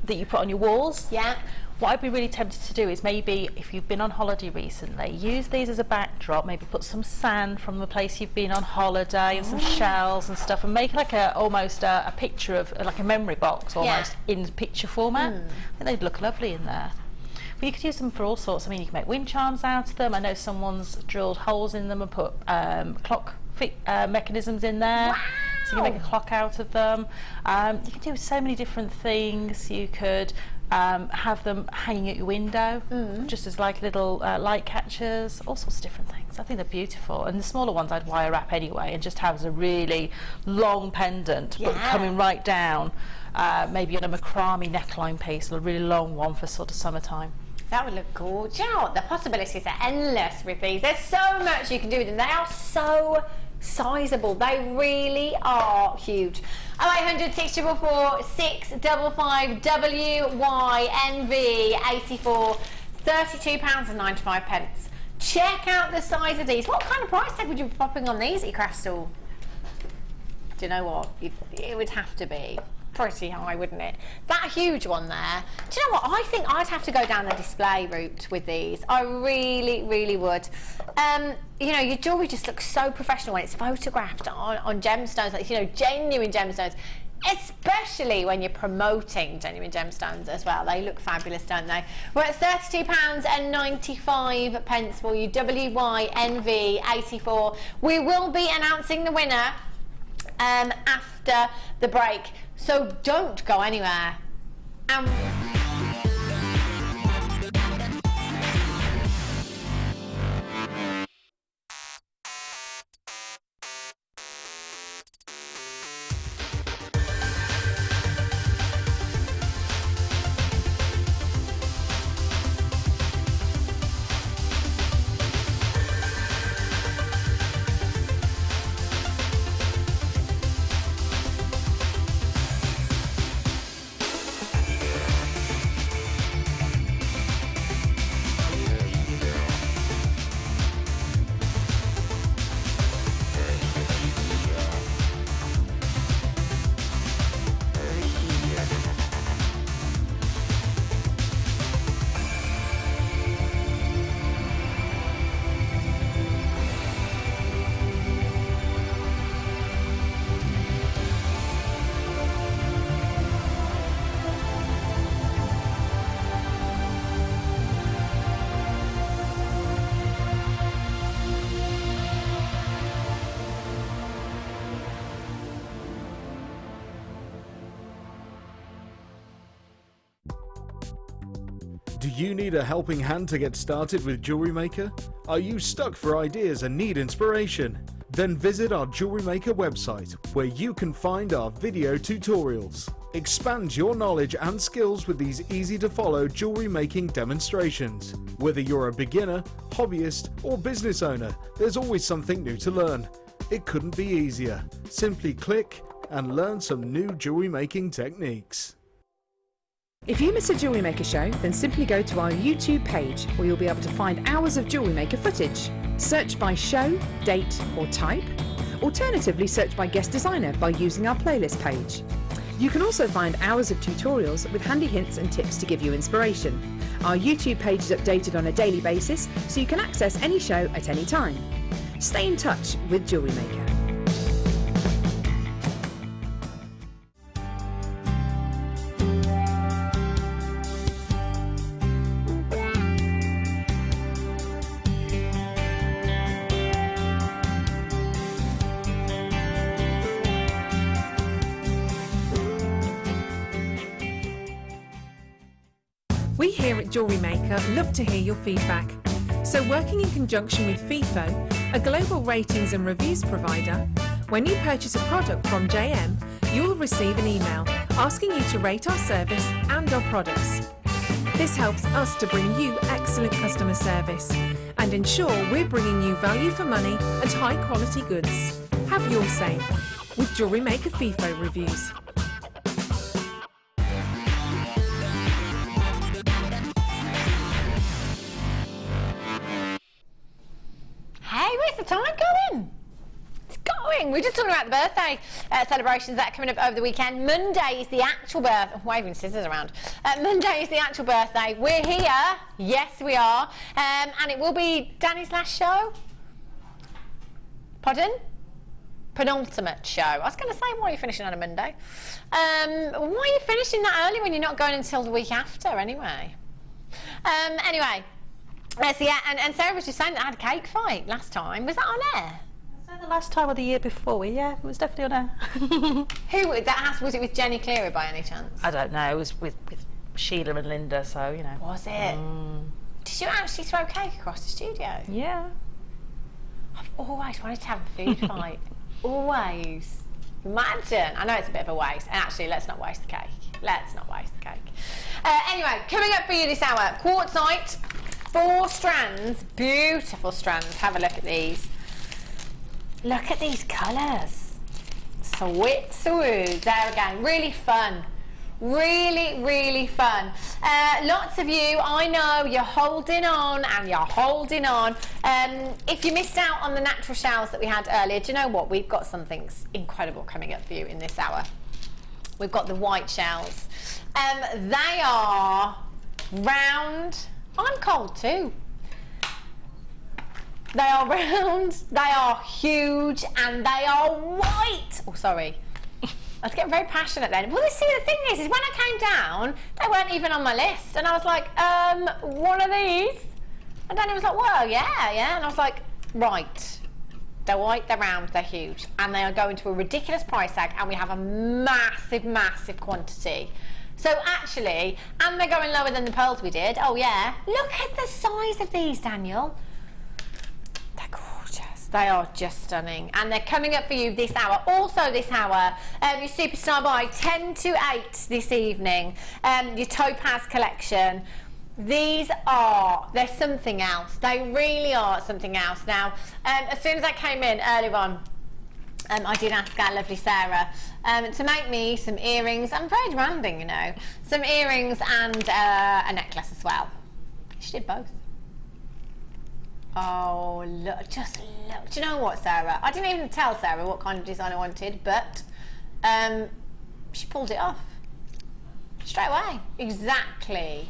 you put on your walls. Yeah. What I'd be really tempted to do is maybe, if you've been on holiday recently, use these as a backdrop, maybe put some sand from the place you've been on holiday and some shells and stuff, and make like almost a picture of, like a memory box almost, in picture format. I think they'd look lovely in there. But you could use them for all sorts. I mean, you can make wind chimes out of them. I know someone's drilled holes in them and put clock mechanisms in there. Wow. So you can make a clock out of them. You can do so many different things. You could have them hanging at your window, just as like little light catchers, all sorts of different things. I think they're beautiful. And the smaller ones I'd wire wrap anyway, and just have as a really long pendant, but coming right down, maybe on a macrame neckline piece, a really long one for sort of summertime. That would look gorgeous. You know what? The possibilities are endless with these. There's so much you can do with them. They are so sizable. They really are huge. 0800 644 655 WYNV 84, £32.95. Check out the size of these. What kind of price tag would you be popping on these at your craft stall? Do you know what? It would have to be pretty high, wouldn't it? That huge one there. Do you know what? I think I'd have to go down the display route with these. I really, really would. You know, your jewellery just looks so professional when it's photographed on gemstones, like, you know, genuine gemstones. Especially when you're promoting genuine gemstones as well. They look fabulous, don't they? We're at £32.95 for you, WYNV 84. We will be announcing the winner after the break, so don't go anywhere. Do you need a helping hand to get started with JewelleryMaker? Are you stuck for ideas and need inspiration? Then visit our JewelleryMaker website, where you can find our video tutorials. Expand your knowledge and skills with these easy-to-follow jewellery making demonstrations. Whether you're a beginner, hobbyist, or business owner, there's always something new to learn. It couldn't be easier. Simply click and learn some new jewellery making techniques. If you miss a Jewellery Maker show, then simply go to our YouTube page, where you'll be able to find hours of Jewellery Maker footage. Search by show, date or type. Alternatively, search by guest designer by using our playlist page. You can also find hours of tutorials with handy hints and tips to give you inspiration. Our YouTube page is updated on a daily basis, so you can access any show at any time. Stay in touch with Jewellery Maker. We here at JewelleryMaker love to hear your feedback. So working in conjunction with FIFO, a global ratings and reviews provider, when you purchase a product from JM, you'll receive an email asking you to rate our service and our products. This helps us to bring you excellent customer service and ensure we're bringing you value for money and high quality goods. Have your say with JewelleryMaker FIFO reviews. Where's the time going? It's going. We're just talking about the birthday celebrations that are coming up over the weekend. Monday is the actual birthday. I'm waving scissors around. Monday is the actual birthday. We're here. Yes, we are. And it will be Danny's last show. Pardon? Penultimate show. I was going to say, why are you finishing on a Monday? Why are you finishing that early when you're not going until the week after anyway? Anyway. So yeah, and Sarah was just saying that I had a cake fight last time. Was that on air? Was that the last time or the year before? Yeah, it was definitely on air. Was it with Jenny Clearer by any chance? I don't know. It was with Sheila and Linda, so, you know. Was it? Did you actually throw cake across the studio? Yeah. I've always wanted to have a food fight. Always. Imagine. I know it's a bit of a waste. And actually, let's not waste the cake. Let's not waste the cake. Anyway, coming up for you this hour, quartzite, 4 strands, beautiful strands. Have a look at these. Look at these colours. Sweet, sweet. There again, really fun. Really, really fun. Lots of you, I know, you're holding on and you're holding on. If you missed out on the natural shells that we had earlier, do you know what? We've got something incredible coming up for you in this hour. We've got the white shells. They are round. I'm cold too. They are round, they are huge, and they are white. Oh, sorry. I was getting very passionate then. Well, see, the thing is when I came down, they weren't even on my list. And I was like, one of these? And Danny was like, well, yeah. And I was like, right. They're white, they're round, they're huge. And they are going to a ridiculous price tag, and we have a massive, massive quantity. So actually, and they're going lower than the pearls we did. Oh, yeah. Look at the size of these, Daniel. They're gorgeous. They are just stunning. And they're coming up for you this hour. Also this hour, your Superstar buy, 10 to 8 this evening. Your Topaz collection. These are, they're something else. They really are something else. Now, as soon as I came in earlier on, I did ask our lovely Sarah to make me some earrings. I'm very demanding, you know. Some earrings and a necklace as well. She did both. Oh, look, just look. Do you know what, Sarah? I didn't even tell Sarah what kind of design I wanted, but she pulled it off. Straight away. Exactly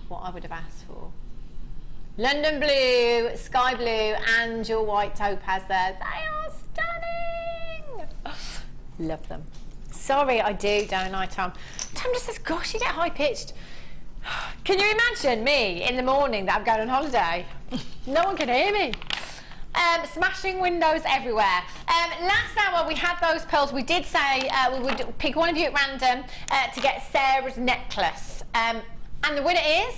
what I would have asked for. London blue, sky blue, and your white topaz there. They are stunning. Love them. Sorry, I do, don't I, Tom? Tom just says, gosh, you get high-pitched. Can you imagine me in the morning that I'm going on holiday? No one can hear me. Smashing windows everywhere. Last hour we had those pearls. We did say we would pick one of you at random to get Sarah's necklace. And the winner is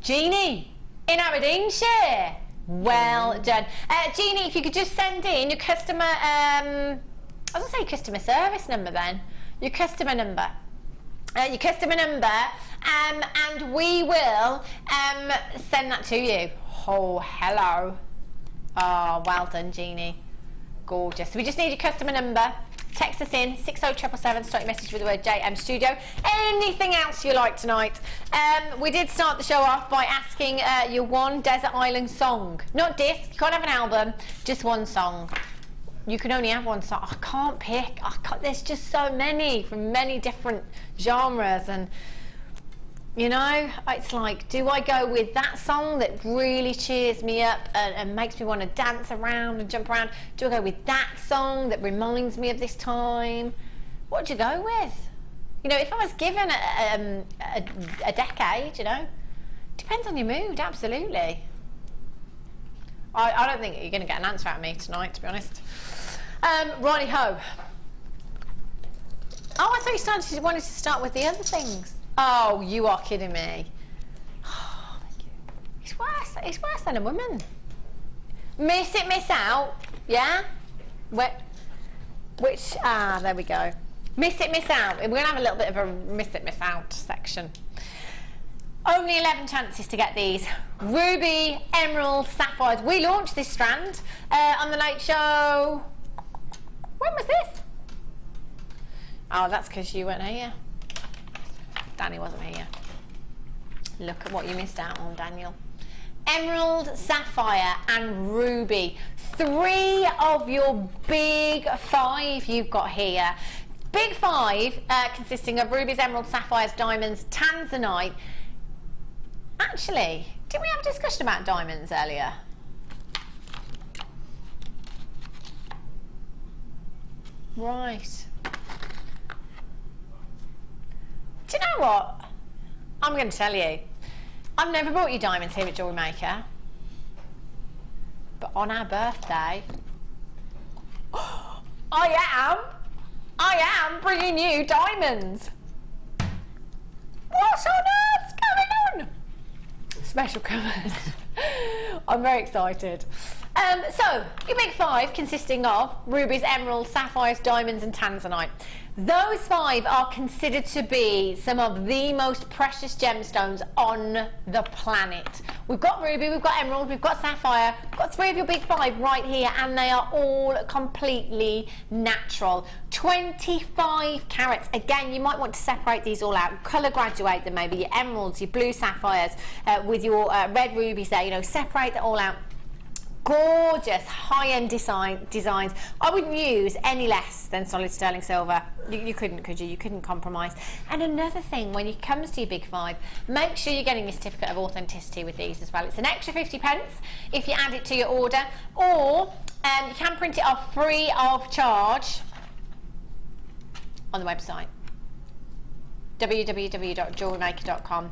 Jeannie in Aberdeenshire. Well done. Jeannie, if you could just send in your customer, I was going to say customer service number then. Your customer number. And we will send that to you. Oh, hello. Oh, well done, Jeannie. Gorgeous. So we just need your customer number. Text us in 60777, start your message with the word JM Studio. Anything else you like tonight? We did start the show off by asking your one desert island song. Not disc, you can't have an album, just one song. You can only have one song. I can't pick. There's just so many from many different genres, and you know, it's like, do I go with that song that really cheers me up and makes me want to dance around and jump around? Do I go with that song that reminds me of this time? What do you go with? You know, if I was given a decade, you know, depends on your mood, absolutely. I don't think you're going to get an answer out of me tonight, to be honest. Righty-ho. Oh, I thought you wanted to start with the other things. Oh, you are kidding me. Oh, thank you. It's worse than a woman. Miss it, miss out. Yeah? Which, there we go. Miss it, miss out. We're going to have a little bit of a miss it, miss out section. Only 11 chances to get these. Ruby, emerald, sapphires. We launched this strand on the Late Show. When was this? Oh, that's because you weren't here. Danny wasn't here. Look at what you missed out on, Daniel. Emerald, sapphire and ruby. 3 of your big 5 you've got here. Big 5 consisting of rubies, emeralds, sapphires, diamonds, tanzanite. Actually, didn't we have a discussion about diamonds earlier? Right. Do you know what? I'm going to tell you. I've never bought you diamonds here at JewelleryMaker. But on our birthday, I am bringing you diamonds. What on earth's going on? Special covers. I'm very excited. So, your big 5 consisting of rubies, emeralds, sapphires, diamonds and tanzanite. Those 5 are considered to be some of the most precious gemstones on the planet. We've got ruby, we've got emerald, we've got sapphire, we've got 3 of your big 5 right here, and they are all completely natural. 25 carats. Again, you might want to separate these all out, colour graduate them, maybe your emeralds, your blue sapphires, with your red rubies there, you know, separate it all out. Gorgeous high-end designs. I wouldn't use any less than solid sterling silver. You couldn't, could you? You couldn't compromise. And another thing, when it comes to your big 5, make sure you're getting your certificate of authenticity with these as well. It's an extra 50p if you add it to your order, or you can print it off free of charge on the website, www.jewellerymaker.com.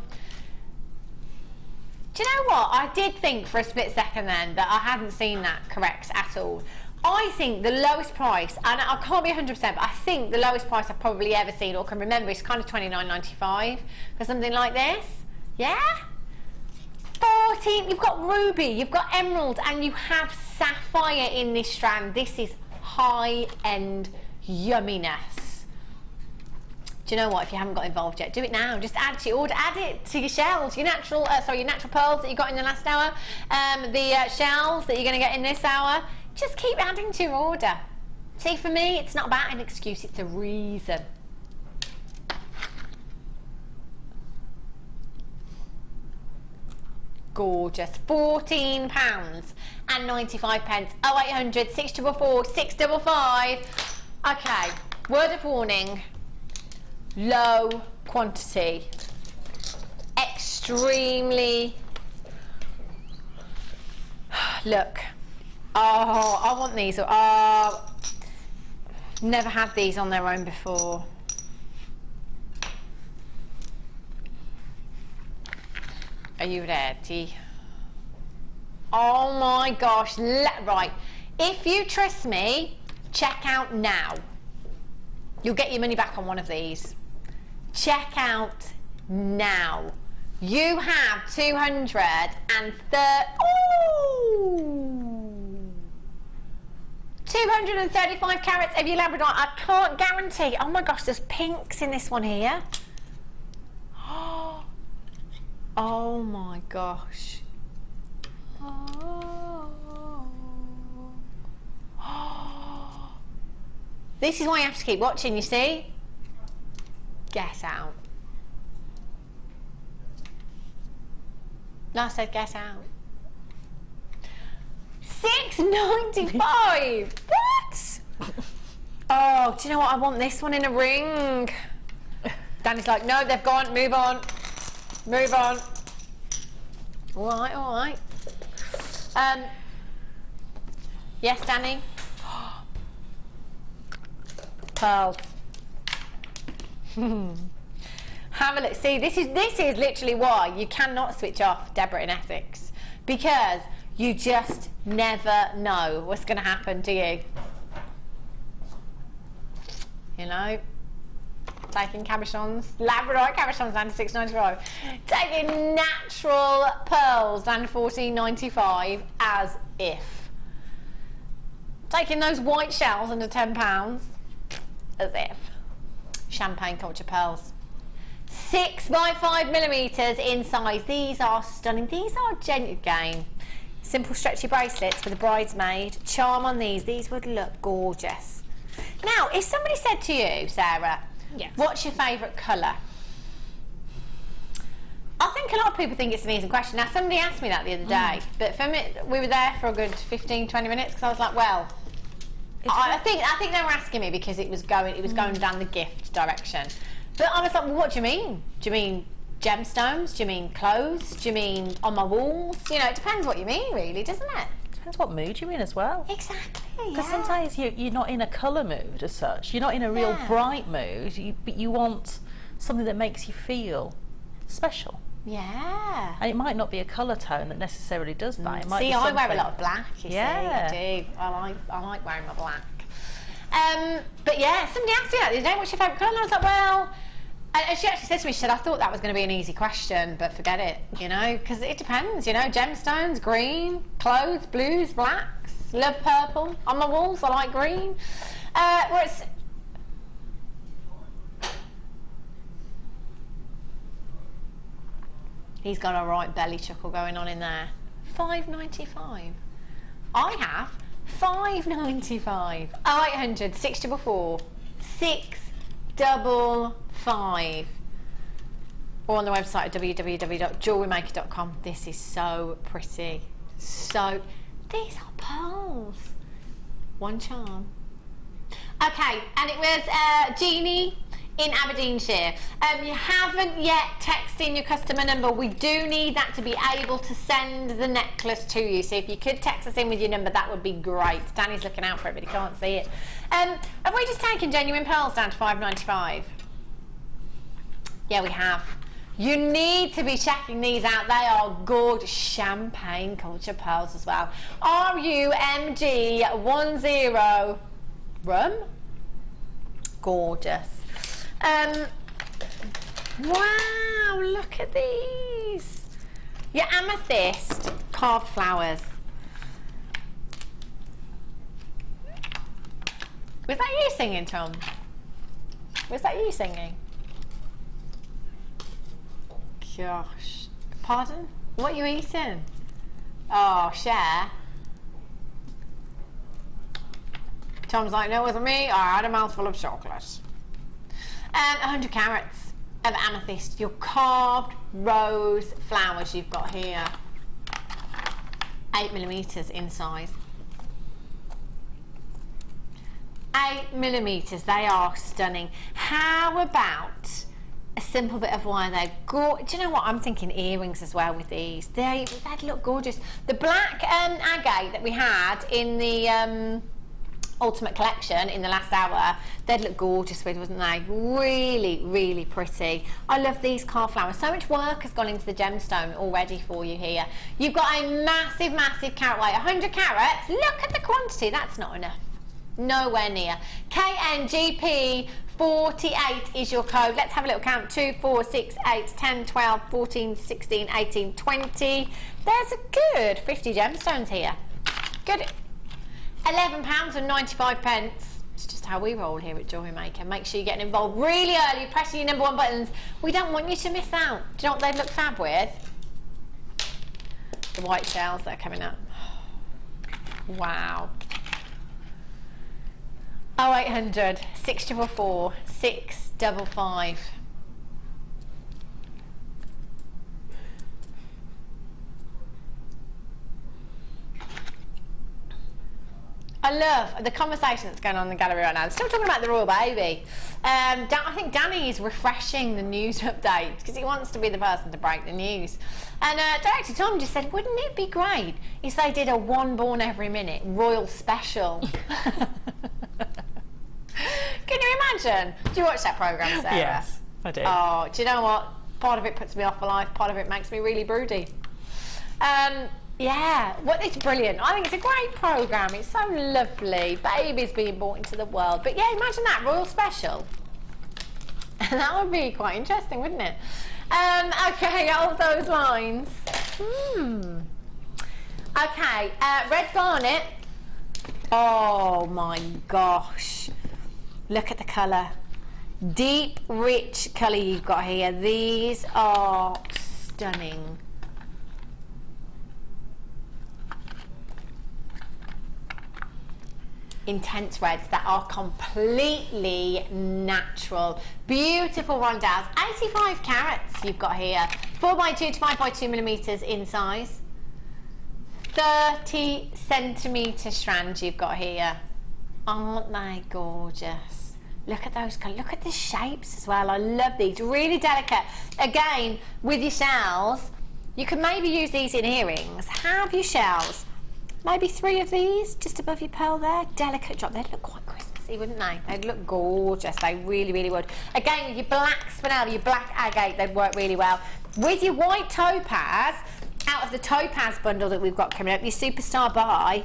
Do you know what? I did think for a split second then that I hadn't seen that correct at all. I think the lowest price, and I can't be 100%, but I think the lowest price I've probably ever seen or can remember is kind of $29.95 for something like this. Yeah? 14, you've got ruby, you've got emerald, and you have sapphire in this strand. This is high-end yumminess. Do you know what? If you haven't got involved yet, do it now. Just add to your order, add it to your shells, your natural pearls that you got in the last hour, the shells that you're going to get in this hour. Just keep adding to your order. See, for me, it's not about an excuse, it's a reason. Gorgeous. £14.95. 0800 644 655. Okay, word of warning. Low quantity, extremely. Look, oh, I want these. Never had these on their own before. Are you ready? Oh my gosh, right. If you trust me, check out now. You'll get your money back on one of these. Check out now. You have 235 carats of your labradorite. I can't guarantee. Oh my gosh, there's pinks in this one here. Oh my gosh. This is why you have to keep watching, you see? Get out. No, I said get out. $6.95! What? Oh, do you know what? I want this one in a ring. Danny's like, no, they've gone. Move on. Move on. All right, all right. Yes, Danny? Pearls. Have a look. See, this is literally why you cannot switch off Deborah in Essex, because you just never know what's going to happen to you. You know, taking cabochons, labradorite cabochons down to $6.95, taking natural pearls down to $14.95, as if. Taking those white shells under £10, as if. Champagne culture pearls. 6 by 5 millimeters in size. These are stunning. These are genuine. Again, simple stretchy bracelets for the bridesmaid. Charm on these. These would look gorgeous. Now, if somebody said to you, Sarah, yes, what's your favourite colour? I think a lot of people think it's an easy question. Now, somebody asked me that the other day, but for me, we were there for a good 15-20 minutes because I was like, well, I think they were asking me because it was going down the gift direction. But I was like, well, what do you mean? Do you mean gemstones? Do you mean clothes? Do you mean on my walls? You know, it depends what you mean, really, doesn't it? Depends what mood you're in as well. Exactly. Because sometimes you're not in a colour mood as such. You're not in a real bright mood, but you want something that makes you feel special. Yeah. And it might not be a colour tone that necessarily does that. It might be I wear a lot of black, you see. I do. I like wearing my black. But yeah, somebody asked me that the other day, what's your favourite colour? And I was like, well, And she actually said to me, she said, I thought that was going to be an easy question, but forget it, you know, because it depends, you know, gemstones, green, clothes, blues, blacks, love purple. On my walls, I like green. Whereas, he's got a right belly chuckle going on in there. $5.95. I have $5.95. 0800 644 655. Or on the website at www.jewellerymaker.com. This is so pretty. So, these are pearls. One charm. Okay, and it was Jeannie in Aberdeenshire. You haven't yet texted in your customer number. We do need that to be able to send the necklace to you. So if you could text us in with your number, that would be great. Danny's looking out for it, but he can't see it. Have we just taken genuine pearls down to $5.95? Yeah, we have. You need to be checking these out. They are gorgeous. Champagne culture pearls as well. RUMG10 rum. Gorgeous. Wow, look at these. Your amethyst carved flowers. Was that you singing, Tom? Was that you singing? Gosh. Pardon? What are you eating? Oh, share. Tom's like, no, it wasn't me. I had a mouthful of chocolate. 100 carats of amethyst. Your carved rose flowers you've got here. 8mm in size. 8mm. They are stunning. How about a simple bit of wire there? Do you know what? I'm thinking earrings as well with these. They'd look gorgeous. The black agate that we had in the Ultimate Collection in the last hour, they'd look gorgeous with, wouldn't they? Really, really pretty. I love these carved flowers. So much work has gone into the gemstone already for you here. You've got a massive, massive carat weight. 100 carats. Look at the quantity. That's not enough. Nowhere near. KNGP 48 is your code. Let's have a little count. 2, 4, 6, 8, 10, 12, 14, 16, 18, 20. There's a good 50 gemstones here. Good. £11.95. It's just how we roll here at Jewellery Maker. Make sure you're getting involved really early, pressing your number 1 buttons. We don't want you to miss out. Do you know what they'd look fab with? The white shells that are coming up. Wow. 0800 644 655. I love the conversation that's going on in the gallery right now. Still talking about the royal baby. I think Danny is refreshing the news update because he wants to be the person to break the news. And Director Tom just said, wouldn't it be great if they did a one born every minute royal special? Can you imagine? Do you watch that programme, Sarah? Yes, I do. Oh, do you know what? Part of it puts me off for life, part of it makes me really broody. Yeah, it's brilliant. I think it's a great programme. It's so lovely. Babies being brought into the world. But yeah, imagine that, royal special. That would be quite interesting, wouldn't it? Okay, all those lines. Okay, red garnet. Oh my gosh. Look at the colour. Deep, rich colour you've got here. These are stunning. Intense reds that are completely natural. Beautiful rondelles. 85 carats you've got here. 4x2 to 5x2mm in size. 30cm strands you've got here. Aren't they gorgeous? Look at those colours. Look at the shapes as well. I love these. Really delicate. Again, with your shells, you could maybe use these in earrings. Have your shells. Maybe 3 of these just above your pearl there. Delicate drop. They'd look quite Christmassy, wouldn't they? They'd look gorgeous. They really, really would. Again, with your black spinel, your black agate, they'd work really well. With your white topaz, out of the topaz bundle that we've got coming up, your superstar buy,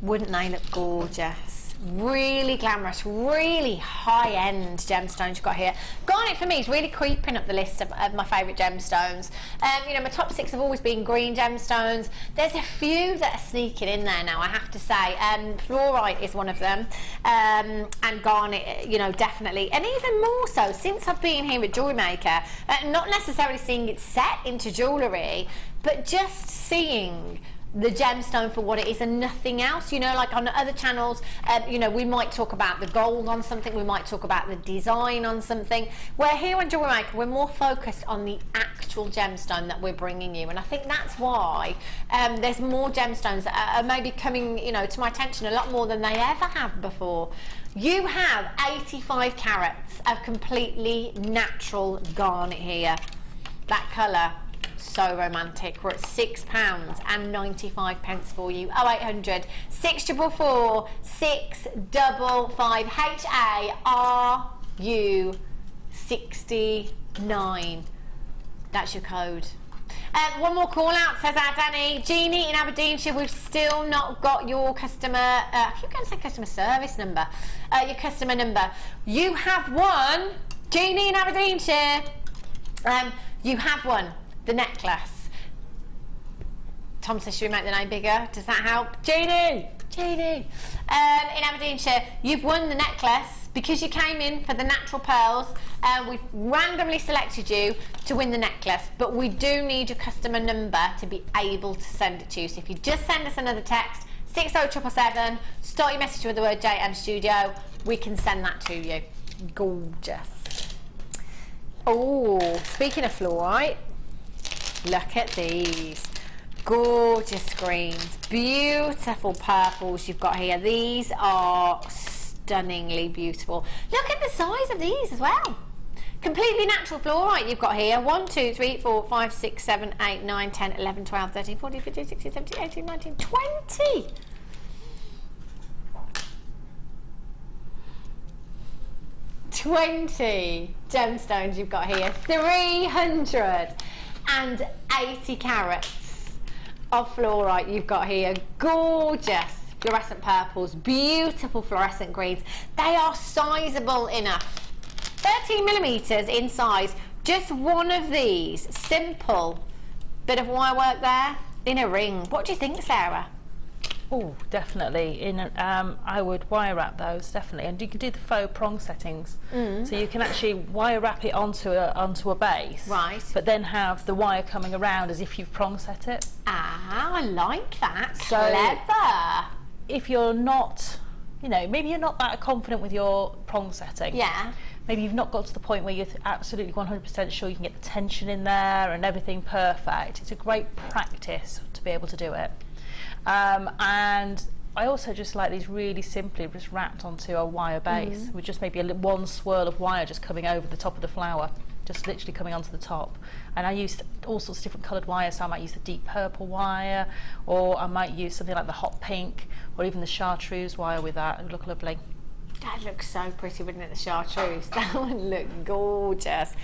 wouldn't they look gorgeous? really glamorous, really high-end gemstones you've got here. Garnet for me is really creeping up the list of my favourite gemstones. You know, my top 6 have always been green gemstones. There's a few that are sneaking in there now, I have to say. Fluorite is one of them, and garnet, you know, definitely. And even more so since I've been here at JewelleryMaker, not necessarily seeing it set into jewellery, but just seeing the gemstone for what it is and nothing else. You know, like on other channels, you know, we might talk about the gold on something, we might talk about the design on something, where here on JewelleryMaker we're more focused on the actual gemstone that we're bringing you. And I think that's why there's more gemstones that are maybe coming, you know, to my attention a lot more than they ever have before. You have 85 carats of completely natural garnet here. That colour, so romantic. We're at £6.95 for you. 0800 644 655 HARU 69. That's your code. One more call out, says our Danny. Jeannie in Aberdeenshire, we've still not got your customer, I keep going to say customer service number, your customer number. You have won, Jeannie in Aberdeenshire, you have won the necklace. Tom says, should we make the name bigger? Does that help? Jeannie! Jeannie! In Aberdeenshire, you've won the necklace because you came in for the natural pearls. We've randomly selected you to win the necklace, but we do need your customer number to be able to send it to you. So if you just send us another text, 60777, start your message with the word JM Studio, we can send that to you. Gorgeous. Oh, speaking of fluorite, look at these. Gorgeous greens, beautiful purples you've got here. These are stunningly beautiful. Look at the size of these as well. Completely natural fluorite you've got here. 1, 2, 3, 4, 5, 6, 7, 8, 9, 10, 11, 12, 13, 14, 15, 16, 17, 18, 19, 20. 20 gemstones you've got here. 380 carats of fluorite you've got here. Gorgeous fluorescent purples, beautiful fluorescent greens. They are sizable enough. 13 millimeters in size. Just one of these. Simple bit of wire work there in a ring. What do you think, Sarah? Oh, definitely. I would wire wrap those, definitely, and you can do the faux prong settings. So you can actually wire wrap it onto a base, right? But then have the wire coming around as if you've prong set it. Ah, I like that. So clever. If you're not, you know, maybe you're not that confident with your prong setting. Yeah. Maybe you've not got to the point where you're absolutely 100% sure you can get the tension in there and everything perfect. It's a great practice to be able to do it. And I also just like these really simply just wrapped onto a wire base with just maybe one swirl of wire just coming over the top of the flower, just literally coming onto the top. And I use all sorts of different coloured wires, so I might use the deep purple wire, or I might use something like the hot pink, or even the chartreuse wire with that. It would look lovely. That looks so pretty, wouldn't it, the chartreuse? That would look gorgeous.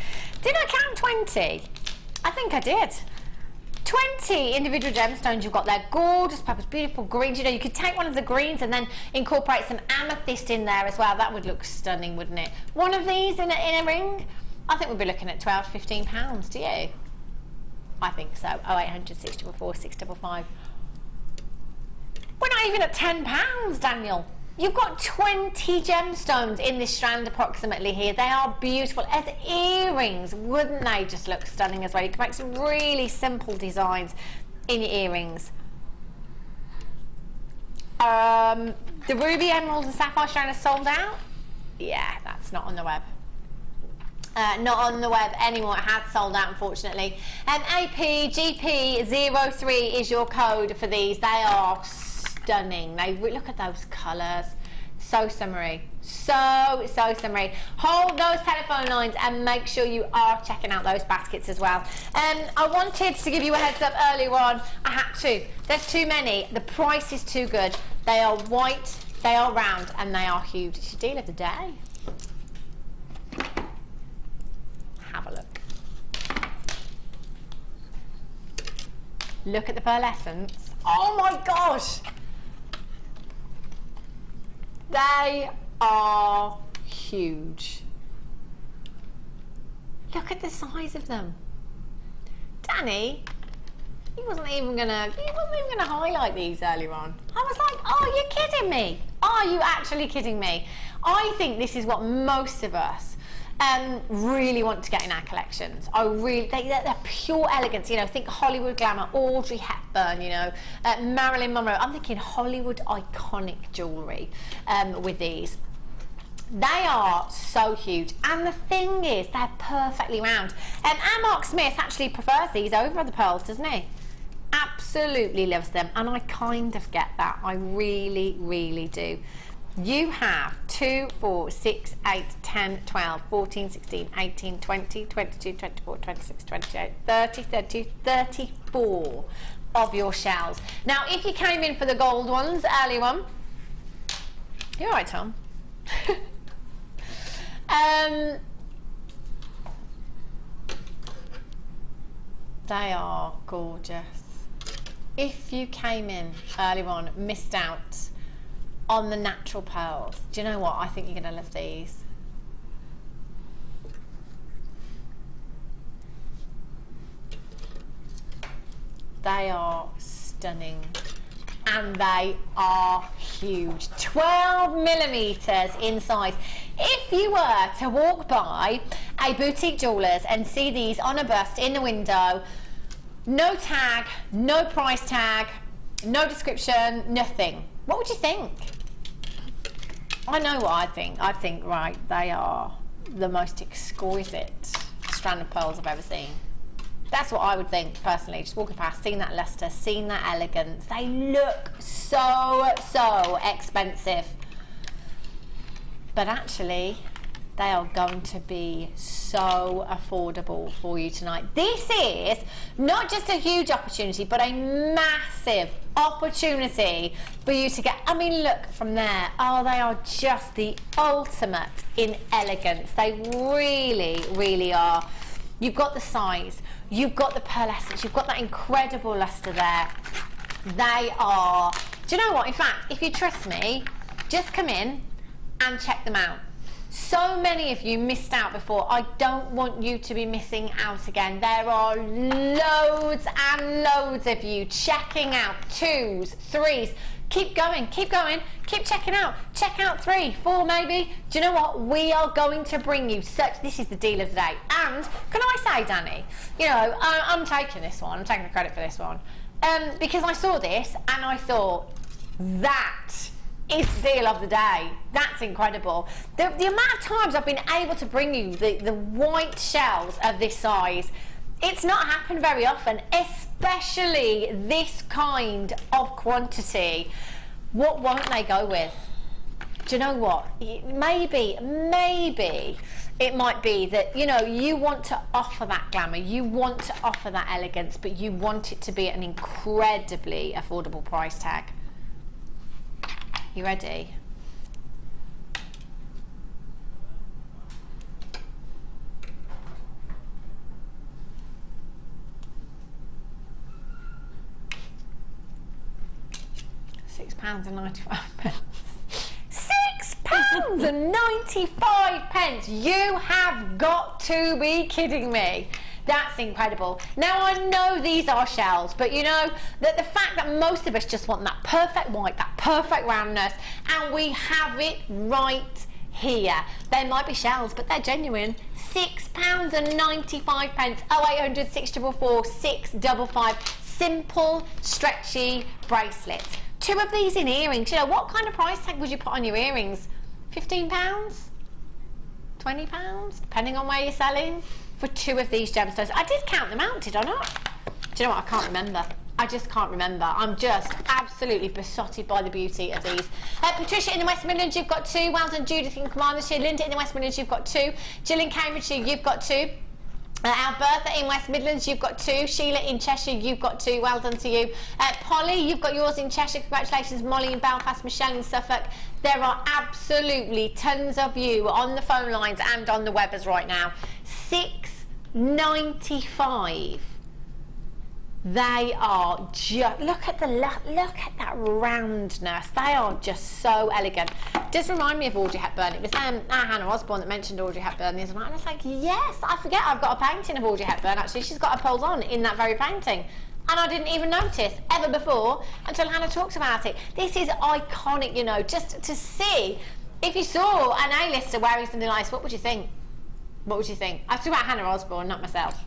Did I count 20? I think I did. 20 individual gemstones you've got there. Gorgeous purples, beautiful greens. You know, you could take one of the greens and then incorporate some amethyst in there as well. That would look stunning, wouldn't it? One of these in a ring, I think we'd be looking at £12 to £15, do you? I think so. 0800 644 655. We're not even at £10, Daniel. You've got 20 gemstones in this strand approximately here. They are beautiful. As earrings, wouldn't they just look stunning as well? You can make some really simple designs in your earrings. The ruby, emerald and sapphire strand is sold out. Yeah, that's not on the web. Not on the web anymore. It has sold out, unfortunately. APGP03 is your code for these. They are stunning. Look at those colours. So summery. So summery. Hold those telephone lines and make sure you are checking out those baskets as well. I wanted to give you a heads up earlier on. I had to. There's too many. The price is too good. They are white, they are round, and they are huge. It's your deal of the day. Have a look. Look at the pearlescence. Oh my gosh! They are huge. Look at the size of them. Danny, he wasn't even gonna highlight these earlier on. I was like, oh, you're kidding me. Are you actually kidding me? I think this is what most of us really want to get in our collections. They're pure elegance. You know, think Hollywood glamour, Audrey Hepburn, you know, Marilyn Monroe. I'm thinking Hollywood iconic jewellery with these. They are so huge, and the thing is, they're perfectly round. And Mark Smith actually prefers these over the pearls, doesn't he? Absolutely loves them, and I kind of get that. I really, really do. You have 2, 4, 6, 8, 10, 12, 14, 16, 18, 20, 22, 24, 26, 28, 30, 32, 34 of your shells. Now, if you came in for the gold ones earlier on, you're right, Tom. They are gorgeous. If you came in earlier on, missed out on the natural pearls, do you know what? I think you're going to love these. They are stunning, and they are huge. 12 millimeters in size. If you were to walk by a boutique jeweller's and see these on a bust in the window, no tag, no price tag, no description, nothing, what would you think? I know what I think. I think, right, they are the most exquisite strand of pearls I've ever seen. That's what I would think, personally, just walking past, seeing that luster, seeing that elegance. They look so, so expensive. But actually, they are going to be so affordable for you tonight. This is not just a huge opportunity, but a massive opportunity for you to get, I mean, look from there. Oh, they are just the ultimate in elegance. They really, really are. You've got the size, you've got the pearlescence, you've got that incredible luster there. They are, do you know what? In fact, if you trust me, just come in and check them out. So many of you missed out before. I don't want you to be missing out again. There are loads and loads of you checking out 2s, 3s. Keep going, keep checking out. Check out 3, 4 maybe. Do you know what? We are going to bring you such, this is the deal of the day. And can I say, Danny, you know, I'm taking this one, I'm taking the credit for this one. Because I saw this and I thought, that is the deal of the day. That's incredible. The amount of times I've been able to bring you the white shells of this size, it's not happened very often, especially this kind of quantity. What won't they go with? Do you know what? Maybe it might be that, you know, you want to offer that glamour, you want to offer that elegance, but you want it to be at an incredibly affordable price tag. You ready? £6.95. £6.95. You have got to be kidding me. That's incredible. Now, I know these are shells, but you know, that the fact that most of us just want that perfect white, that perfect roundness, and we have it right here. They might be shells, but they're genuine. £6.95. 0800 644 655. Simple, stretchy bracelets. 2 of these in earrings. You know, what kind of price tag would you put on your earrings? £15? £20? Depending on where you're selling. For 2 of these gemstones. I did count them out, did I not? Do you know what? I can't remember. I just can't remember. I'm just absolutely besotted by the beauty of these. Patricia in the West Midlands, you've got 2. Well done, Judith in Commandershire. Linda in the West Midlands, you've got 2. Jill in Cambridgeshire, you've got 2. Alberta in West Midlands, you've got 2. Sheila in Cheshire, you've got 2. Well done to you. Polly, you've got yours in Cheshire. Congratulations. Molly in Belfast. Michelle in Suffolk. There are absolutely tons of you on the phone lines and on the webbers right now. £6.95. They are just, look at that roundness. They are just so elegant. Does remind me of Audrey Hepburn. It was Hannah Osborne that mentioned Audrey Hepburn the other night, and I was like, yes, I forget I've got a painting of Audrey Hepburn. Actually, she's got her pearls on in that very painting, and I didn't even notice ever before until Hannah talked about it. This is iconic, you know. Just to see, if you saw an A-lister wearing something like this, what would you think? What would you think? I was talking about Hannah Osborne, not myself.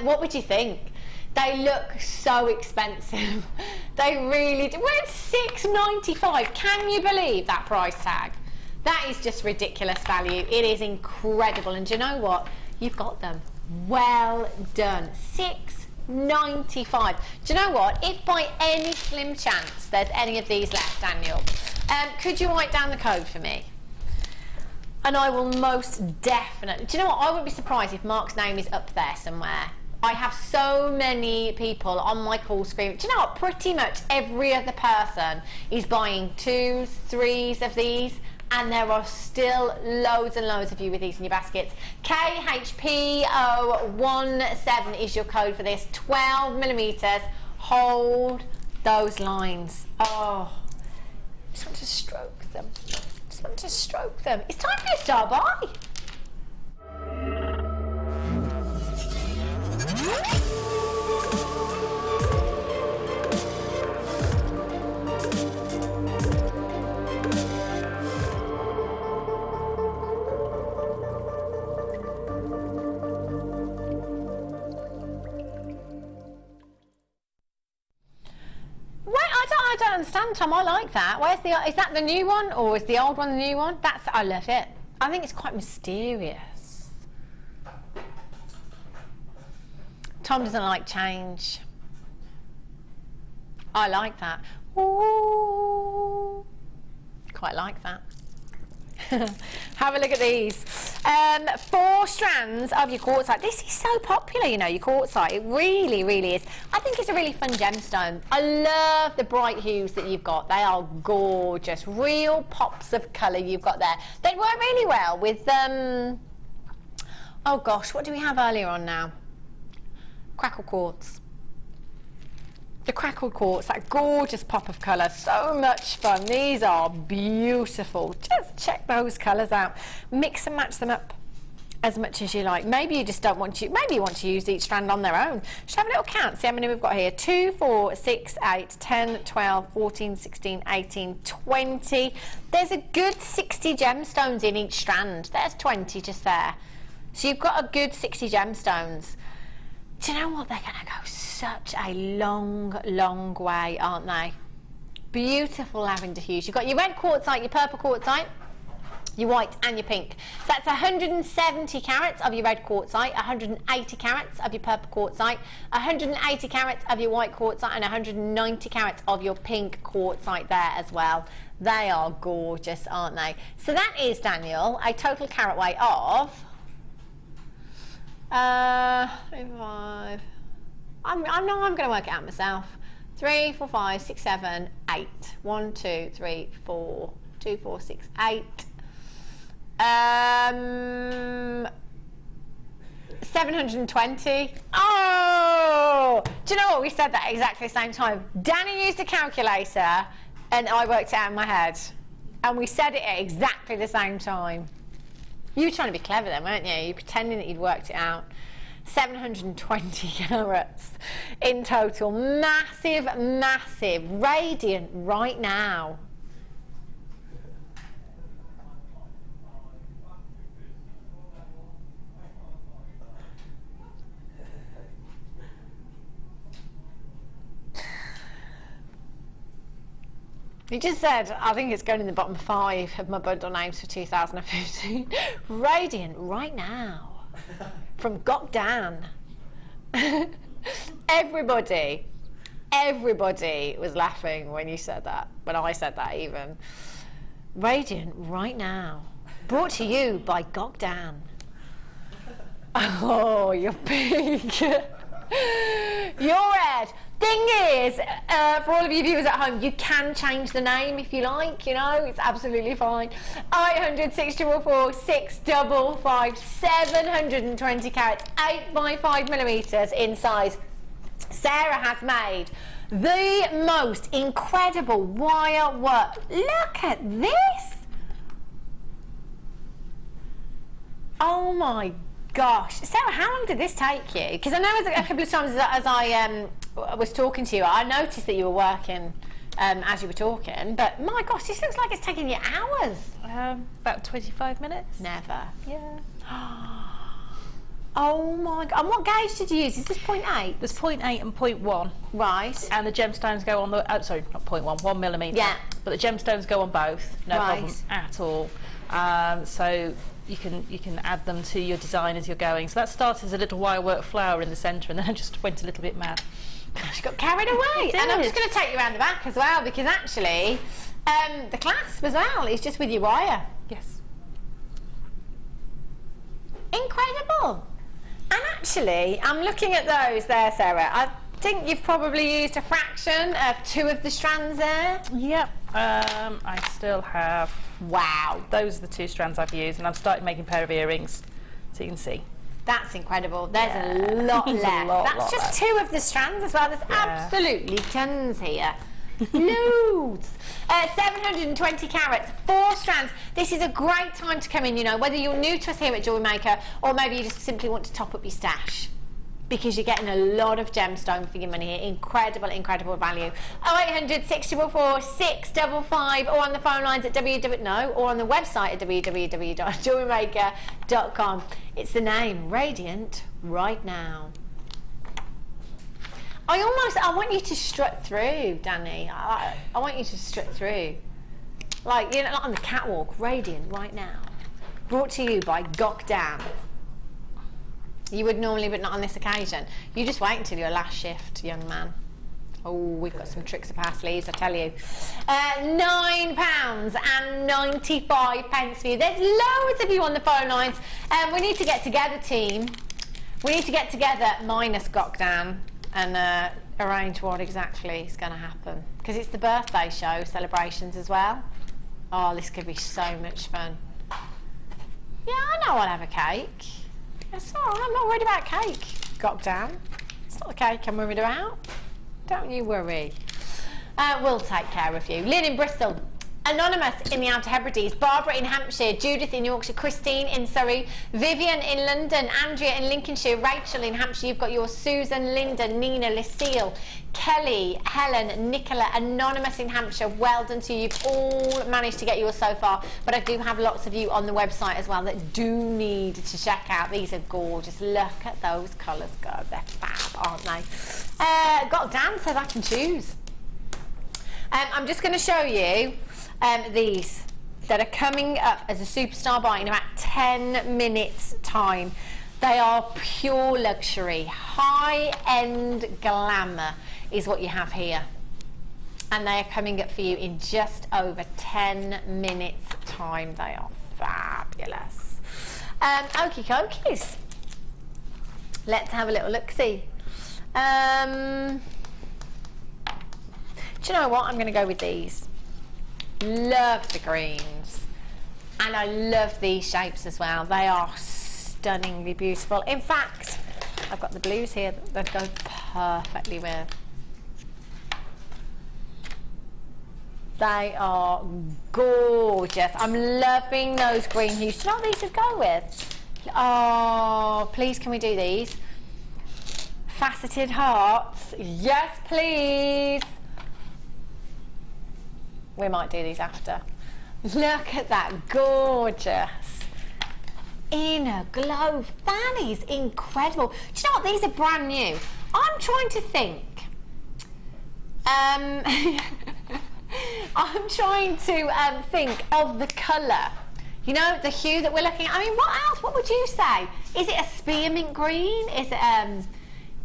What would you think? They look so expensive. They really do. We're at $6.95. Can you believe that price tag? That is just ridiculous value. It is incredible. And do you know what? You've got them. Well done. $6.95. Do you know what? If by any slim chance there's any of these left, Daniel, could you write down the code for me? And I will most definitely... Do you know what? I wouldn't be surprised if Mark's name is up there somewhere. I have so many people on my call screen. Do you know what? Pretty much every other person is buying 2s, 3s of these, and there are still loads and loads of you with these in your baskets. KHPO17 is your code for this. 12 millimeters. Hold those lines. Oh, just want to stroke them. Just want to stroke them. It's time for you to start by. I don't understand, Tom. I like that. Where's the? Is that the new one, or is the old one the new one? I love it. I think it's quite mysterious. Tom doesn't like change. I like that. Ooh, quite like that. Have a look at these. 4 strands of your quartzite. This is so popular, you know, your quartzite. It really, really is. I think it's a really fun gemstone. I love the bright hues that you've got. They are gorgeous. Real pops of colour you've got there. They work really well with, oh gosh, what do we have earlier on now? Crackle quartz. The crackled quartz, that gorgeous pop of colour, so much fun. These are beautiful. Just check those colours out. Mix and match them up as much as you like. Maybe you just don't want to, maybe you want to use each strand on their own. Just have a little count, see how many we've got here. 2, 4, 6, 8, 10, 12, 14, 16, 18, 20. There's a good 60 gemstones in each strand. There's 20 just there. So you've got a good 60 gemstones. Do you know what? They're going to go such a long, long way, aren't they? Beautiful lavender hues. You've got your red quartzite, your purple quartzite, your white and your pink. So that's 170 carats of your red quartzite, 180 carats of your purple quartzite, 180 carats of your white quartzite, and 190 carats of your pink quartzite there as well. They are gorgeous, aren't they? So that is, Daniel, a total carat weight of... 5. I'm going to work it out myself. 3, 4, 5, 6, 7, 8. 1, 2, 3, 4, 2, 4, 6, 8. 720. Oh! Do you know what? We said that exactly the same time. Danny used a calculator and I worked it out in my head. And we said it at exactly the same time. You were trying to be clever then, weren't you? You were pretending that you'd worked it out. 720 carats in total. Massive, massive. Radiant right now. You just said, I think it's going in the bottom 5 of my bundle names for 2015. Radiant right now. From Gokdan. Everybody was laughing when you said that, when I said that even. Radiant right now. Brought to you by Gokdan. Oh, you're big. You're red. Thing is, for all of you viewers at home, you can change the name if you like, you know, it's absolutely fine. 800 644 655 720 carats, 8 by 5 millimeters in size Sarah has made the most incredible wire work. Look at this. Oh my gosh. Sarah, how long did this take you? Because I know a couple of times as I was talking to you, I noticed that you were working as you were talking, but my gosh, this looks like it's taking you hours. About 25 minutes. Never. Yeah. Oh my god. And what gauge did you use? Is this 0.8? There's 0.8 and 0.1. Right. And the gemstones go on the, sorry, not 0.1, 1 millimetre. Yeah. But the gemstones go on both, no Right. problem at all. So you can add them to your design as you're going. So that started as a little wirework flower in the centre, and then I just went a little bit mad. She got carried away. And I'm just going to take you around the back as well, because actually the clasp as well is just with your wire. Yes. Incredible. And actually, I'm looking at those there, Sarah. I think you've probably used a fraction of 2 of the strands there. Yep. I still have, Wow. those are the 2 strands I've used, and I've started making a pair of earrings, so you can see. That's incredible. There's a lot There's a left. lot That's just left. 2 of the strands as well. There's absolutely tons here. Loads. 720 carats, 4 strands. This is a great time to come in, you know, whether you're new to us here at JewelleryMaker or maybe you just simply want to top up your stash, because you're getting a lot of gemstone for your money here. Incredible, incredible value. 0800 644 655, or on the phone lines at or on the website at www.jewellerymaker.com. It's the name, Radiant, right now. I want you to strut through, Danny. I want you to strut through. Like, you know, like on the catwalk, Radiant, right now. Brought to you by Goddard. You would normally, but not on this occasion. You just wait until your last shift, young man. Oh, we've got some tricks up our sleeves, I tell you. £9.95 for you. There's loads of you on the phone lines. We need to get together, team. We need to get together, minus Goddard, and arrange what exactly is going to happen. Because it's the birthday show celebrations as well. Oh, this could be so much fun. Yeah, I know I'll have a cake. It's all right, I'm not worried about cake, Goddard. It's not the cake I'm worried about. Don't you worry. We'll take care of you. Lynn in Bristol. Anonymous in the Outer Hebrides, Barbara in Hampshire, Judith in Yorkshire, Christine in Surrey, Vivian in London, Andrea in Lincolnshire, Rachel in Hampshire, you've got your Susan, Linda, Nina, Lucille, Kelly, Helen, Nicola, Anonymous in Hampshire. Well done to you. You've all managed to get yours so far, but I do have lots of you on the website as well that do need to check out. These are gorgeous. Look at those colours, go. They're fab, aren't they? Goddamn, says I can choose. I'm just going to show you these that are coming up as a superstar buy in about 10 minutes time. They are pure luxury, high-end glamour is what you have here, and they are coming up for you in just over 10 minutes time. They are fabulous. Okie dokies, let's have a little look-see. Do you know what, I'm going to go with these. Love the greens, and I love these shapes as well. They are stunningly beautiful. In fact, I've got the blues here that go perfectly with. They are gorgeous. I'm loving those green hues. Do you know what these would go with? Oh, please, can we do these? Faceted hearts. Yes, please. We might do these after. Look at that, gorgeous. Inner glow, that is incredible. Do you know what, these are brand new. I'm trying to think. I'm trying to think of the colour. You know, the hue that we're looking at. I mean, what else? What would you say? Is it a spearmint green? Is it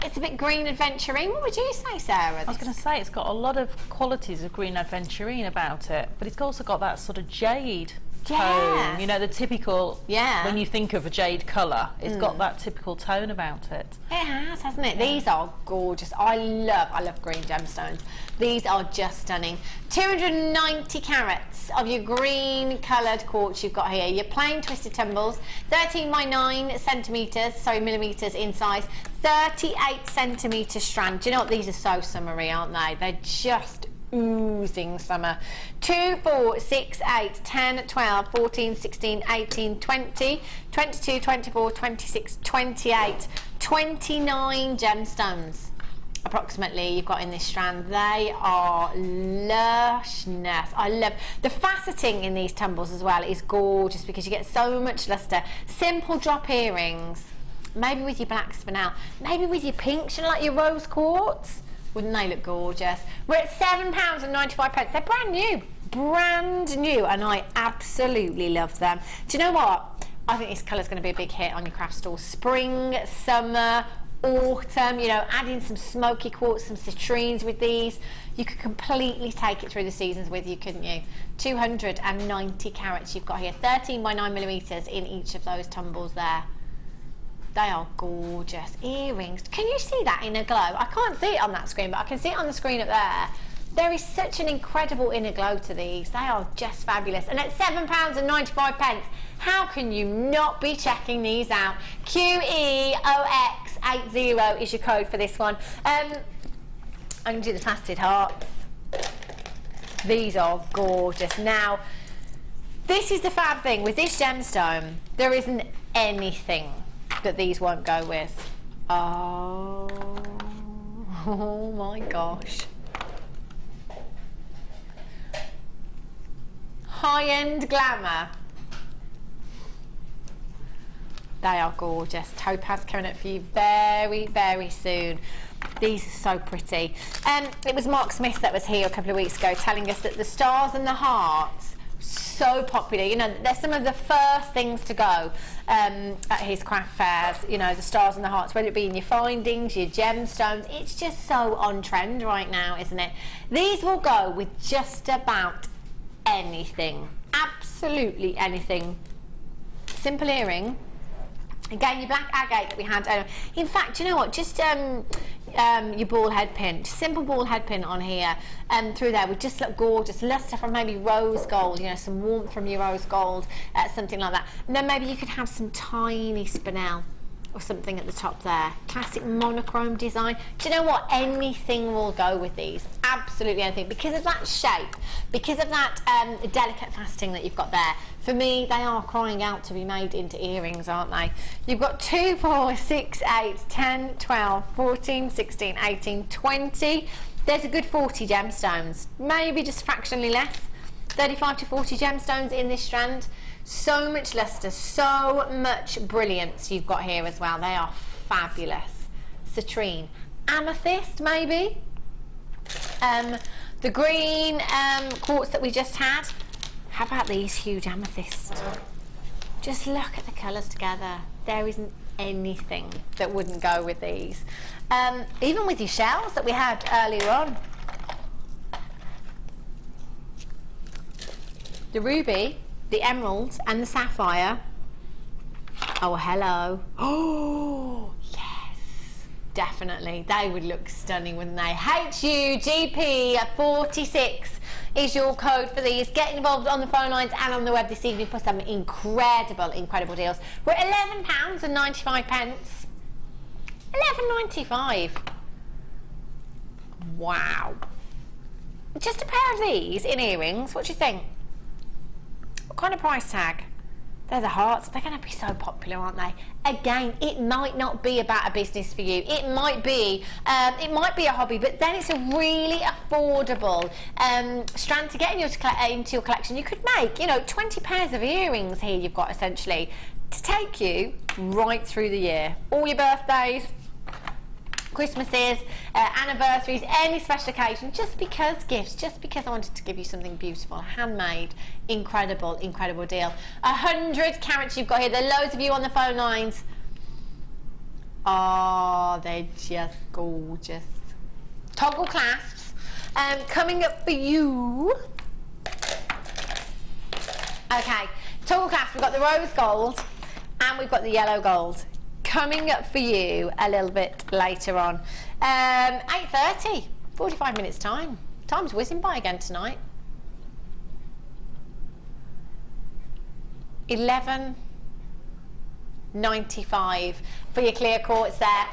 it's a bit green adventurine? What would you say, Sarah? I was going to say it's got a lot of qualities of green adventurine about it, but it's also got that sort of jade tone. You know, the typical, when you think of a jade colour, it's got that typical tone about it. It has, hasn't it? These are gorgeous. I love green gemstones. These are just stunning. 290 carats of your green coloured quartz you've got here. Your plain twisted tumbles, 13 by 9 centimetres, sorry, millimetres in size, 38 centimetre strand. Do you know what? These are so summery, aren't they? They're just oozing summer. 2, 4, 6, 8, 10, 12, 14, 16, 18, 20, 22, 24, 26, 28, 29 gemstones approximately you've got in this strand. They are lushness. I love the faceting in these tumbles as well. Is gorgeous because you get so much luster. Simple drop earrings, maybe with your black spinel, maybe with your pinks, you know, like your rose quartz. Wouldn't they look gorgeous? We're at £7.95. They're brand new, and I absolutely love them. Do you know what? I think this colour's going to be a big hit on your craft store. Spring, summer, autumn, you know, add in some smoky quartz, some citrines with these. You could completely take it through the seasons with you, couldn't you? 290 carats you've got here, 13 by 9 millimetres in each of those tumbles there. They are gorgeous. Earrings. Can you see that inner glow? I can't see it on that screen, but I can see it on the screen up there. There is such an incredible inner glow to these. They are just fabulous. And at £7.95, how can you not be checking these out? QEOX80 is your code for this one. I'm going to do the faceted hearts. These are gorgeous. Now, this is the fab thing. With this gemstone, there isn't anything that these won't go with. Oh my gosh. High-end glamour. They are gorgeous. Topaz coming up for you very, very soon. These are so pretty. It was Mark Smith that was here a couple of weeks ago telling us that the stars and the hearts, so popular. You know, they're some of the first things to go at his craft fairs. You know, the stars and the hearts, whether it be in your findings, your gemstones. It's just so on trend right now, isn't it? These will go with just about anything. Absolutely anything. Simple earring. Again, your black agate that we had. In fact, you know what? Just your ball head pin, just simple ball head pin on here, through there would just look gorgeous. Luster from maybe rose gold, you know, some warmth from your rose gold, something like that. And then maybe you could have some tiny spinel or something at the top there. Classic monochrome design. Do you know what? Anything will go with these. Absolutely anything. Because of that shape, because of that delicate faceting that you've got there. For me, they are crying out to be made into earrings, aren't they? You've got 2, 4, 6, 8, 10, 12, 14, 16, 18, 20. There's a good 40 gemstones. Maybe just fractionally less. 35 to 40 gemstones in this strand. So much luster, so much brilliance you've got here as well. They are fabulous. Citrine. Amethyst, maybe. The green quartz that we just had. How about these huge amethysts? Just look at the colours together. There isn't anything that wouldn't go with these. Even with your shells that we had earlier on. The ruby, the emerald and the sapphire. Oh, hello. Oh, yes. Definitely. They would look stunning, wouldn't they? HUGP46 is your code for these. Get involved on the phone lines and on the web this evening for some incredible deals. We're at £11.95. £11.95. Wow. Just a pair of these in earrings. What do you think? What kind of price tag? They're the hearts. They're going to be so popular, aren't they? Again, it might not be about a business for you. It might be a hobby, but then it's a really affordable strand to get into your collection. You could make, you know, 20 pairs of earrings here. You've got essentially to take you right through the year. All your birthdays, Christmases, anniversaries, any special occasion, just because gifts, just because I wanted to give you something beautiful, handmade, incredible deal. 100 carats you've got here. There are loads of you on the phone lines. Oh, they're just gorgeous. Toggle clasps coming up for you. Okay, tall clasp, we've got the rose gold and we've got the yellow gold. Coming up for you a little bit later on. 8:30, 45 minutes time. Time's whizzing by again tonight. 11.95 for your clear quartz there.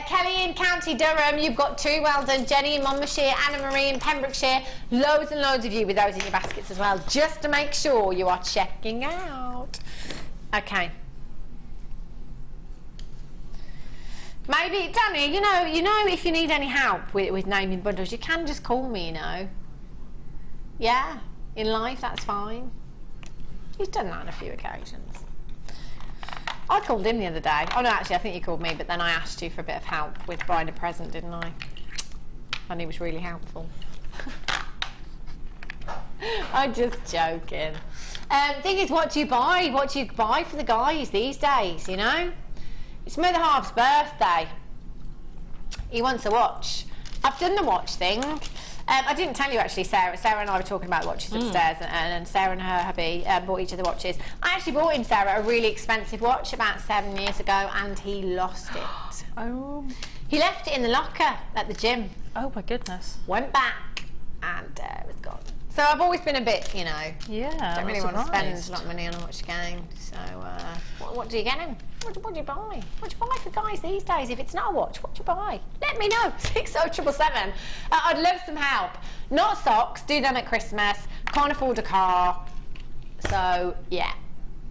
Kelly in County Durham, you've got 2, well done. Jenny in Monmouthshire, Anna Marie in Pembrokeshire, loads and loads of you with those in your baskets as well, just to make sure you are checking out. Okay. Maybe, Danny, you know, if you need any help with naming bundles, you can just call me, you know. Yeah, in life, that's fine. He's done that on a few occasions. I called him the other day. Oh no, actually I think you called me, but then I asked you for a bit of help with buying a present, didn't I? And he was really helpful. I'm just joking. Thing is, what do you buy? What do you buy for the guys these days, you know? It's my other half's birthday. He wants a watch. I've done the watch thing. I didn't tell you actually, Sarah. Sarah and I were talking about watches upstairs, and Sarah and her hubby bought each other watches. I actually bought him, Sarah, a really expensive watch about 7 years ago, and he lost it. Oh. He left it in the locker at the gym. Oh my goodness. Went back, and it was gone. So I've always been a bit, you know, don't really want to spend a lot of money on a watch again. So what do you get him? What do you buy? What do you buy for guys these days? If it's not a watch, what do you buy? Let me know. 60777. I'd love some help. Not socks. Do them at Christmas. Can't afford a car. So yeah,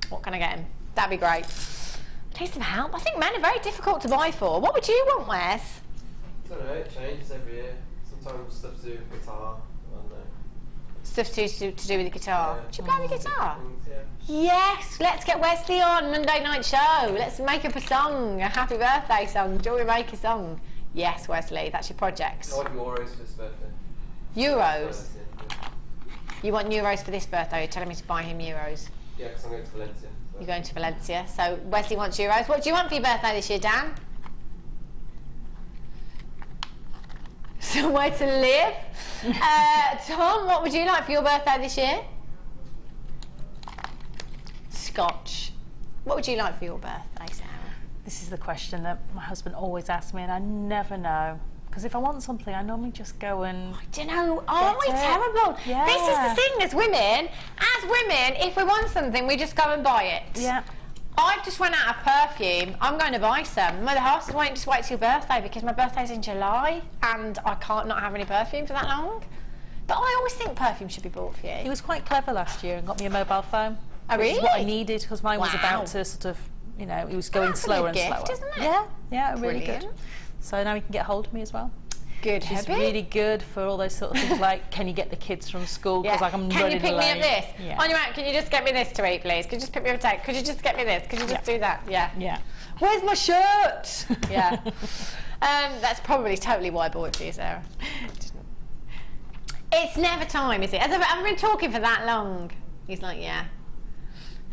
what can I get him? That'd be great. Need some help. I think men are very difficult to buy for. What would you want, Wes? I don't know. It changes every year. Sometimes stuff to do with guitar. Stuff to do with the guitar. Yeah. Do you play the guitar? Yeah. Yes, let's get Wesley on Monday night show. Let's make up a song, a happy birthday song, JewelleryMaker song. Yes, Wesley, that's your project. I want euros for this birthday. Euros? Yeah. You want euros for this birthday? You're telling me to buy him euros? Yeah, because I'm going to Valencia. So. You're going to Valencia, so Wesley wants euros. What do you want for your birthday this year, Dan? Somewhere to live. Tom, what would you like for your birthday this year? Scotch. What would you like for your birthday, Sarah? This is the question that my husband always asks me, and I never know. Because if I want something, I normally just go and... Do you know, aren't we terrible? Yeah. This is the thing as women. As women, if we want something, we just go and buy it. Yeah. I've just run out of perfume. I'm going to buy some. My house is waiting to wait till your birthday because my birthday's in July and I can't not have any perfume for that long. But I always think perfume should be bought for you. He was quite clever last year and got me a mobile phone. Oh, really? Which is what I needed because mine was about to sort of, you know, it was going slower and slower. Isn't it? Yeah, yeah, really Brilliant. good. So now he can get hold of me as well. Good. She's really good for all those sort of things like, can you get the kids from school? Because like I'm can running you pick late. me up this? Yeah. On your own, can you just get me this to eat, please? Could you just pick me up a take? Could you just get me this? Could you just do that? Yeah. Yeah. Where's my shirt? Yeah. That's probably totally why I bought it for you, Sarah. It's never time, is it? I've been talking for that long. He's like, yeah.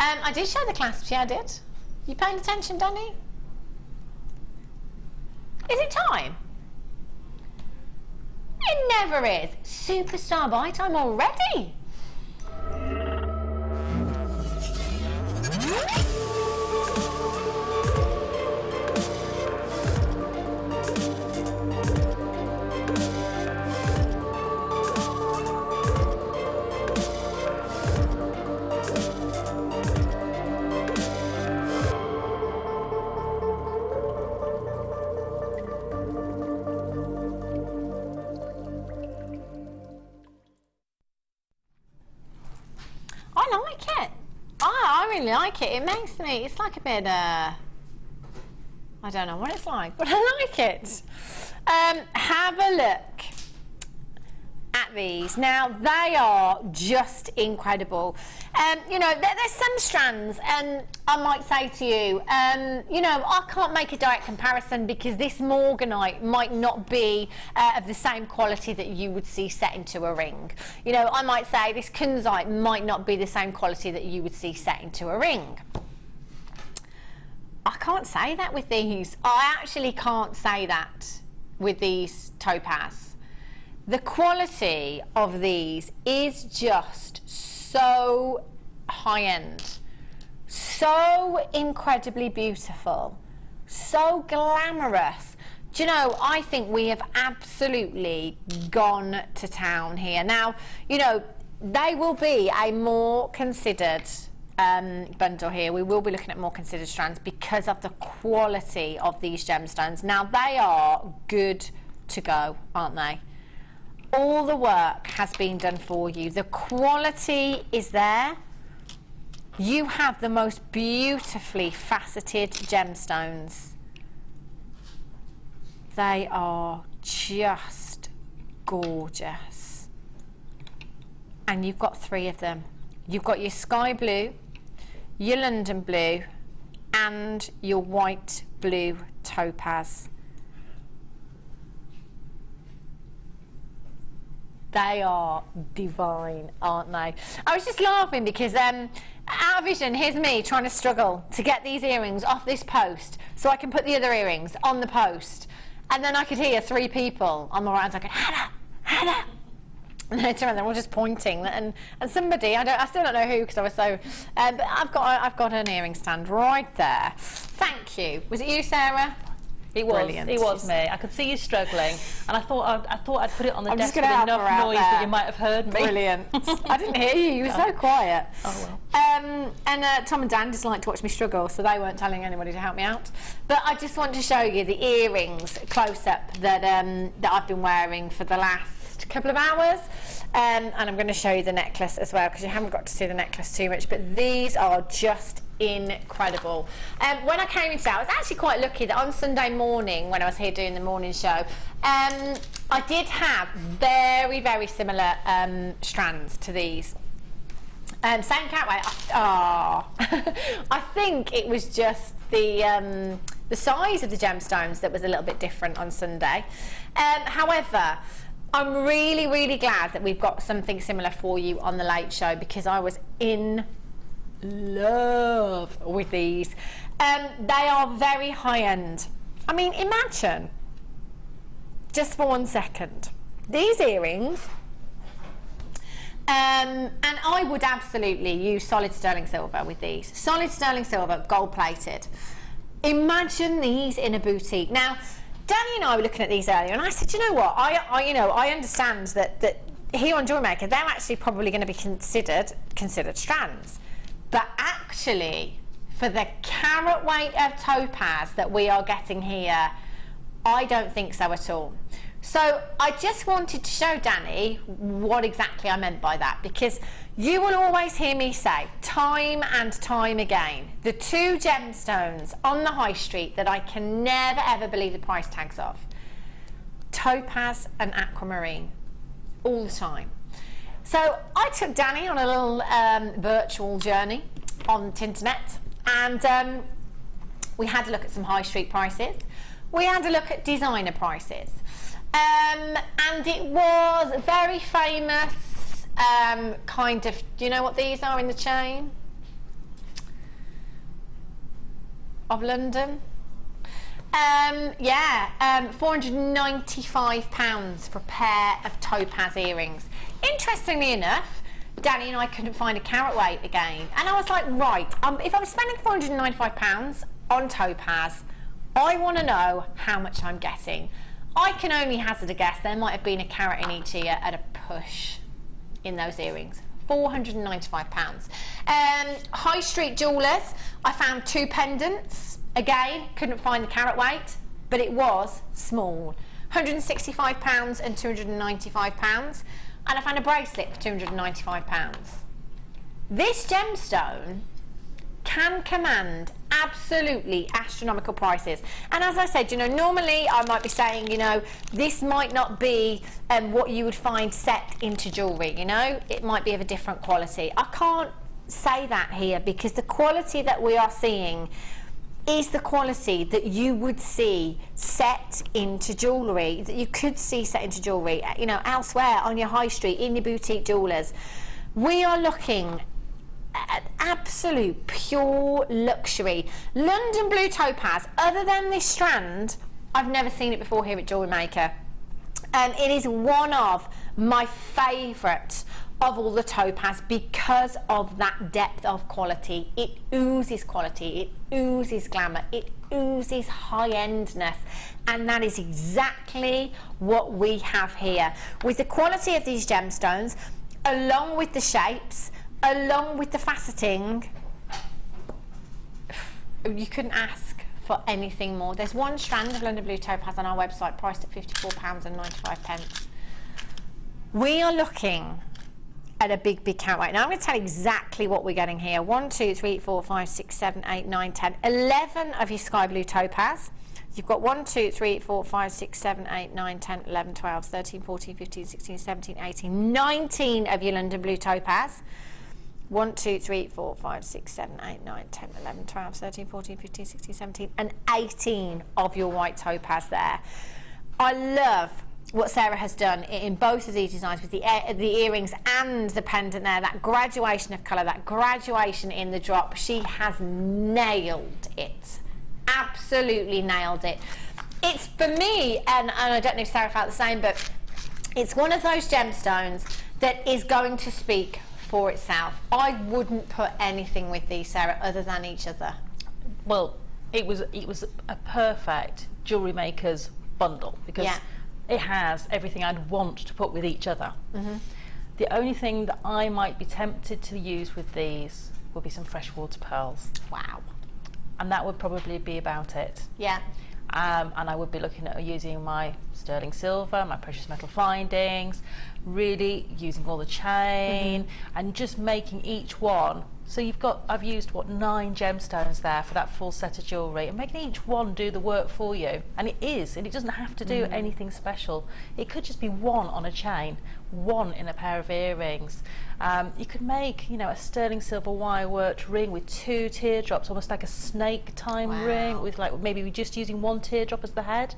I did show the clasps, yeah, I did. You paying attention, Danny? Is it time? It never is. Superstar buy time already. I like it. I really like it. It makes me, it's like a bit, I don't know what it's like, but I like it. Have a look at these. Now, they are just incredible. You know, there's some strands, and I might say to you, you know, I can't make a direct comparison because this morganite might not be of the same quality that you would see set into a ring. You know, I might say this kunzite might not be the same quality that you would see set into a ring. I can't say that with these. I actually can't say that with these topaz. The quality of these is just so high-end, so incredibly beautiful, so glamorous. Do you know, I think we have absolutely gone to town here. Now, you know, they will be a more considered bundle here. We will be looking at more considered strands because of the quality of these gemstones. Now, they are good to go, aren't they? All the work has been done for you. The quality is there. You have the most beautifully faceted gemstones. They are just gorgeous. And you've got 3 of them. You've got your sky blue, your London blue, and your white blue topaz. They are divine, aren't they? I was just laughing because out of vision, here's me trying to struggle to get these earrings off this post so I can put the other earrings on the post. And then I could hear 3 people on the right hand side going, Hannah, Hannah. And I turned around, they're all just pointing, and somebody, I still don't know who because I was so, but I've got an earring stand right there. Thank you. Was it you, Sarah? It was. Brilliant. It was me. I could see you struggling, and I thought I'd put it on the I'm desk just with gonna enough help her out noise there. that you might have heard me. Brilliant. I didn't hear you. You were so quiet. Oh well. And Tom and Dan just like to watch me struggle, so they weren't telling anybody to help me out. But I just want to show you the earrings close up that I've been wearing for the last couple of hours. And I'm going to show you the necklace as well because you haven't got to see the necklace too much, but these are just incredible. When I came in today, I was actually quite lucky that on Sunday morning when I was here doing the morning show, I did have very, very similar strands to these. Same carat weight. I think it was just the size of the gemstones that was a little bit different on Sunday. However, I'm really, really glad that we've got something similar for you on the Late Show because I was in love with these. They are very high-end. I mean, imagine, just for 1 second, these earrings, and I would absolutely use solid sterling silver with these. Solid sterling silver, gold-plated. Imagine these in a boutique. Now, Danny and I were looking at these earlier, and I said, you know what? I understand that here on JewelleryMaker, they're actually probably going to be considered strands, but actually, for the carat weight of topaz that we are getting here, I don't think so at all. So I just wanted to show Danny what exactly I meant by that, because you will always hear me say time and time again, the 2 gemstones on the high street that I can never ever believe the price tags of, topaz and aquamarine, all the time. So I took Danny on a little virtual journey on the internet, and we had a look at some high street prices. We had a look at designer prices. And it was a very famous kind of, do you know what these are in the chain of London? £495 for a pair of topaz earrings. Interestingly enough, Danny and I couldn't find a carat weight again, and I was like, right, if I'm spending £495 on topaz, I want to know how much I'm getting. I can only hazard a guess there might have been a carat in each ear at a push in those earrings. £495. High street jewellers, I found 2 pendants. Again, couldn't find the carat weight, but it was small. £165 and £295. And I found a bracelet for £295. This gemstone can command absolutely astronomical prices. And as I said, you know, normally I might be saying, you know, this might not be what you would find set into jewellery, you know, it might be of a different quality. I can't say that here because the quality that we are seeing is the quality that you would see set into jewellery, that you could see set into jewellery, you know, elsewhere on your high street, in your boutique jewellers. We are looking at absolute pure luxury. London blue topaz, other than this strand, I've never seen it before here at JewelleryMaker. It is one of my favourite of all the topaz because of that depth of quality. It oozes quality, it oozes glamour, it oozes high-endness, and that is exactly what we have here. With the quality of these gemstones, along with the shapes, along with the faceting, you couldn't ask for anything more. There's one strand of London Blue Topaz on our website priced at £54.95. We are looking at a big count right now. I'm going to tell you exactly what we're getting here. 1, 2, 3, 4, 5, 6, 7, 8, 9, 10, 11 of your sky blue topaz. You've got 1, 2, 3, 4, 5, 6, 7, 8, 9, 10, 11, 12, 13, 14, 15, 16, 17, 18, 19 of your London blue topaz. 1, 2, 3, 4, 5, 6, 7, 8, 9, 10, 11, 12, 13, 14, 15, 16, 17, and 18 of your white topaz there. I love what Sara has done in both of these designs with the earrings and the pendant there, that graduation of colour, that graduation in the drop. She has nailed it, absolutely nailed it. It's, for me, and I don't know if Sara felt the same, but it's one of those gemstones that is going to speak for itself. I wouldn't put anything with these, Sara, other than each other. Well, it was a perfect Jewellery Maker's bundle, because it has everything I'd want to put with each other. The only thing that I might be tempted to use with these would be some freshwater pearls. Wow. And that would probably be about it. Yeah. And I would be looking at using my sterling silver, my precious metal findings, really using all the chain and just making each one. So you've got, I've used what, 9 gemstones there for that full set of jewellery, and making each one do the work for you. And it doesn't have to do anything special. It could just be one on a chain, one in a pair of earrings. You could make, a sterling silver wire worked ring with 2 teardrops, almost like a snake time ring, with maybe just using 1 teardrop as the head.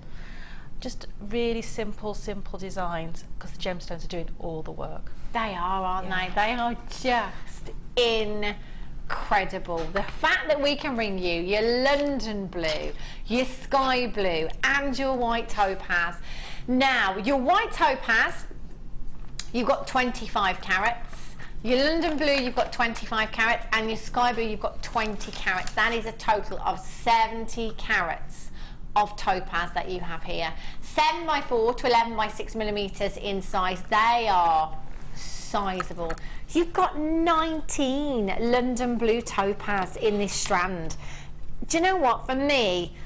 Just really simple designs, because the gemstones are doing all the work. They are, aren't they? They are just incredible. The fact that we can bring you your London blue, your sky blue, and your white topaz. Now, your white topaz, you've got 25 carats. Your London blue, you've got 25 carats, and your sky blue, you've got 20 carats. That is a total of 70 carats of topaz that you have here. 7 by 4 to 11 by 6 millimeters in size. They are sizable. You've got 19 London blue topaz in this strand. Do you know what, for me,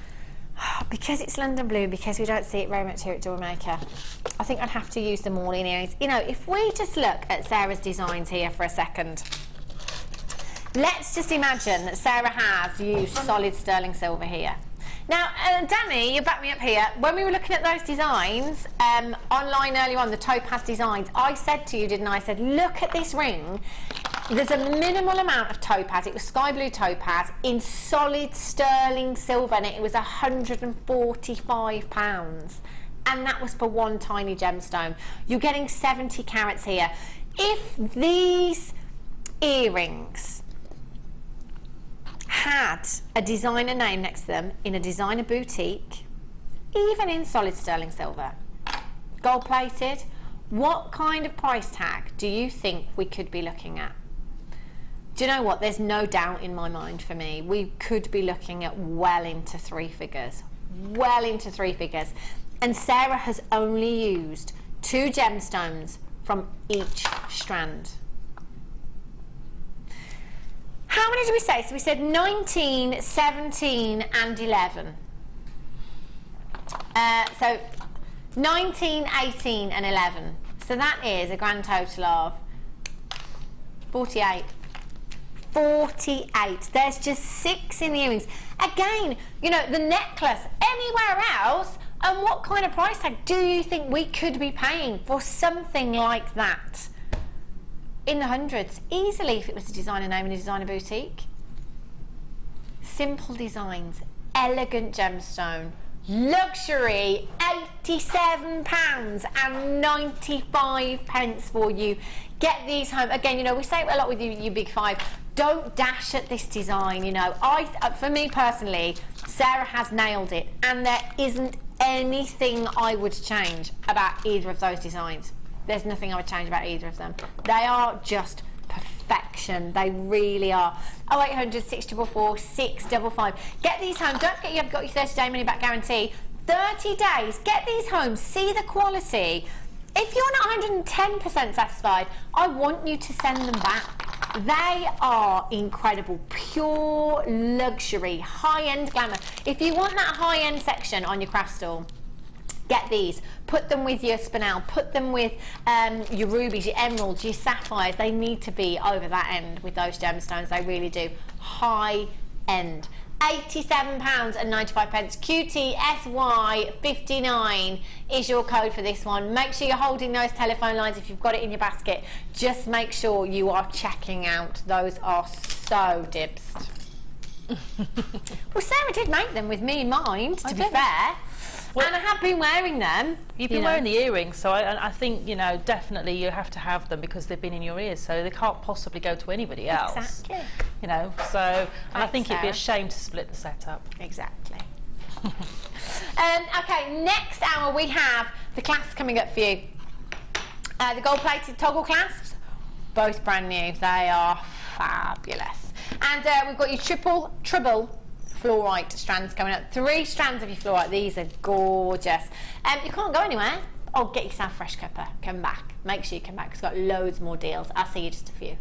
because it's London blue, because we don't see it very much here at JewelleryMaker, I think I'd have to use them all in earrings. If we just look at Sara's designs here for a second, let's just imagine that Sara has used solid sterling silver here. Now, Danny, you back me up here. When we were looking at those designs online earlier on, the topaz designs, I said to you, didn't I? I said, look at this ring. There's a minimal amount of topaz. It was sky blue topaz in solid sterling silver, and it was £145. And that was for one tiny gemstone. You're getting 70 carats here. If these earrings had a designer name next to them in a designer boutique, even in solid sterling silver, gold plated, what kind of price tag do you think we could be looking at? Do you know what? There's no doubt in my mind, for me, we could be looking at well into 3 figures. Well into 3 figures. And Sara has only used 2 gemstones from each strand. How many did we say? So we said 19, 17 and 11. So 19, 18 and 11. So that is a grand total of 48. 48. There's just 6 in the earrings. Again, the necklace, anywhere else, and what kind of price tag do you think we could be paying for something like that? In the hundreds, easily, if it was a designer name in a designer boutique. Simple designs, elegant gemstone, luxury, £87.95 for you. Get these home. Again, we say it a lot with you big 5. Don't dash at this design. For me personally, Sara has nailed it, and there isn't anything I would change about either of those designs. There's nothing I would change about either of them. They are just perfection. They really are. 0800 644 655. Get these home. Don't forget you have got your 30-day money-back guarantee. 30 days. Get these home. See the quality. If you're not 110% satisfied, I want you to send them back. They are incredible. Pure luxury, high-end glamour. If you want that high-end section on your craft stall, get these. Put them with your spinel. Put them with your rubies, your emeralds, your sapphires. They need to be over that end with those gemstones. They really do. High end. £87.95. QTSY59 is your code for this one. Make sure you're holding those telephone lines if you've got it in your basket. Just make sure you are checking out. Those are so dibsed. Well, Sarah did make them with me in mind, to be fair. Well, and I have been wearing them. You've been wearing the earrings, so I think, you know, definitely you have to have them because they've been in your ears, so they can't possibly go to anybody else. Exactly. You know, so, and I think it'd be a shame to split the set up. Exactly. Okay, next hour we have the clasps coming up for you. The gold-plated toggle clasps, both brand new. They are fabulous. And we've got your triple fluorite strands coming up. 3 strands of your fluorite. These are gorgeous. You can't go anywhere. Oh, get yourself a fresh cuppa. Come back. Make sure you come back. It's got loads more deals. I'll see you just a few.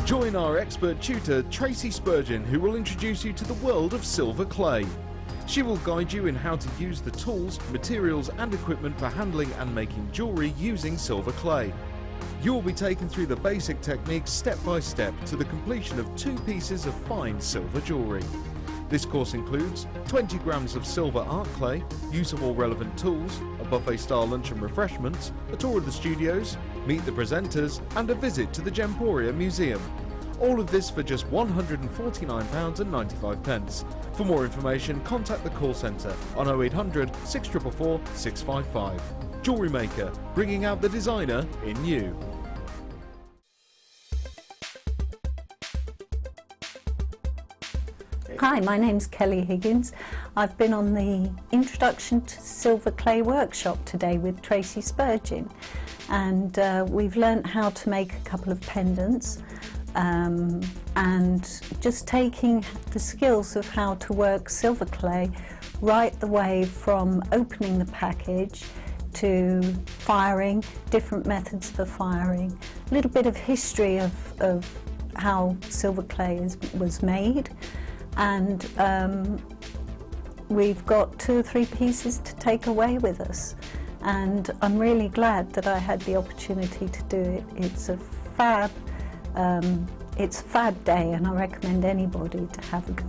Join our expert tutor, Tracy Spurgeon, who will introduce you to the world of silver clay. She will guide you in how to use the tools, materials and equipment for handling and making jewellery using silver clay. You'll be taken through the basic techniques step by step to the completion of 2 pieces of fine silver jewellery. This course includes 20 grams of silver art clay, use of all relevant tools, a buffet-style lunch and refreshments, a tour of the studios, meet the presenters and a visit to the Gemporia Museum. All of this for just £149.95. For more information, contact the call centre on 0800 644 655. JewelleryMaker, bringing out the designer in you. Hi, my name's Kelly Higgins. I've been on the Introduction to Silver Clay workshop today with Tracy Spurgeon, and we've learnt how to make a couple of pendants. And just taking the skills of how to work silver clay right the way from opening the package to firing, different methods for firing, a little bit of history of how silver clay was made, and we've got 2 or 3 pieces to take away with us, and I'm really glad that I had the opportunity to do it. It's a fab day, and I recommend anybody to have a go.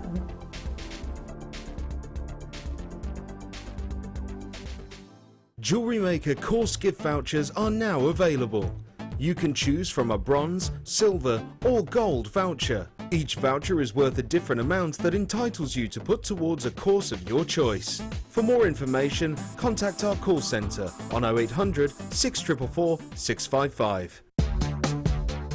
JewelleryMaker course gift vouchers are now available. You can choose from a bronze, silver or gold voucher. Each voucher is worth a different amount that entitles you to put towards a course of your choice. For more information, contact our call centre on 0800 644 655.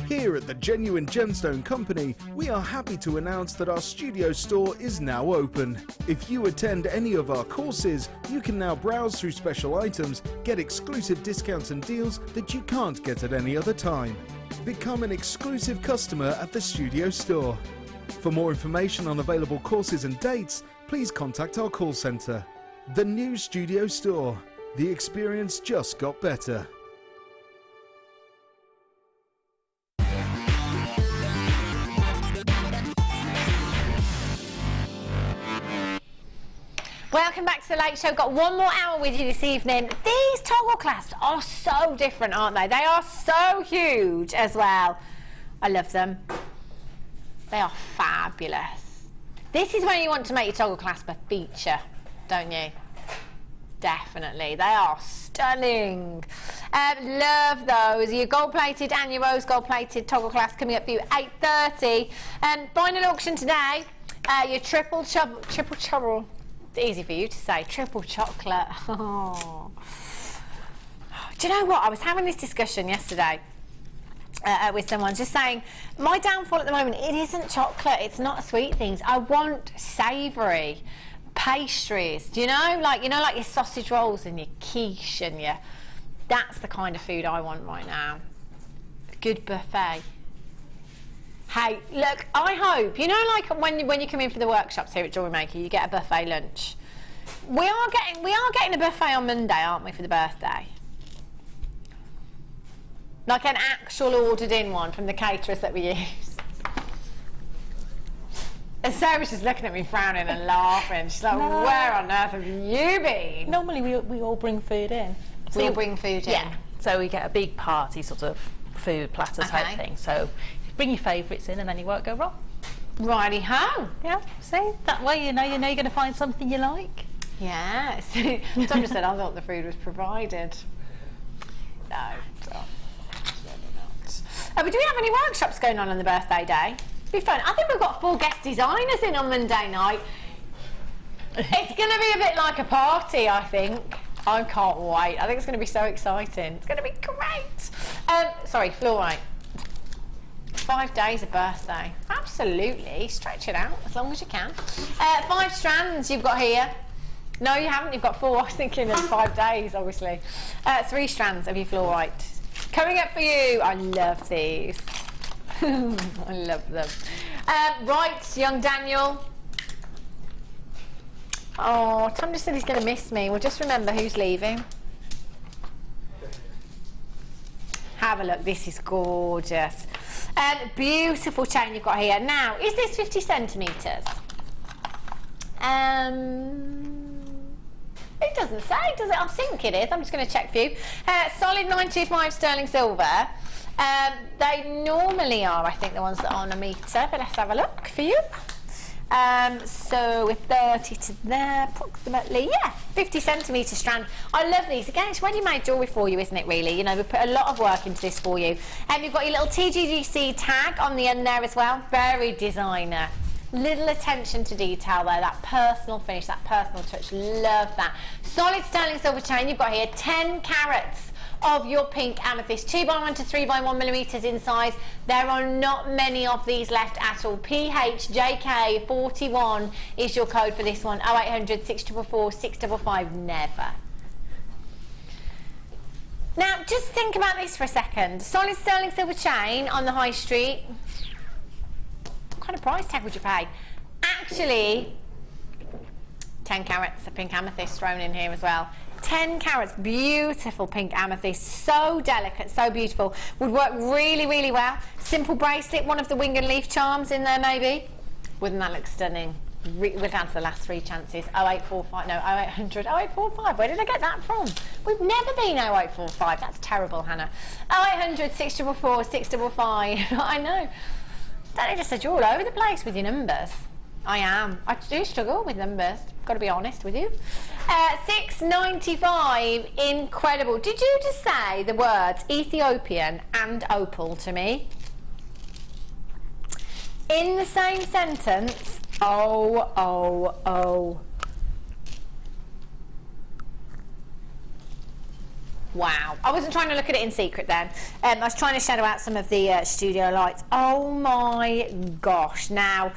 Here at the Genuine Gemstone Company, we are happy to announce that our studio store is now open. If you attend any of our courses, you can now browse through special items, get exclusive discounts and deals that you can't get at any other time. Become an exclusive customer at the studio store. For more information on available courses and dates, please contact our call centre. The new studio store. The experience just got better. Welcome back to the Late Show. Got one more hour with you this evening. These toggle clasps are so different, aren't they? They are so huge as well. I love them. They are fabulous. This is when you want to make your toggle clasp a feature, don't you? Definitely. They are stunning. Love those. Your gold-plated and your rose gold-plated toggle clasp coming up for you at 8:30. Final auction today. Your triple trouble. Easy for you to say, triple chocolate. Oh. Do you know what? I was having this discussion yesterday with someone just saying, my downfall at the moment, it isn't chocolate, it's not sweet things. I want savoury pastries. Do you know, like your sausage rolls and your quiche and your. That's the kind of food I want right now. A good buffet. Hey, look, I hope like when you come in for the workshops here at JewelleryMaker, you get a buffet lunch. We are getting a buffet on Monday, aren't we, for the birthday? Like an actual ordered in one from the caterers that we use. And Sarah's just looking at me frowning and laughing. She's like, no. Where on earth have you been? Normally we all bring food in. So we all bring food in? Yeah. So we get a big party sort of food platter type thing. So bring your favourites in and then you won't go wrong. Righty-ho. Yeah, see? That way you know you're going to find something you like. Yeah. Tom just said, I thought the food was provided. No. But do we have any workshops going on the birthday day? It'd be fun. I think we've got 4 guest designers in on Monday night. It's going to be a bit like a party, I think. I can't wait. I think it's going to be so exciting. It's going to be great. Sorry, fluorite. 5 days of birthday. Absolutely. Stretch it out as long as you can. 5 strands you've got here. No, you haven't. You've got 4. I was thinking of 5 days, obviously. 3 strands of your fluorite. Coming up for you. I love these. I love them. Right, young Daniel. Oh, Tom just said he's going to miss me. Well, just remember who's leaving. Have a look. This is gorgeous. Beautiful chain you've got here. Now, is this 50 centimetres? It doesn't say, does it? I think it is. I'm just going to check for you. Solid 925 sterling silver. They normally are, I think, the ones that are on a metre, but let's have a look for you. So with 30 to there, approximately, yeah, 50 centimetre strand. I love these. Again, it's ready-made jewellery for you, isn't it, really? You know, we put a lot of work into this for you. And you've got your little TGGC tag on the end there as well. Very designer. Little attention to detail there, that personal finish, that personal touch. Love that. Solid sterling silver chain you've got here, 10 carats of your pink amethyst, 2x1 to 3x1 millimetres in size. There are not many of these left at all. PHJK41 is your code for this one. 0800 644 655. Never. Now, just think about this for a second. Solid sterling silver chain on the high street. What kind of price tag would you pay? Actually, 10 carats of pink amethyst thrown in here as well. 10 carats, beautiful pink amethyst, so delicate, so beautiful. Would work really, really well. Simple bracelet, one of the wing and leaf charms in there maybe. Wouldn't that look stunning? We're down to the last 3 chances. 0845, no, 0800, 0845. Where did I get that from? We've never been 0845. That's terrible, Hannah. 0800 644 655. I know. Danny just said you're all over the place with your numbers. I am. I do struggle with numbers. Got to be honest with you. 695. Incredible. Did you just say the words Ethiopian and opal to me? In the same sentence? Oh, oh, oh. Wow. I wasn't trying to look at it in secret then. I was trying to shadow out some of the studio lights. Oh my gosh. Now,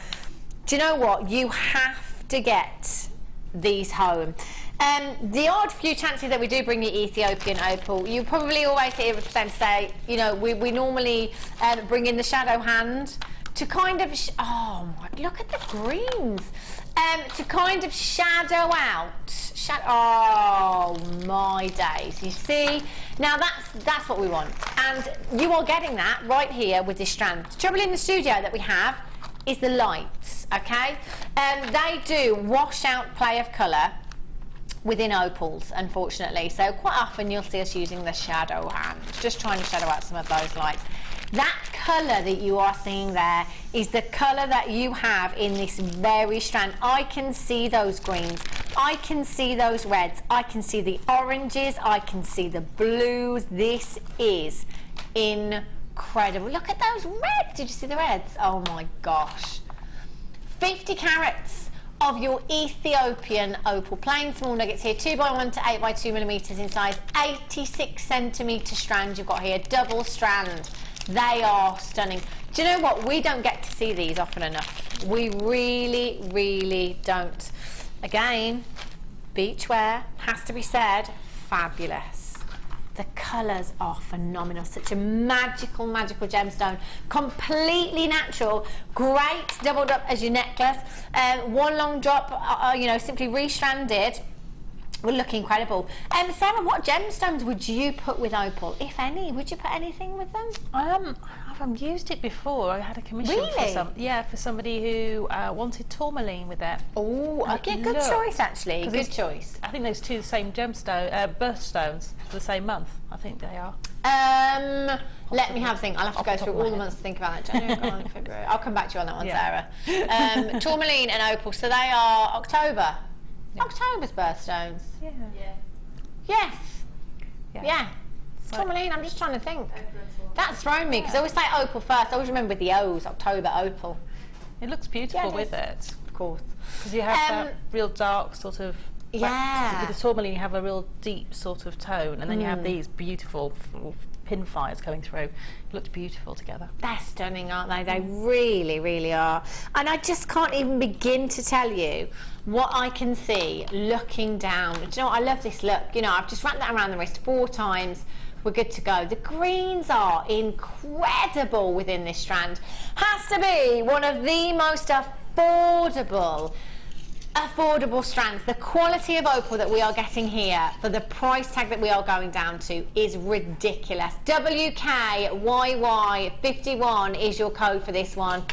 do you know what? You have to get these home. The odd few chances that we do bring the Ethiopian opal, you probably always hear them say, you know, we normally bring in the shadow hand to kind of, oh my, look at the greens, to kind of shadow out, oh my days, you see? Now that's what we want, and you are getting that right here with this strand. The trouble in the studio that we have is the lights, okay? They do wash out play of colour within opals, unfortunately, so quite often you'll see us using the shadow hand, just trying to shadow out some of those lights. That colour that you are seeing there is the colour that you have in this very strand. I can see those greens, I can see those reds, I can see the oranges, I can see the blues. This is incredible. Look at those reds. Did you see the reds? Oh my gosh. 50 carats of your Ethiopian opal. Plain small nuggets here, 2x1 to 8x2 millimetres in size, 86 centimetre strand you've got here, double strand. They are stunning. Do you know what? We don't get to see these often enough. We really, really don't. Again, beachwear, has to be said, fabulous. The colours are phenomenal. Such a magical, magical gemstone. Completely natural. Great doubled up as your necklace. One long drop, you know, simply restranded. Will look incredible. Sarah, what gemstones would you put with opal, if any? Would you put anything with them? I've used it before. I had a commission for somebody who wanted tourmaline with it. Oh, okay, good choice actually. Good choice. I think those two the same gemstone, birthstones for the same month. I think they are. Let me have a think. I'll have to go through all the months to think about it. January, February. I'll come back to you on that one, Sarah. Tourmaline and opal. So they are October. Yeah. October's birthstones. Yeah. Yes. Yeah. Tourmaline, I'm just trying to think. That's thrown me because I always say opal first. I always remember the O's, October, opal. It looks beautiful with it. Of course. Because you have that real dark sort of... Yeah. With the tourmaline you have a real deep sort of tone, and then you have these beautiful pinfires coming through. It looks beautiful together. They're stunning, aren't they? They really, really are. And I just can't even begin to tell you what I can see looking down. Do you know what? I love this look. You know, I've just wrapped that around the wrist 4 times. We're good to go. The greens are incredible within this strand. Has to be one of the most affordable strands. The quality of opal that we are getting here for the price tag that we are going down to is ridiculous. WKYY51 is your code for this one.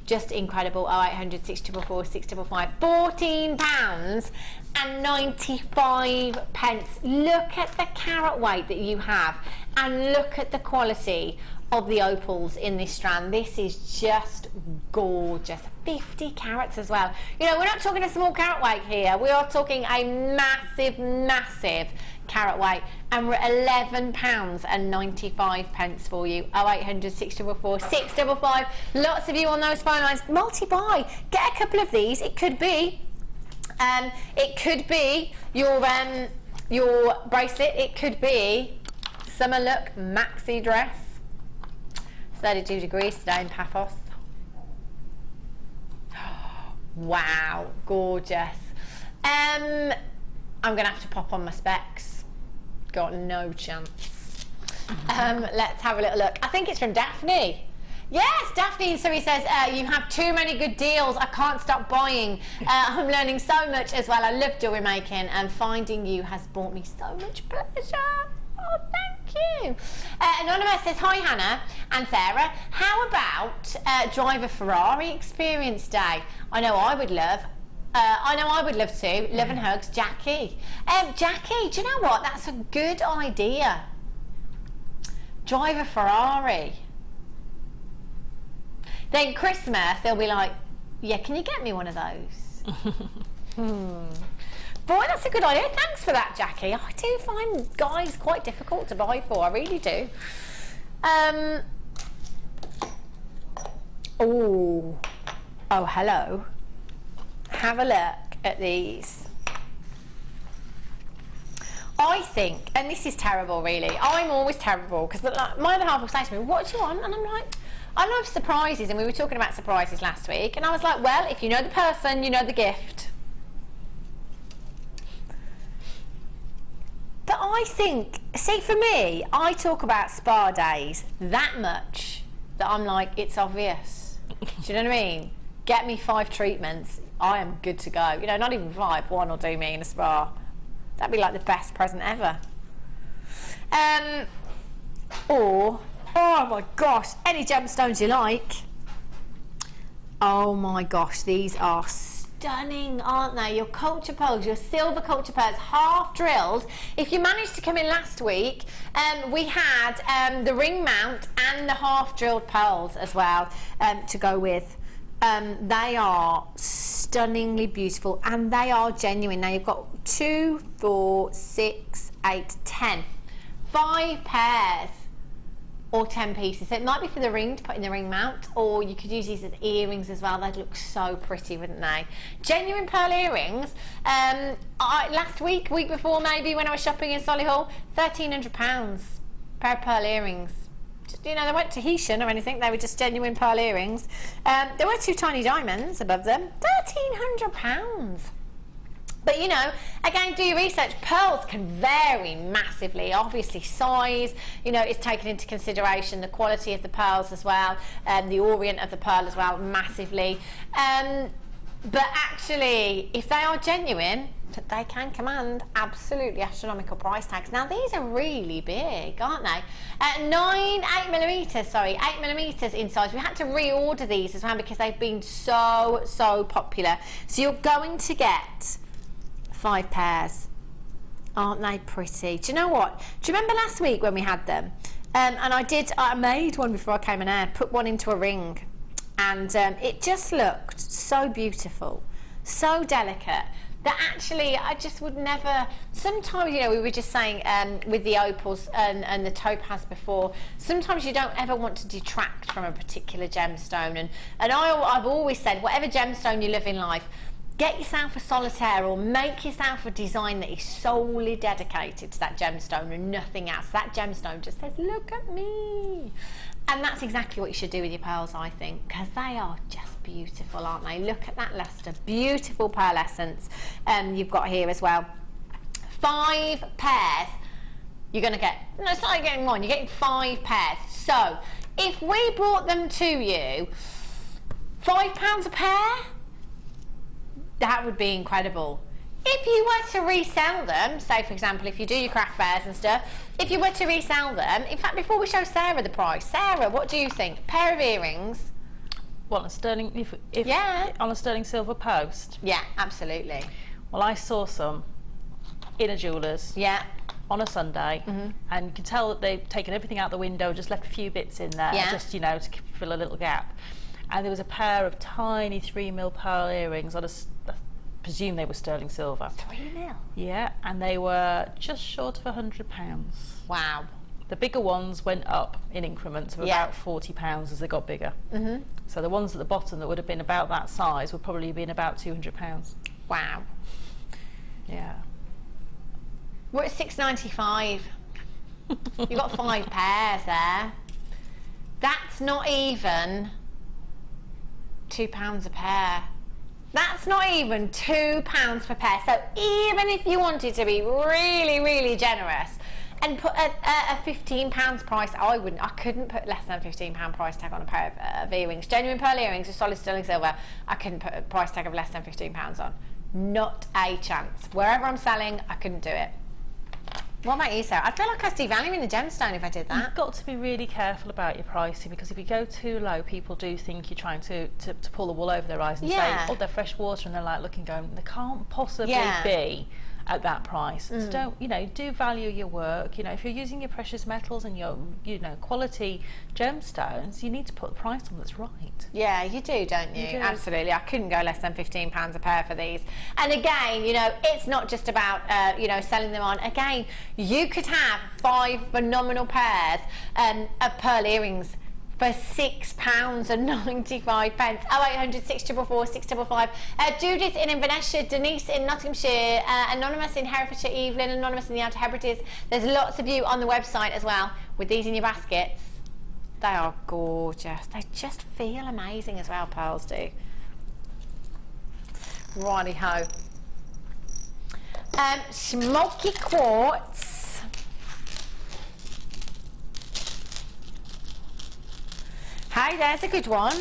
Just incredible. 0800 644 655. £14.95. Look at the carat weight that you have, and look at the quality of the opals in this strand. This is just gorgeous. 50 carats as well. You know, we're not talking a small carat weight here. We are talking a massive, massive carat weight, and we're at £11.95 for you. 0800 644 655. Lots of you on those phone lines. Multi-buy. Get a couple of these. It could be your bracelet. It could be summer look maxi dress. 32 degrees today in Paphos. Wow, gorgeous. I'm gonna have to pop on my specs. Got no chance. Let's have a little look. I think it's from Daphne. Yes, Daphne. So he says, you have too many good deals. I can't stop buying. I'm learning so much as well. I love jewellery making, and finding you has brought me so much pleasure. Oh, thank you. Anonymous says, hi Hannah and Sarah. How about drive a Ferrari experience day? I know I would love. To. Love and hugs, Jackie. Jackie, do you know what? That's a good idea. Drive a Ferrari. Then Christmas, they'll be like, yeah, can you get me one of those? Boy, that's a good idea. Thanks for that, Jackie. I do find guys quite difficult to buy for. I really do. Oh, hello. Have a look at these. I think, and this is terrible really, I'm always terrible, because my other half will say to me, what do you want? And I'm like, I love surprises, and we were talking about surprises last week, and I was like, well, if you know the person, you know the gift. But I think, see, for me, I talk about spa days that much that I'm like, it's obvious. Do you know what I mean? Get me 5 treatments, I am good to go. You know, not even 5, 1 will do me in a spa. That'd be like the best present ever. Or, oh my gosh, any gemstones you like. Oh my gosh, these are stunning, aren't they? Your culture pearls, your silver culture pearls, half drilled. If you managed to come in last week, we had the ring mount and the half drilled pearls as well to go with. They are stunningly beautiful, and they are genuine. Now you've got 2, 4, 6, 8, 10. 5 pairs or 10 pieces. So it might be for the ring, to put in the ring mount, or you could use these as earrings as well. They'd look so pretty, wouldn't they? Genuine pearl earrings. Last week before maybe, when I was shopping in Solihull, £1,300 pair of pearl earrings. You know, they weren't Tahitian or anything, they were just genuine pearl earrings. There were 2 tiny diamonds above them, £1,300. But you know, again, do your research. Pearls can vary massively. Obviously, size, you know, is taken into consideration. The quality of the pearls as well, the orient of the pearl as well, massively. But actually, if they are genuine, they can command absolutely astronomical price tags. Now, these are really big, aren't they? 8 millimeters in size. We had to reorder these as well because they've been so popular. So you're going to get 5 pairs. Aren't they pretty? Do you know what? Do you remember last week when we had them? And I made one before I came on air, put one into a ring, and it just looked so beautiful, so delicate, that actually I just would never. Sometimes, you know, we were just saying with the opals and the topaz before, sometimes you don't ever want to detract from a particular gemstone, and I've always said, whatever gemstone you love in life, get yourself a solitaire or make yourself a design that is solely dedicated to that gemstone and nothing else. That gemstone just says, look at me. And that's exactly what you should do with your pearls, I think, because they are just beautiful, aren't they? Look at that luster. Beautiful pearl essence you've got here as well. 5 pairs. You're going to get, no, it's not like getting 1, you're getting 5 pairs. So, if we brought them to you, £5 a pair, that would be incredible. If you were to resell them, say for example, if you do your craft fairs and stuff, if you were to resell them, in fact, before we show Sarah the price, Sarah, what do you think? Pair of earrings? What, a sterling, yeah, on a sterling silver post? Yeah, absolutely. Well, I saw some in a jeweller's. Yeah. On a Sunday, and you can tell that they've taken everything out the window, just left a few bits in there, just, you know, to fill a little gap. And there was a pair of tiny 3mm pearl earrings on I presume they were sterling silver. 3mm? Yeah, and they were just short of £100. Wow. The bigger ones went up in increments of about £40 as they got bigger. So the ones at the bottom that would have been about that size would probably have been about £200. Wow. Yeah. We're at £6.95. You've got 5 pairs there. That's not even £2 a pair. That's not even £2 per pair. So even if you wanted to be really generous and put a £15 price, I couldn't put less than a £15 price tag on a pair of earrings. Genuine pearl earrings with solid sterling silver, I couldn't put a price tag of less than £15 on. Not a chance. Wherever I'm selling, I couldn't do it. What about you, Sarah? I feel like I was devaluing the gemstone if I did that. You've got to be really careful about your pricing, because if you go too low, people do think you're trying to pull the wool over their eyes and say, oh, they're fresh water, and they're like looking, going, they can't possibly be at that price. So don't, you know, do value your work. You know, if you're using your precious metals and your, you know, quality gemstones, you need to put the price on that's right. Yeah, you do, don't you? Absolutely. I couldn't go less than £15 a pair for these. And again, you know, it's not just about, you know, selling them on. Again, you could have 5 phenomenal pairs of pearl earrings for £6.95. 0800 644 655. Judith in Inverness, Denise in Nottinghamshire, Anonymous in Herefordshire, Evelyn, Anonymous in the Outer Hebrides. There's lots of you on the website as well with these in your baskets. They are gorgeous. They just feel amazing as well, pearls do. Righty-ho. Smoky quartz. Hey, there's a good one.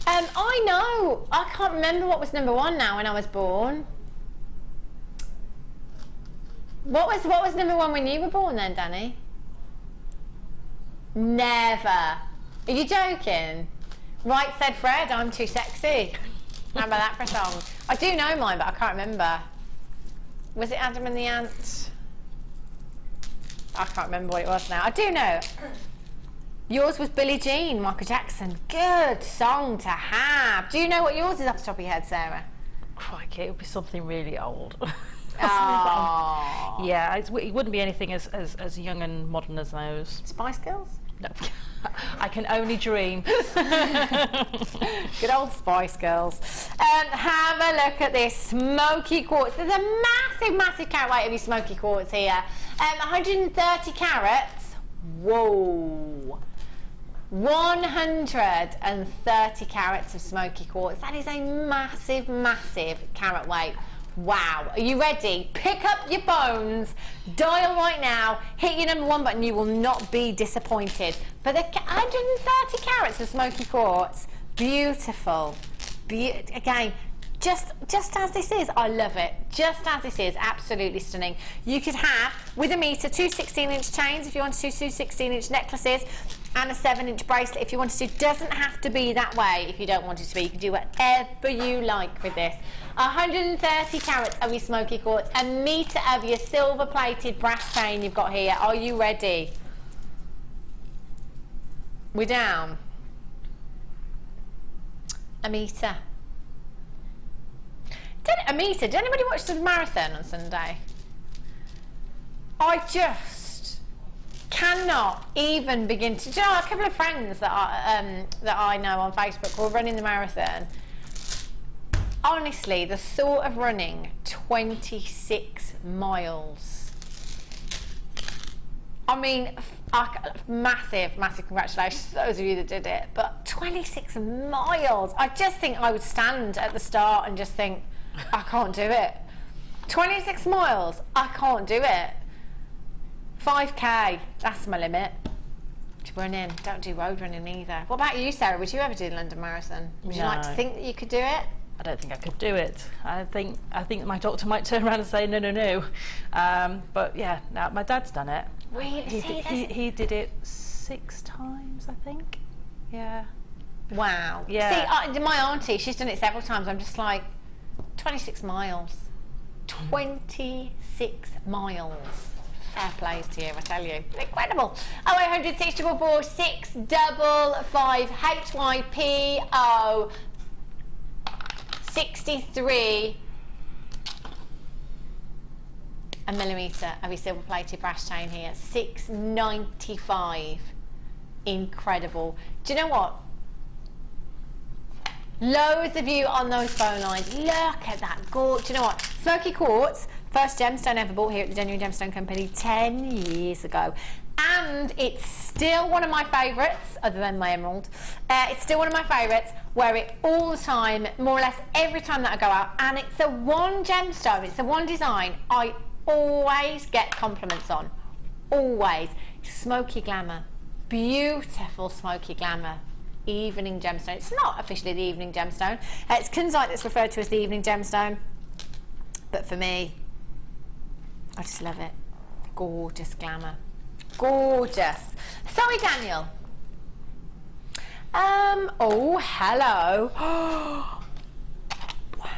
I know. I can't remember what was number 1 now when I was born. What was number 1 when you were born then, Danny? Never. Are you joking? Right said Fred, I'm too sexy. Remember that for a song? I do know mine, but I can't remember. Was it Adam and the Ant? I can't remember what it was now. I do know. Yours was Billie Jean, Michael Jackson. Good song to have. Do you know what yours is off the top of your head, Sarah? Crikey, it would be something really old. Oh. Yeah, it wouldn't be anything as young and modern as those. Spice Girls? No. I can only dream. Good old Spice Girls. Have a look at this smoky quartz. There's a massive carat weight of your smoky quartz here. 130 carats. Whoa. 130 carats of smoky quartz. That is a massive, massive carat weight. Wow. Are you ready? Pick up your phones, dial right now, hit your number 1 button. You will not be disappointed. But the 130 carats of smoky quartz, beautiful. Again, just as this is, I love it. Just as this is, absolutely stunning. You could have, with a meter, 2 16-inch chains if you wanted to, 2 16-inch necklaces, and a 7-inch bracelet if you wanted to. Doesn't have to be that way if you don't want it to be. You can do whatever you like with this. 130 carats of your smoky quartz, a meter of your silver-plated brass chain you've got here. Are you ready? We're down. A meter. A meter. Did anybody watch the marathon on Sunday? I just cannot even begin to. Do you know, a couple of friends that I know on Facebook were running the marathon. Honestly, the thought of running 26 miles. I mean, massive, massive congratulations to those of you that did it. But 26 miles. I just think I would stand at the start and just think, I can't do it. 26 miles, I can't do it. 5k, that's my limit. To run in, don't do road running either. What about you, Sarah? Would you ever do the London Marathon? Would you like to think that you could do it? I don't think I could do it. I think my doctor might turn around and say no. But yeah, no, my dad's done it. Really? He did it 6 times, I think. Yeah. Wow. Yeah. See, my auntie, she's done it several times. I'm just like, 26 miles. 26 miles. Fair plays to you, I tell you. Incredible. 0800 644 655 HYPO 63 a millimetre of your silver plated brass chain here. 695. Incredible. Do you know what? Loads of you on those phone lines. Look at that gorge. Do you know what? Smoky quartz, first gemstone ever bought here at the Genuine Gemstone Company 10 years ago. And it's still one of my favourites, other than my emerald. It's still one of my favourites. Wear it all the time, more or less every time that I go out. And it's the one gemstone, it's the one design I always get compliments on. Always. Smoky glamour. Beautiful smoky glamour. Evening gemstone. It's not officially the evening gemstone. It's Quartzite that's referred to as the evening gemstone. But for me, I just love it. Gorgeous glamour. Gorgeous. Sorry, Daniel. Oh, hello. Wow.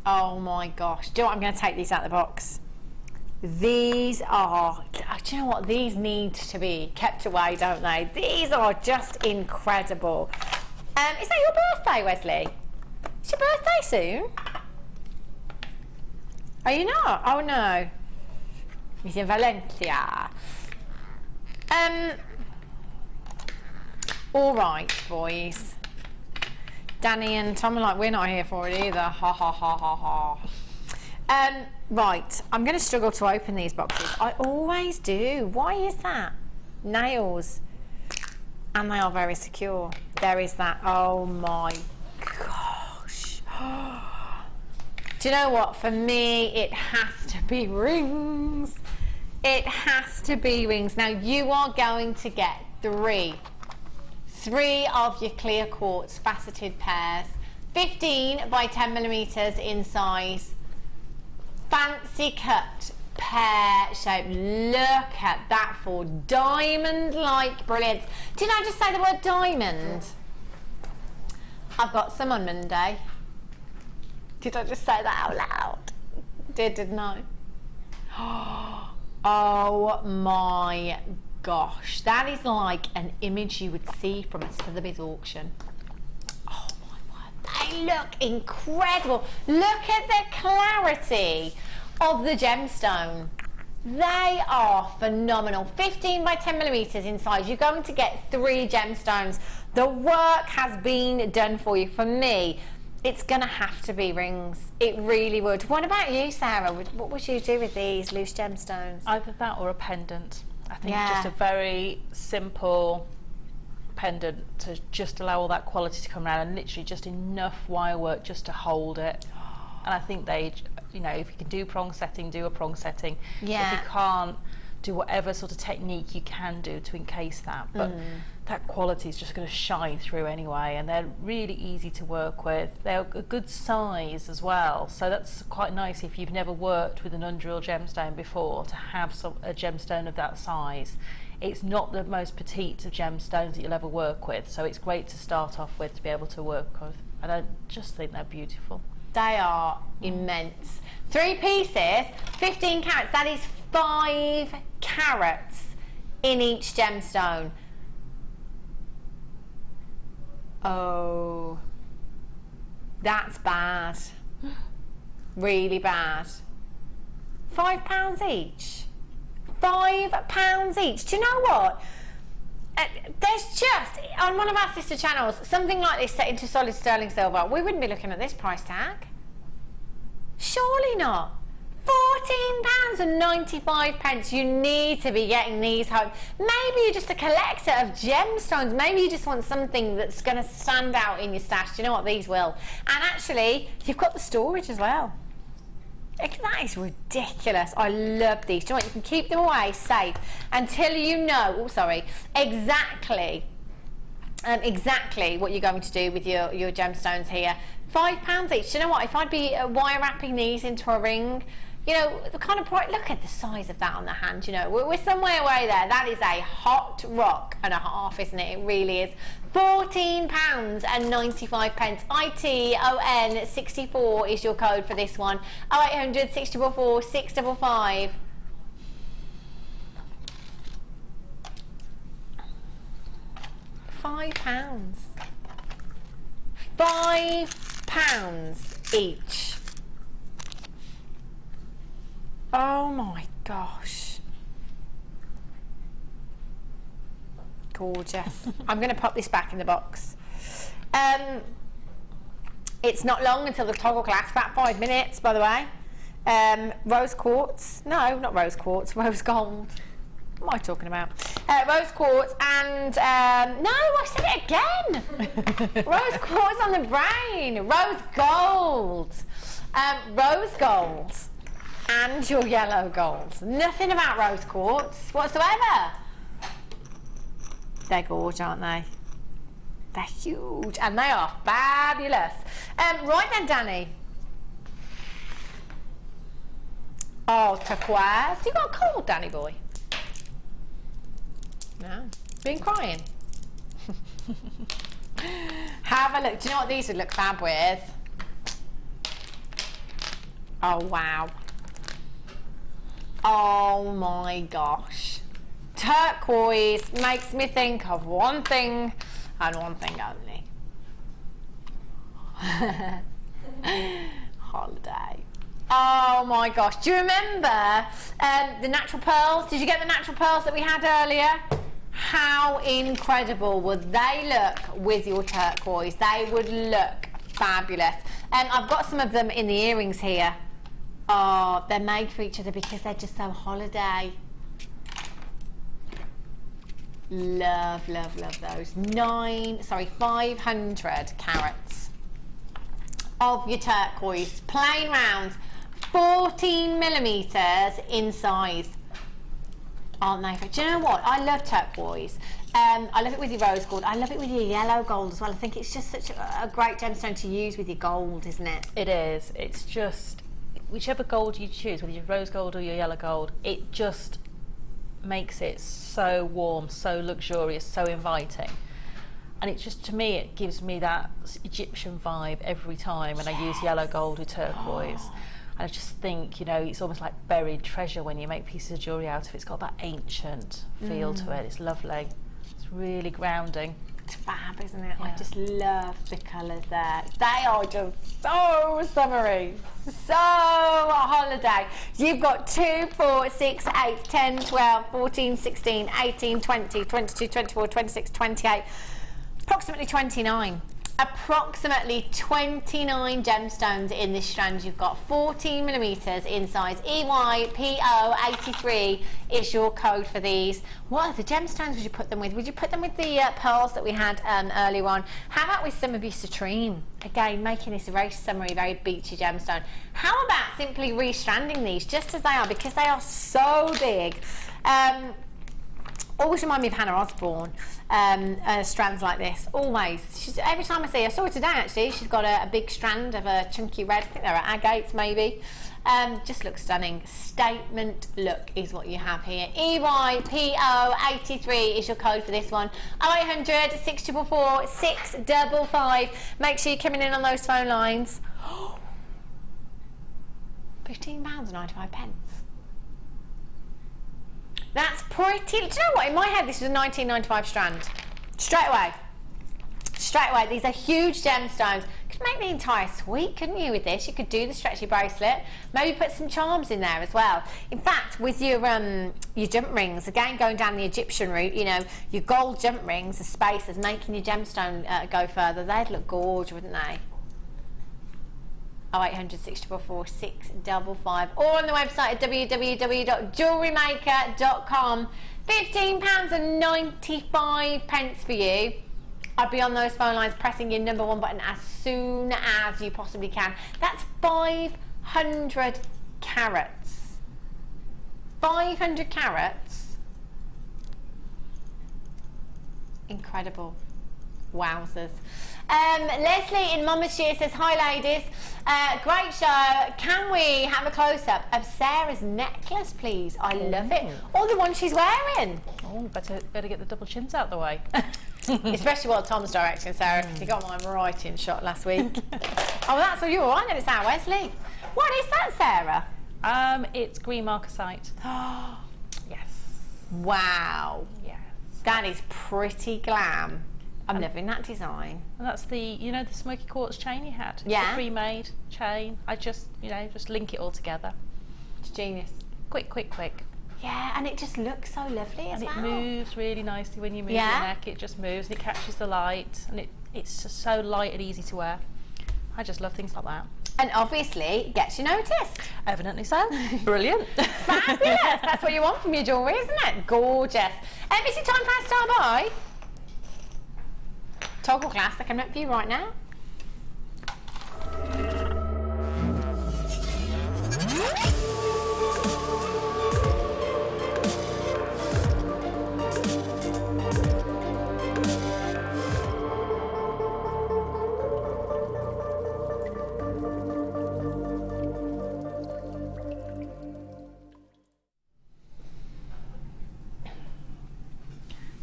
Oh my gosh. Do you know what? I'm going to take these out of the box. These are, do you know what? These need to be kept away, don't they? These are just incredible. Is that your birthday, Wesley? It's your birthday soon? Are you not? Oh no. He's in Valencia. All right, boys. Danny and Tom are like, we're not here for it either. Ha ha ha ha ha. Right, I'm going to struggle to open these boxes. I always do. Why is that? Nails. And they are very secure. There is that. Oh my gosh. Do you know what? For me, it has to be rings. It has to be rings. Now, you are going to get three of your clear quartz faceted pairs, 15 by 10 millimeters in size, fancy cut pear shape. Look at that for diamond-like brilliance. Did I just say the word diamond? I've got some on Monday. Did I just say that out loud? Didn't I? Oh my gosh, that is like an image you would see from a Sotheby's auction. Oh my word, they look incredible. Look at the clarity of the gemstone. They are phenomenal. 15 by 10 millimeters in size. You're going to get 3 gemstones. The work has been done for you. For me, It's going to have to be rings. It really would. What about you, Sarah? What would you do with these loose gemstones? Either that or a pendant. I think Yeah. just a very simple pendant to just allow all that quality to come around, and literally just enough wire work just to hold it. And I think they, you know, if you can do prong setting, do a prong setting. Yeah. If you can't, do whatever sort of technique you can do to encase that. But that quality is just going to shine through anyway, and they're really easy to work with. They're a good size as well, so that's quite nice if you've never worked with an undrilled gemstone before, to have a gemstone of that size. It's not the most petite of gemstones that you'll ever work with, so it's great to start off with, to be able to work with. And I just think they're beautiful. They are immense. 3 pieces, 15 carats. That is 5 carats in each gemstone. Oh, that's bad. Really bad. £5 each. £5 each. Do you know what? There's just, on one of our sister channels, something like this set into solid sterling silver. We wouldn't be looking at this price tag. Surely not. £14.95. You need to be getting these home. Maybe you're just a collector of gemstones. Maybe you just want something that's going to stand out in your stash. Do you know what? These will. And actually, you've got the storage as well. That is ridiculous. I love these. Do you know what? You can keep them away safe until you know, exactly what you're going to do with your gemstones here. £5 each. Do you know what? If I'd be wire wrapping these into a ring, you know, the kind of price, look at the size of that on the hand, you know, we're somewhere away there. That is a hot rock and a half, isn't it? It really is. £14.95. ITON 64 is your code for this one. 0800 644 655. £5. £5 each. Oh my gosh. Gorgeous. I'm going to pop this back in the box. It's not long until the toggle clasp, about 5 minutes by the way. Rose quartz. No, not rose quartz, rose gold. What am I talking about? Rose quartz and, no, I said it again. Rose quartz on the brain. Rose gold. Rose gold. And your yellow gold. Nothing about rose quartz whatsoever. They're gorgeous, aren't they? They're huge and they are fabulous. Right then, Danny. Oh, turquoise. You got a cold, Danny boy? No. Been crying. Have a look. Do you know what these would look fab with? Oh, wow. Oh my gosh. Turquoise makes me think of one thing and one thing only. Holiday. Oh my gosh. Do you remember the natural pearls? Did you get the natural pearls that we had earlier? How incredible would they look with your turquoise? They would look fabulous. I've got some of them in the earrings here. Oh, they're made for each other because they're just so holiday. Love, love, love those. 500 carats of your turquoise. Plain round, 14 millimeters in size. Aren't they? Do you know what? I love turquoise. I love it with your rose gold. I love it with your yellow gold as well. I think it's just such a great gemstone to use with your gold, isn't it? It is. It's just, whichever gold you choose, whether your rose gold or your yellow gold, it just makes it so warm, so luxurious, so inviting. And it just, to me, it gives me that Egyptian vibe every time when I use yellow gold with turquoise. And I just think, you know, it's almost like buried treasure when you make pieces of jewellery out of it. It's got that ancient feel to it. It's lovely. It's really grounding. It's fab, isn't it? Yeah. I just love the colours there. They are just so summery, so holiday. You've got 2, 4, 6, 8, 10, 12, 14, 16, 18, 20, 22, 24, 26, 28, approximately 29 approximately 29 gemstones in this strand. You've got 14 millimeters in size. EYPO83 is your code for these. What other gemstones would you put them with? Would you put them with the pearls that we had earlier on? How about with some of your citrine? Again, making this a very summery, very beachy gemstone. How about simply restranding these just as they are, because they are so big? Always remind me of Hannah Osborne, strands like this, always. Every time I see her, I saw her today actually, she's got a big strand of a chunky red, I think they're agates maybe. Just looks stunning. Statement look is what you have here. EYPO83 is your code for this one. 0800 644 655. Make sure you're coming in on those phone lines. £15.95. That's pretty. Do you know what? In my head, this was a 1995 strand. Straight away. Straight away. These are huge gemstones. You could make the entire suite, couldn't you, with this? You could do the stretchy bracelet. Maybe put some charms in there as well. In fact, with your jump rings, again, going down the Egyptian route, you know, your gold jump rings, the spacers, making your gemstone go further, they'd look gorgeous, wouldn't they? 0800 644 655, or on the website at www.jewellerymaker.com. £15.95 for you. I'd be on those phone lines pressing your number 1 button as soon as you possibly can. That's 500 carats. 500 carats. Incredible. Wowzers. Leslie in Monmouthshire says, hi ladies, great show. Can we have a close-up of Sarah's necklace, please? I love it. Or the one she's wearing. Oh, better get the double chins out the way. Especially while Tom's directing, Sarah, because he got mine right in shot last week. Oh, that's all you're all right then, it's now Wesley. What is that, Sarah? It's green marcasite. Yes. Wow. Yes. That is pretty glam. I'm loving that design. And that's the, you know, the smoky quartz chain you had. Yeah. The pre-made chain. I just, you know, just link it all together. It's genius. Quick, quick, quick. Yeah, and it just looks so lovely as well. And it moves really nicely when you move your neck. It just moves and it catches the light, and it's just so light and easy to wear. I just love things like that. And obviously gets you noticed. Evidently so. Brilliant. Fabulous. That's what you want from your jewellery, isn't it? Gorgeous. Is it time for our star buy? Toggle class, they're coming up for you right now.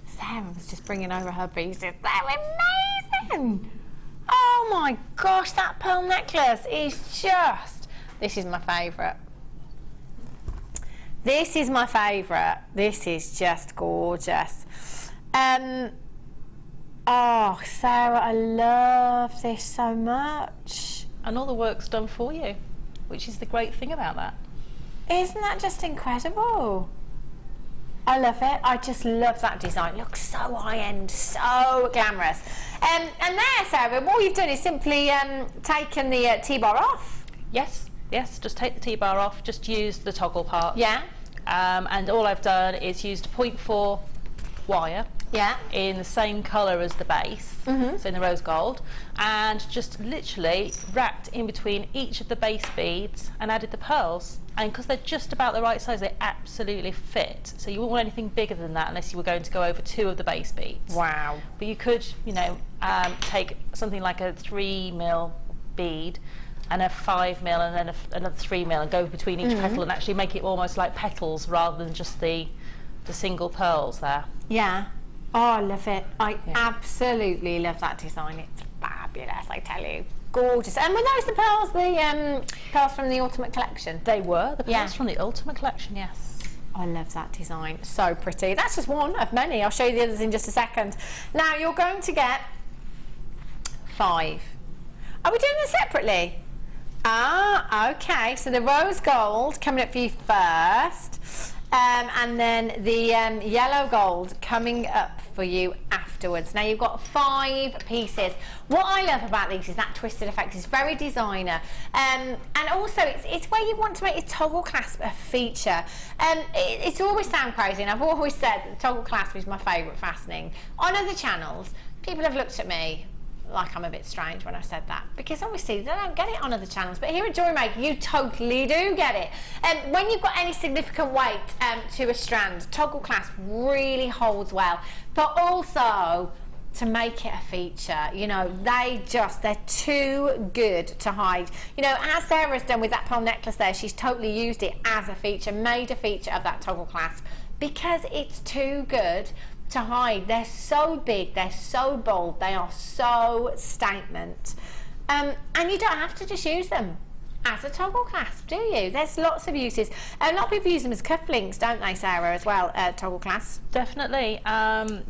Sarah was just bringing over her pieces. They're amazing! Oh my gosh, that pearl necklace is just... This is my favourite. This is my favourite. This is just gorgeous. Oh, Sarah, I love this so much. And all the work's done for you, which is the great thing about that. Isn't that just incredible? I love it. I just love that design. It looks so high-end, so glamorous. And there, Sarah, all you've done is simply taken the T-bar off. Yes, yes, just take the T-bar off, just use the toggle part. Yeah. And all I've done is used 0.4 wire. Yeah. In the same colour as the base, so in the rose gold, and just literally wrapped in between each of the base beads and added the pearls. And because they're just about the right size, they absolutely fit. So you wouldn't want anything bigger than that unless you were going to go over 2 of the base beads. Wow. But you could, you know, take something like a 3mm bead and a 5mm and then another 3mm and go between each petal and actually make it almost like petals rather than just the single pearls there. Yeah. Oh, I love it. I absolutely love that design. It's fabulous, I tell you. Gorgeous. And were those the pearls, pearls from the Ultimate Collection? They were, the pearls from the Ultimate Collection, yes. I love that design. So pretty. That's just one of many. I'll show you the others in just a second. Now, you're going to get 5. Are we doing them separately? Ah, okay. So the rose gold coming up for you first. And then the yellow gold coming up for you afterwards. Now you've got 5 pieces. What I love about these is that twisted effect. It's very designer, and also it's where you want to make your toggle clasp a feature. It's always sound crazy, and I've always said that the toggle clasp is my favourite fastening. On other channels, people have looked at me like I'm a bit strange when I said that, because obviously they don't get it on other channels, but here at JewelleryMaker you totally do get it. And when you've got any significant weight to a strand, toggle clasp really holds well, but also to make it a feature. You know, they're too good to hide. You know, as Sarah's done with that pearl necklace there, she's totally used it as a feature, made a feature of that toggle clasp, because it's too good to hide. They're so big, they're so bold, they are so statement, and you don't have to just use them as a toggle clasp, do you? There's lots of uses. A lot of people use them as cufflinks, don't they, Sarah, as well, toggle clasps? Definitely.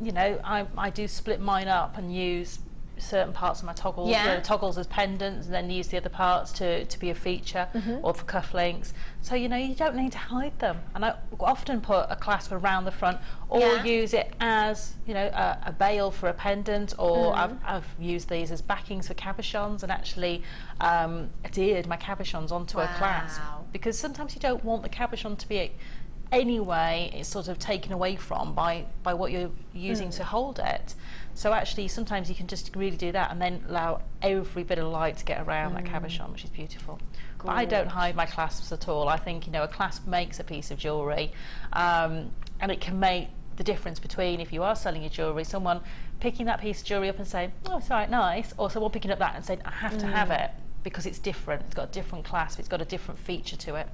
You know, I do split mine up and use certain parts of my toggles, the toggles as pendants, and then use the other parts to be a feature or for cufflinks. So, you know, you don't need to hide them. And I often put a clasp around the front, or use it as, you know, a bail for a pendant, or I've used these as backings for cabochons, and actually adhered my cabochons onto a clasp, because sometimes you don't want the cabochon to be anyway, it's sort of taken away from by what you're using to hold it. So actually sometimes you can just really do that and then allow every bit of light to get around that cabochon, which is beautiful. But I don't hide my clasps at all. I think, you know, a clasp makes a piece of jewellery, and it can make the difference between, if you are selling your jewellery, someone picking that piece of jewellery up and saying, oh, it's all right, nice, or someone picking up that and saying, I have to have it because it's different, it's got a different clasp, it's got a different feature to it.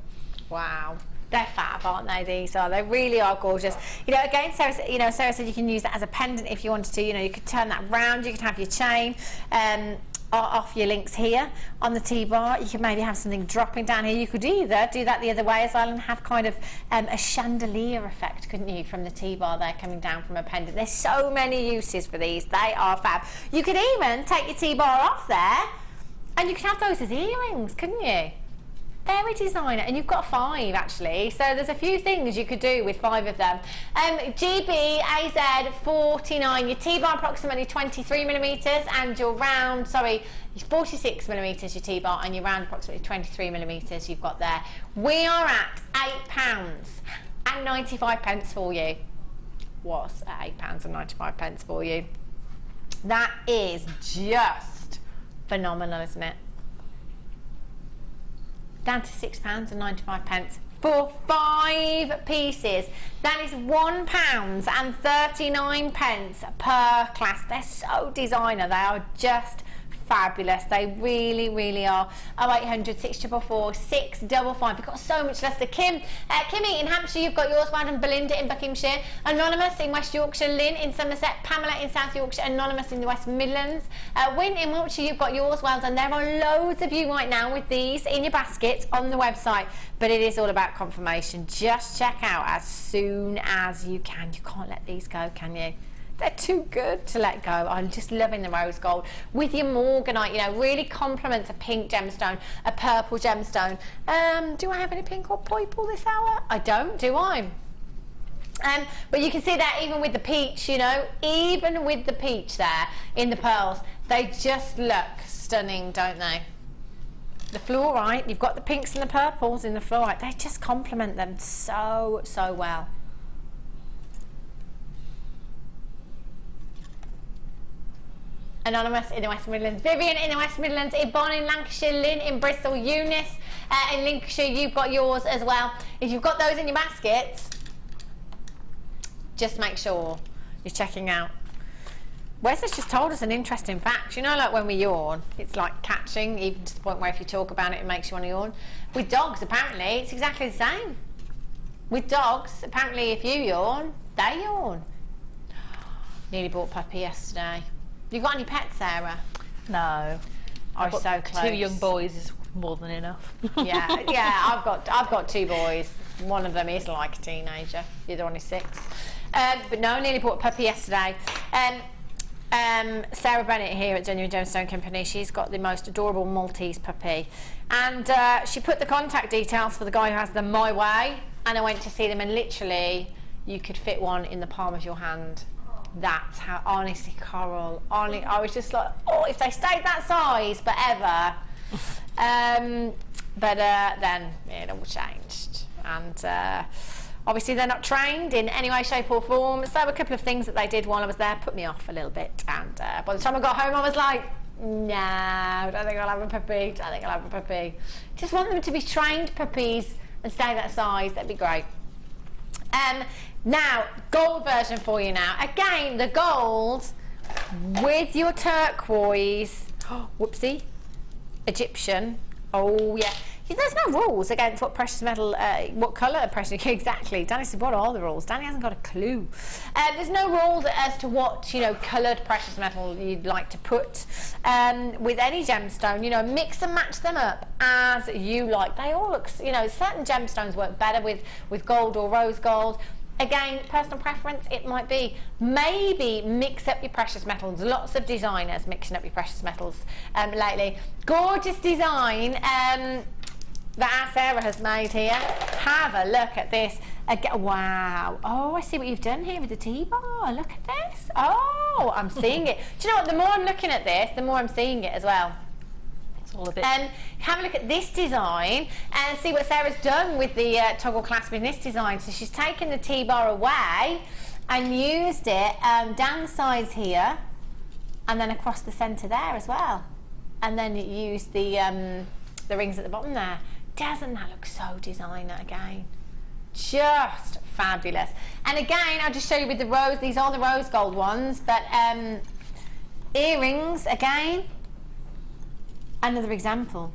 Wow. They're fab, aren't they? These are. They really are gorgeous. You know, again, Sarah said you can use that as a pendant if you wanted to. You know, you could turn that round. You could have your chain off your links here on the T-bar. You could maybe have something dropping down here. You could either do that the other way as well and have kind of a chandelier effect, couldn't you, from the T-bar there coming down from a pendant. There's so many uses for these. They are fab. You could even take your T-bar off there and you could have those as earrings, couldn't you? Very designer, and you've got 5 actually, so there's a few things you could do with 5 of them. GB AZ 49, your T-bar approximately 23mm, and your round, 46mm your T-bar, and your round approximately 23mm you've got there. We are at £8.95 for you. What's at £8.95 for you? That is just phenomenal, isn't it? Down to £6.95 for 5 pieces. That is £1.39 per clasp. They're so designer. They are just fabulous. They really, really are. 0800 644 655. You've got so much less. Kimmy in Hampshire, you've got yours. And Belinda in Buckinghamshire. Anonymous in West Yorkshire. Lynn in Somerset. Pamela in South Yorkshire. Anonymous in the West Midlands. Wynne in Wiltshire, you've got yours. Well done. There are loads of you right now with these in your baskets on the website, but it is all about confirmation. Just check out as soon as you can. You can't let these go, can you? They're too good to let go. I'm just loving the rose gold with your morganite. You know, really complements a pink gemstone, a purple gemstone. Do I have any pink or purple this hour? I don't, do I? But you can see that even with the peach, you know, even with the peach there in the pearls, they just look stunning, don't they? The fluorite, you've got the pinks and the purples in the fluorite. They just complement them so, so well. Anonymous in the West Midlands, Vivian in the West Midlands, Yvonne in Lancashire, Lynn in Bristol, Eunice in Lincolnshire, you've got yours as well. If you've got those in your baskets, just make sure you're checking out. Wes has just told us an interesting fact. You know, like when we yawn, it's like catching, even to the point where if you talk about it, it makes you want to yawn. With dogs, apparently, it's exactly the same. With dogs, apparently, if you yawn, they yawn. Nearly bought a puppy yesterday. You got any pets, Sarah? No. I'm so close. 2 young boys is more than enough. yeah, I've got 2 boys. One of them is like a teenager. The other one is 6. But no, nearly bought a puppy yesterday. Sarah Bennett here at Genuine Gemstone Company, she's got the most adorable Maltese puppy, and she put the contact details for the guy who has them my way, and I went to see them, and literally you could fit one in the palm of your hand. That's how, honestly, Coral, I was just like, oh, if they stayed that size forever. But then it all changed, and obviously they're not trained in any way, shape or form, so a couple of things that they did while I was there put me off a little bit, and by the time I got home I was like, no, I don't think I'll have a puppy, just want them to be trained puppies and stay that size, that'd be great. Now, gold version for you now. Again, the gold with your turquoise, whoopsie, Egyptian. Oh yeah, there's no rules against what precious metal, what colour precious. Exactly. Danny said, "What are the rules?" Danny hasn't got a clue. There's no rules as to what coloured precious metal you'd like to put with any gemstone. Mix and match them up as you like. They all look. Certain gemstones work better with gold or rose gold. Again, personal preference, it might be. Maybe mix up your precious metals. Lots of designers mixing up your precious metals lately. Gorgeous design that our Sarah has made here. Have a look at this. Wow. Oh, I see what you've done here with the T-bar. Look at this. Oh, I'm seeing it. Do you know what? The more I'm looking at this, the more I'm seeing it as well. All of it. Have a look at this design and see what Sarah's done with the toggle clasp in this design. So she's taken the T-bar away and used it down the sides here and then across the centre there as well. And then it used the rings at the bottom there. Doesn't that look so designer again? Just fabulous. And again, I'll just show you with the rose. These are the rose gold ones, but earrings again. Another example.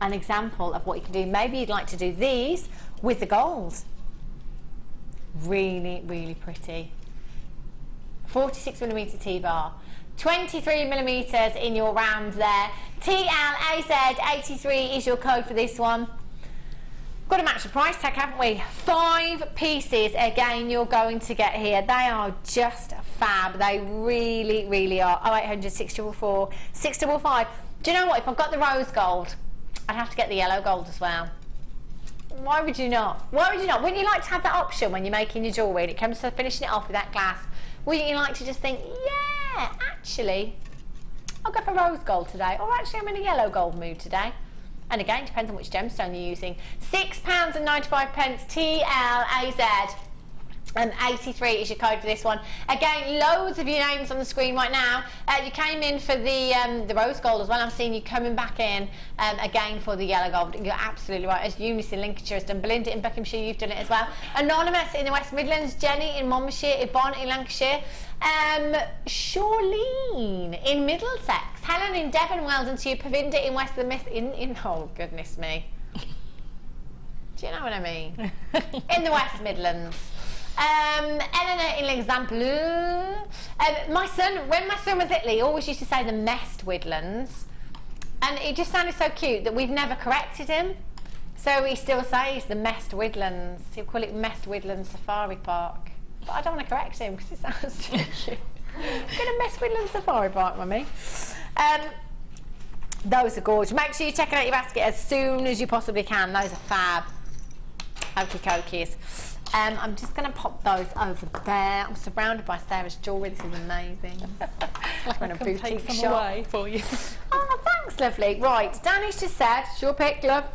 An example of what you can do. Maybe you'd like to do these with the gold. Really, really pretty. 46mm T-bar. 23mm in your round there. TLAZ83 is your code for this one. Got to match the price tag, haven't we? 5 pieces again you're going to get here. They are just fab. They really, really are. 0800 644 655. Do you know what? If I've got the rose gold, I'd have to get the yellow gold as well. Why would you not? Why would you not? Wouldn't you like to have that option when you're making your jewellery and it comes to finishing it off with that glass? Wouldn't you like to just think, yeah, actually, I'll go for rose gold today, or actually I'm in a yellow gold mood today? And again, it depends on which gemstone you're using. £6.95 TLAZ. 83 is your code for this one. Again, loads of your names on the screen right now. You came in for the rose gold as well. I'm seeing you coming back in again for the yellow gold. You're absolutely right. As Eunice in Lincolnshire has done, Belinda in Buckinghamshire, you've done it as well. Anonymous in the West Midlands, Jenny in Monmouthshire, Yvonne in Lancashire, Shawleen in Middlesex, Helen in Devon, well done to you, Pavinda in West of the Myth, oh goodness me. Do you know what I mean? In the West Midlands. Eleanor in L'exemple. My son, when my son was little, he always used to say the Mest Woodlands, and it just sounded so cute that we've never corrected him, so he still says the Mest Woodlands. He'll call it Mest Woodlands Safari Park, but I don't want to correct him because it sounds too cute. We're going to Mest Woodlands Safari Park, mummy. Those are gorgeous. Make sure you're checking out your basket as soon as you possibly can. Those are fab. Okie dokies. I'm just going to pop those over there. I'm surrounded by Sarah's jewellery. This is amazing. Like I'm in a boutique shop. Away for you. Oh, thanks, lovely. Right, Danny's just said, it's your pick, love.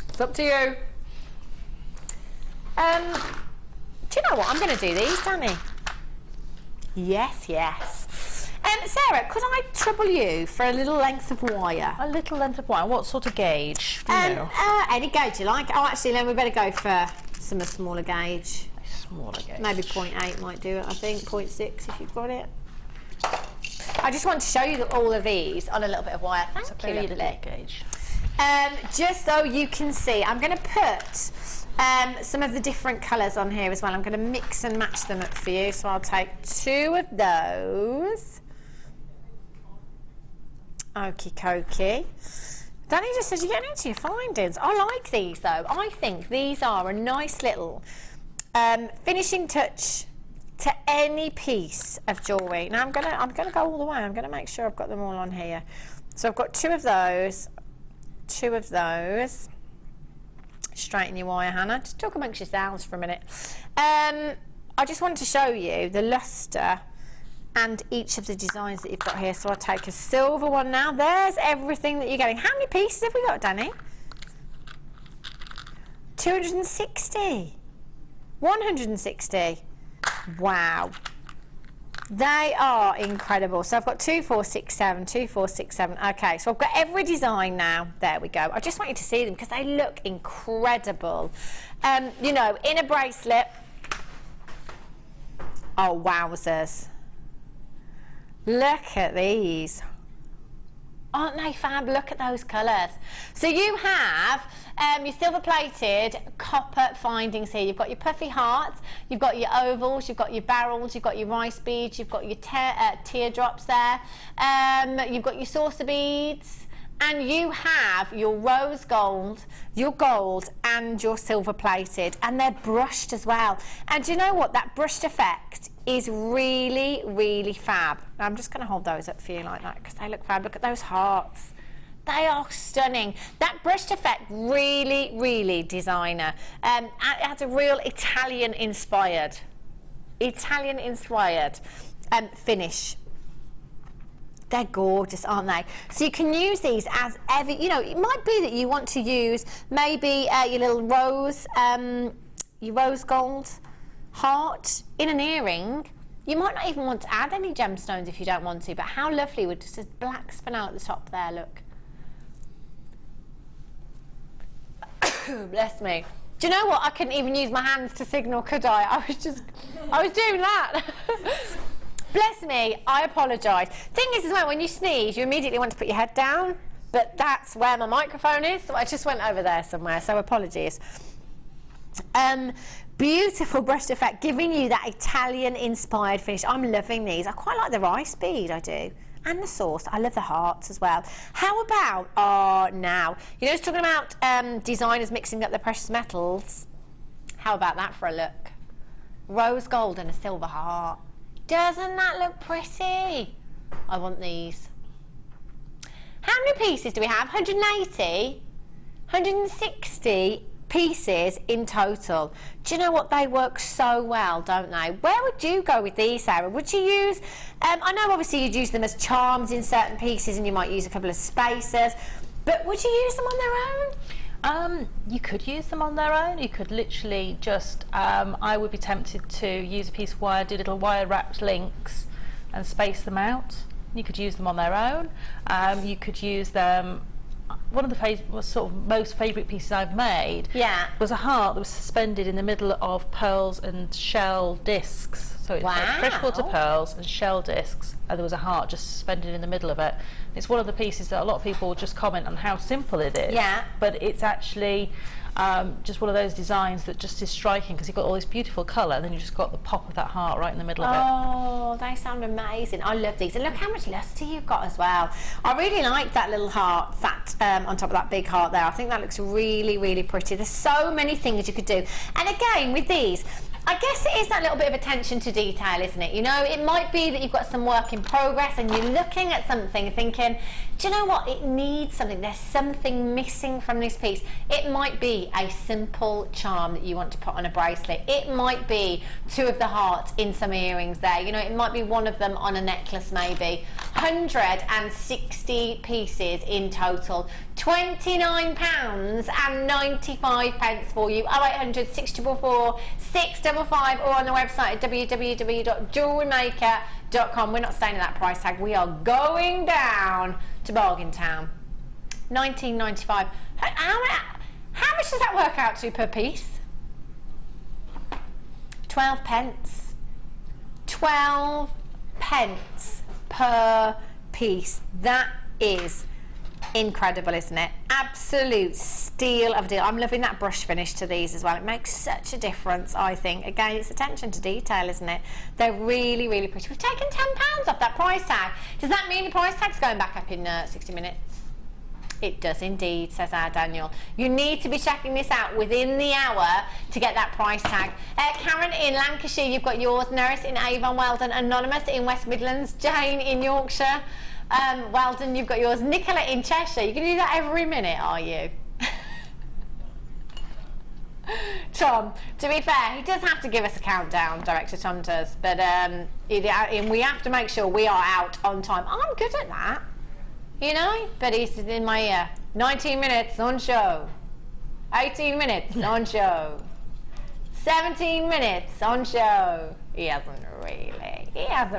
It's up to you. Do you know what? I'm going to do these, Danny. Yes, yes. Sarah, could I trouble you for a little length of wire? A little length of wire? What sort of gauge? Do you know? Any gauge you like. Oh, actually, then we better go for some smaller gauge. Smaller gauge. Maybe 0.8 might do it, I think. 0.6 if you've got it. I just want to show you all of these on a little bit of wire. Thank you, lovely. Little gauge. Just so you can see, I'm going to put some of the different colours on here as well. I'm going to mix and match them up for you. So I'll take 2 of those. Okie dokie. Danny just says you're getting into your findings. I like these though. I think these are a nice little finishing touch to any piece of jewellery. Now I'm gonna go all the way. I'm gonna make sure I've got them all on here. So I've got 2 of those, 2 of those. Straighten your wire, Hannah. Just talk amongst yourselves for a minute. I just wanted to show you the lustre and each of the designs that you've got here. So I'll take a silver one now. There's everything that you're getting. How many pieces have we got, Danny? 260. 160. Wow. They are incredible. So I've got 2, 4, 6, 7, 2, 4, 6, 7. Okay, so I've got every design now. There we go. I just want you to see them because they look incredible. You know, in a bracelet. Oh, wowzers. Look at these. Aren't they fab? Look at those colours. So you have your silver-plated copper findings here. You've got your puffy hearts, you've got your ovals, you've got your barrels, you've got your rice beads, you've got your teardrops there, you've got your saucer beads, and you have your rose gold, your gold, and your silver-plated, and they're brushed as well. And do you know what? That brushed effect is really, really fab. I'm just going to hold those up for you like that because they look fab. Look at those hearts. They are stunning. That brushed effect, really, really designer. It has a real Italian-inspired finish. They're gorgeous, aren't they? So you can use these as ever, you know, it might be that you want to use maybe your little your rose gold heart in an earring. You might not even want to add any gemstones if you don't want to, but how lovely would just a black spinel at the top there look? Bless me. Do you know what? I couldn't even use my hands to signal, could I? I was doing that. Bless me, I apologise. Thing is as well, when you sneeze, you immediately want to put your head down, but that's where my microphone is, so I just went over there somewhere, so apologies. Beautiful brushed effect, giving you that Italian-inspired finish. I'm loving these. I quite like the rice bead, I do. And the sauce. I love the hearts as well. How about, now, you know, it's talking about designers mixing up their precious metals. How about that for a look? Rose gold and a silver heart. Doesn't that look pretty? I want these. How many pieces do we have? 180? 160 pieces in total. Do you know what? They work so well, don't they? Where would you go with these, Sarah? Would you use, I know obviously you'd use them as charms in certain pieces and you might use a couple of spacers, but would you use them on their own? You could use them on their own. You could literally just, I would be tempted to use a piece of wire, do little wire wrapped links and space them out. You could use them on their own. You could use them. One of the sort of most favourite pieces I've made was a heart that was suspended in the middle of pearls and shell discs. So it's freshwater pearls and shell discs, and there was a heart just suspended in the middle of it. It's one of the pieces that a lot of people just comment on how simple it is. Yeah. But it's actually just one of those designs that just is striking because you've got all this beautiful colour and then you've just got the pop of that heart right in the middle of it. Oh, they sound amazing. I love these. And look how much lustre you've got as well. I really like that little heart on top of that big heart there. I think that looks really, really pretty. There's so many things you could do. And again, with these, I guess it is that little bit of attention to detail, isn't it? You know, it might be that you've got some work in progress and you're looking at something thinking, do you know what? It needs something. There's something missing from this piece. It might be a simple charm that you want to put on a bracelet. It might be 2 of the hearts in some earrings there. You know, it might be 1 of them on a necklace maybe. 160 pieces in total. £29.95 for you. 0800 644 655 or on the website at www.JewelleryMaker.com. We're not staying at that price tag. We are going down to Bargain Town. £19.95. How much does that work out to per piece? 12 pence. 12 pence per piece. That is incredible, isn't it? Absolute steal of a deal. I'm loving that brush finish to these as well. It makes such a difference, I think. Again, it's attention to detail, isn't it? They're really, really pretty. We've taken £10 off that price tag. Does that mean the price tag's going back up in 60 minutes? It does indeed, says our Daniel. You need to be checking this out within the hour to get that price tag. Karen in Lancashire, you've got yours. Nerys in Avon, well done. Anonymous in West Midlands. Jane in Yorkshire. Well done, you've got yours. Nicola in Cheshire. You're going to do that every minute, are you? Tom, to be fair, he does have to give us a countdown, Director Tom does, but we have to make sure we are out on time. I'm good at that, you know, but he's in my ear. 19 minutes on show, 18 minutes on show, 17 minutes on show. He hasn't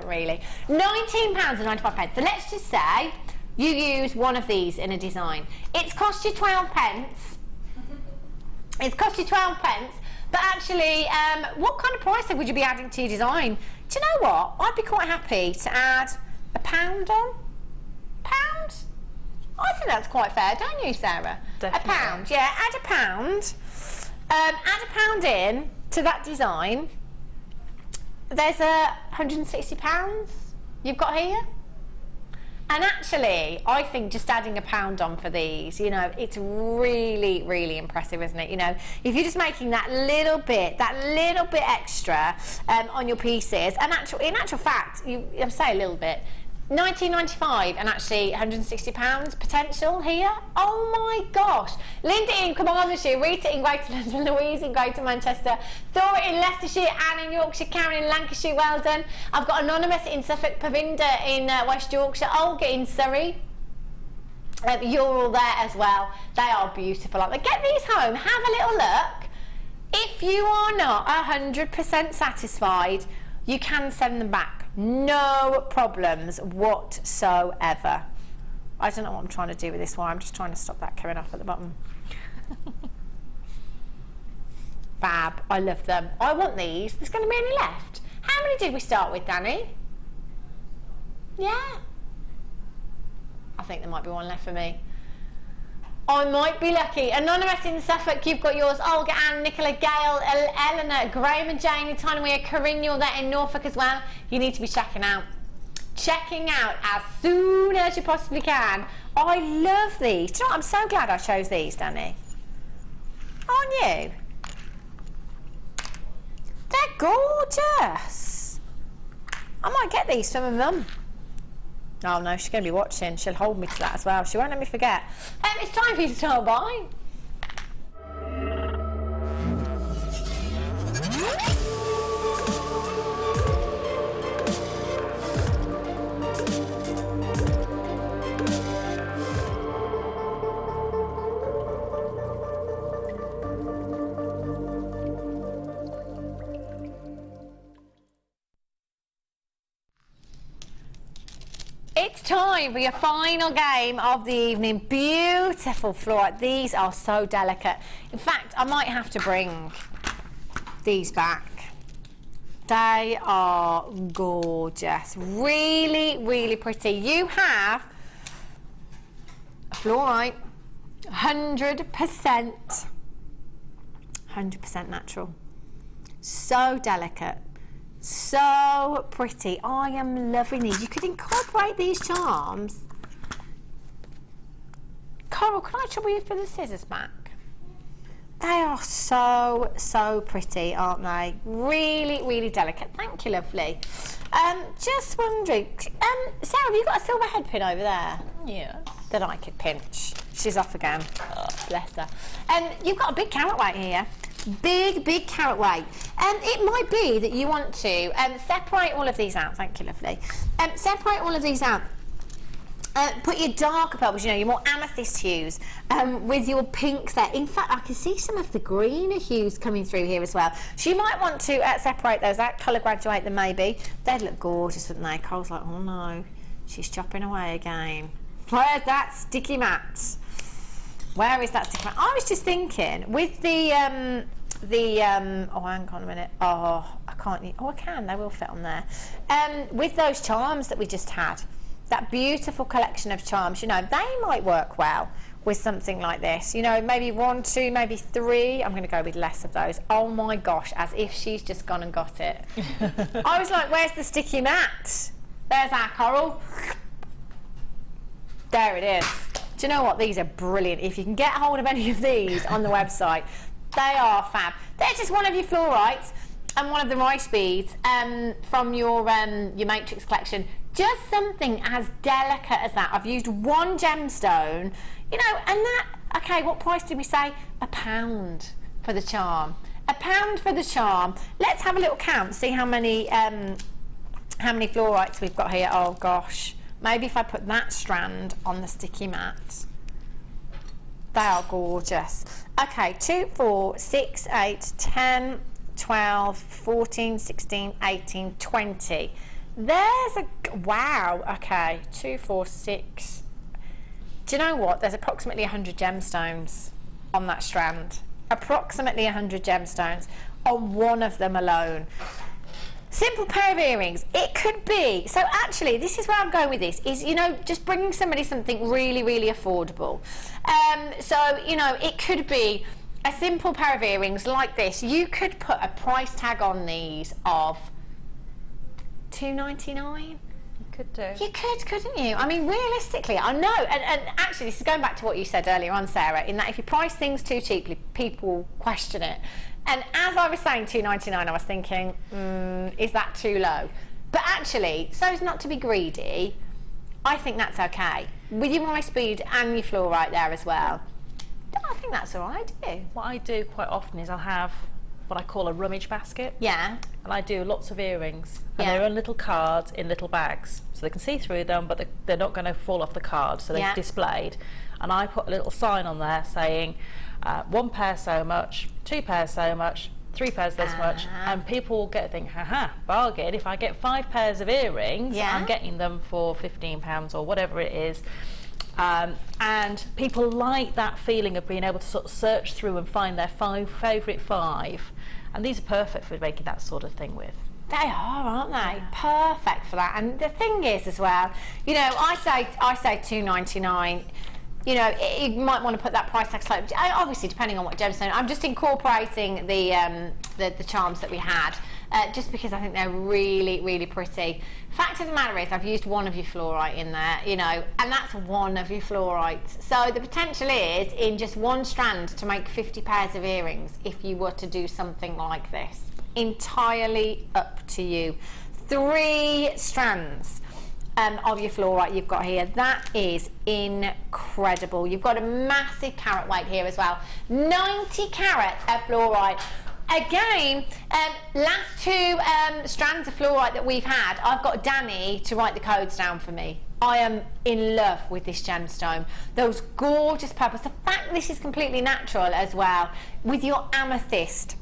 really. £19.95. So let's just say you use one of these in a design. It's cost you 12 pence. It's cost you 12 pence, but actually, what kind of price would you be adding to your design? Do you know what? I'd be quite happy to add £1 on. £1? I think that's quite fair, don't you, Sarah? Definitely. £1, yeah, add £1. Add £1 in to that design. There's £160 you've got here. And actually, I think just adding £1 on for these, you know, it's really, really impressive, isn't it? You know, if you're just making that little bit extra on your pieces, and in actual fact, I say a little bit, £19.95 and actually £160 potential here. Oh my gosh. Linda in Carmarthenshire, Rita in Greater London, Louise in Greater Manchester, Thora in Leicestershire, Anne in Yorkshire, Karen in Lancashire, well done. I've got Anonymous in Suffolk, Pavinda in West Yorkshire, Olga in Surrey. You're all there as well. They are beautiful, aren't they? Get these home, have a little look. If you are not 100% satisfied, you can send them back. No problems whatsoever. I don't know what I'm trying to do with this wire. I'm just trying to stop that coming off at the bottom. Fab. I love them. I want these. There's going to be any left. How many did we start with, Danny? Yeah. I think there might be one left for me. I might be lucky. Anonymous in Suffolk, you've got yours. Olga, Anne, Nicola, Gail, Eleanor, Graham and Jane in Tynemere, Corinne, you're there in Norfolk as well. You need to be checking out as soon as you possibly can. I love these. Do you know what? I'm so glad I chose these, Danny. Aren't you? They're gorgeous. I might get these for my mum. Oh no, she's going to be watching. She'll hold me to that as well. She won't let me forget. It's time for you to start by. It's time for your final game of the evening. Beautiful fluorite. These are so delicate. In fact, I might have to bring these back. They are gorgeous. Really, really pretty. You have a fluorite, 100% natural. So delicate. So pretty. I am loving these. You could incorporate these charms. Coral, can I trouble you for the scissors back? They are so pretty, aren't they? Really, really delicate. Thank you, lovely. Just wondering, Sarah, have you got a silver head pin over there? Yeah. That I could pinch. She's off again. Oh, bless her. You've got a big carat weight here. Big carat weight. It might be that you want to separate all of these out. Thank you, lovely. Separate all of these out. Put your darker purples, you know, your more amethyst hues, with your pinks there. In fact, I can see some of the greener hues coming through here as well. So you might want to separate those out, colour graduate them maybe. They'd look gorgeous, wouldn't they? Cole's like, oh no, she's chopping away again. Where's that sticky mat? Where is that sticky mat? I was just thinking, with the oh, hang on a minute. Oh, I can't. Oh, I can. They will fit on there. With those charms that we just had, that beautiful collection of charms, you know, they might work well with something like this. You know, maybe 1, 2, maybe 3. I'm going to go with less of those. Oh my gosh, as if she's just gone and got it. I was like, where's the sticky mat? There's our coral. There it is. Do you know what? These are brilliant. If you can get hold of any of these on the website, they are fab. They're just one of your fluorites and one of the rice beads from your matrix collection. Just something as delicate as that. I've used one gemstone, you know, and that, okay, what price did we say? £1 for the charm. £1 for the charm. Let's have a little count, see how many fluorites we've got here. Oh gosh, maybe if I put that strand on the sticky mat. They are gorgeous. Okay, 2, 4, 6, 8, 10, 12, 14, 16, 18, 20. There's a, wow, okay, 2, 4, 6. Do you know what? There's approximately 100 gemstones on that strand. Approximately 100 gemstones on one of them alone. Simple pair of earrings. It could be, so actually this is where I'm going with this, is, you know, just bringing somebody something really, really affordable. So, you know, it could be a simple pair of earrings like this. You could put a price tag on these of $2.99. You could do. You could, couldn't you? I mean, realistically, I know, and actually this is going back to what you said earlier on, Sarah, in that if you price things too cheaply, people question it. And as I was saying $2.99, I was thinking, is that too low? But actually, so as not to be greedy, I think that's okay. With your rice bead and your fluorite there as well, I think that's all right, do you? What I do quite often is I'll have what I call a rummage basket. Yeah. And I do lots of earrings. And Yeah. they're on little cards in little bags. So they can see through them, but they're not going to fall off the card. So they're Yeah. displayed. And I put a little sign on there saying, 1 pair so much, 2 pairs so much, 3 pairs this much. And people will get to think, haha, bargain. If I get 5 pairs of earrings, Yeah. I'm getting them for £15 or whatever it is. And people like that feeling of being able to sort of search through and find their favourite 5. And these are perfect for making that sort of thing with. They are, aren't they? Perfect for that. And the thing is as well, you know, I say $2.99. You know, you might want to put that price tag slightly, obviously depending on what gemstone. I'm just incorporating the charms that we had, just because I think they're really, really pretty. Fact of the matter is, I've used one of your fluorite in there, you know, and that's one of your fluorites. So the potential is, in just one strand, to make 50 pairs of earrings if you were to do something like this. Entirely up to you. 3 strands of your fluorite you've got here. That is incredible. You've got a massive carat weight here as well. 90 carats of fluorite. Again, last 2 strands of fluorite that we've had, I've got Danny to write the codes down for me. I am in love with this gemstone. Those gorgeous purples. The fact this is completely natural as well, with your amethyst.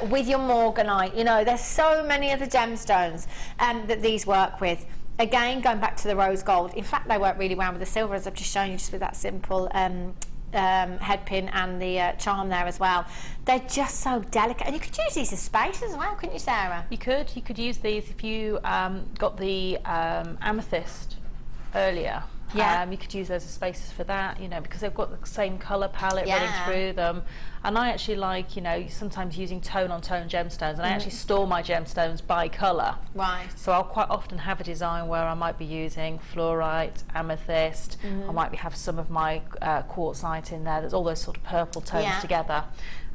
With your morganite, you know, there's so many other gemstones that these work with. Again, going back to the rose gold, in fact they work really well with the silver, as I've just shown you, just with that simple head pin and the charm there as well. They're just so delicate, and you could use these as space as well, couldn't you, Sarah? You could use these if you got the amethyst earlier. Yeah. You could use those as spaces for that, you know, because they've got the same colour palette Yeah. running through them. And I actually like, you know, sometimes using tone-on-tone gemstones, and I actually store my gemstones by colour. Right. So I'll quite often have a design where I might be using fluorite, amethyst, I might have some of my quartzite in there. There's all those sort of purple tones Yeah. together.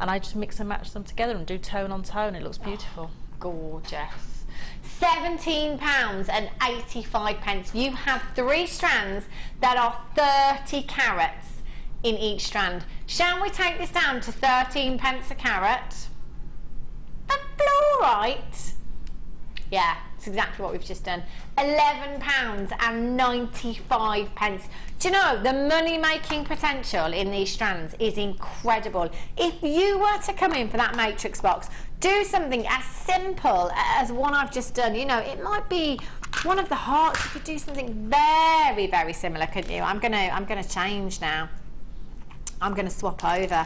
And I just mix and match them together and do tone-on-tone. It looks beautiful. Gorgeous. £17.85. You have 3 strands that are 30 carats in each strand. Shall we take this down to 13 pence a carat? The fluorite. Yeah, it's exactly what we've just done. £11.95. Do you know, the money-making potential in these strands is incredible. If you were to come in for that matrix box, do something as simple as one I've just done. You know, it might be one of the hearts. You could do something very, very similar, couldn't you? I'm gonna change now. I'm going to swap over.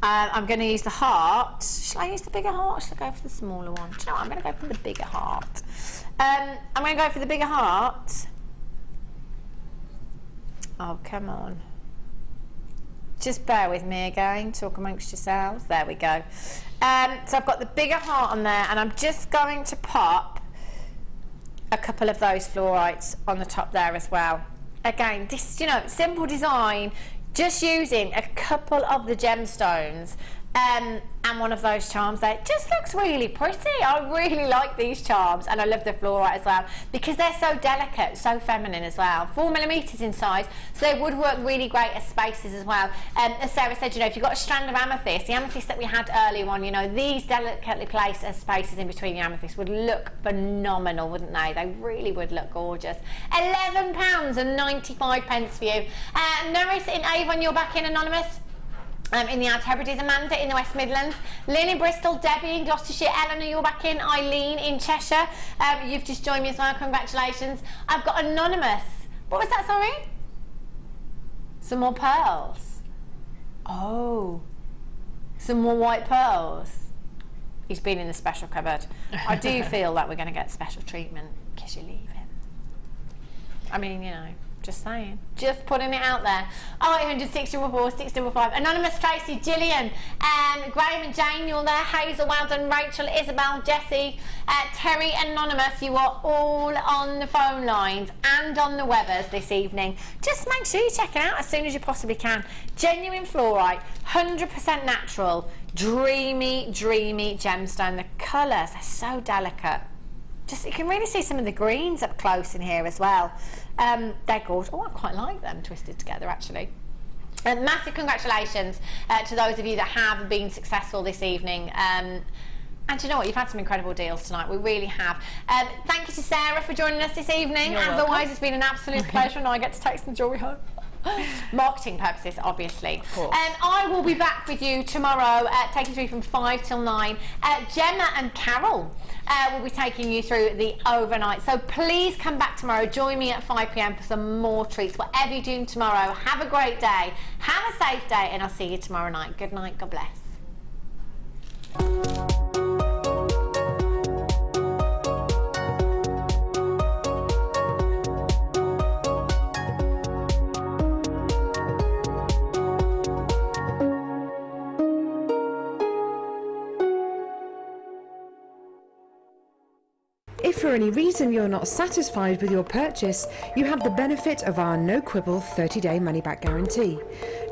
I'm going to use the heart. Shall I use the bigger heart, or shall I go for the smaller one? Do you know what? I'm going to go for the bigger heart. I'm going to go for the bigger heart. Oh, come on. Just bear with me again. Talk amongst yourselves. There we go. So I've got the bigger heart on there, and I'm just going to pop a couple of those fluorites on the top there as well. Again, this, you know, simple design. Just using a couple of the gemstones and one of those charms there. It just looks really pretty. I really like these charms, and I love the fluorite as well because they're so delicate, so feminine as well. 4mm in size, so they would work really great as spaces as well. As Sarah said, you know, if you've got a strand of amethyst, the amethyst that we had earlier on, you know, these delicately placed as spaces in between the amethyst would look phenomenal, wouldn't they? They really would look gorgeous. £11.95 for you. Norris in Avon, you're back in, anonymous. In the Outer Hebrides, Amanda in the West Midlands, Lynn in Bristol, Debbie in Gloucestershire, Eleanor, you're back in, Eileen in Cheshire, you've just joined me as well, congratulations. I've got anonymous. What was that, sorry? Some more pearls. Oh, some more white pearls. He's been in the special cupboard. I do feel that we're going to get special treatment because you leave him. I mean, you know. Just saying. Just putting it out there. Oh, 800 644 655. Anonymous, Tracy, Gillian, Graham and Jane, you're there. Hazel, well done. Rachel, Isabel, Jessie, Terry, Anonymous, you are all on the phone lines and on the Webbers this evening. Just make sure you check it out as soon as you possibly can. Genuine fluorite, 100% natural, dreamy, dreamy gemstone. The colours are so delicate. Just, you can really see some of the greens up close in here as well. They're gorgeous. Oh, I quite like them twisted together, actually. Massive congratulations to those of you that have been successful this evening. And you know what? You've had some incredible deals tonight. We really have. Thank you to Sarah for joining us this evening. You're Otherwise, welcome. it's been an absolute pleasure, and I get to take some jewellery home. Marketing purposes, obviously. I will be back with you tomorrow, taking through from 5 till 9. Gemma and Carol will be taking you through the overnight. So please come back tomorrow. Join me at 5 p.m. for some more treats. Whatever you're doing tomorrow, have a great day. Have a safe day, and I'll see you tomorrow night. Good night. God bless. If for any reason you're not satisfied with your purchase, you have the benefit of our no-quibble 30-day money-back guarantee.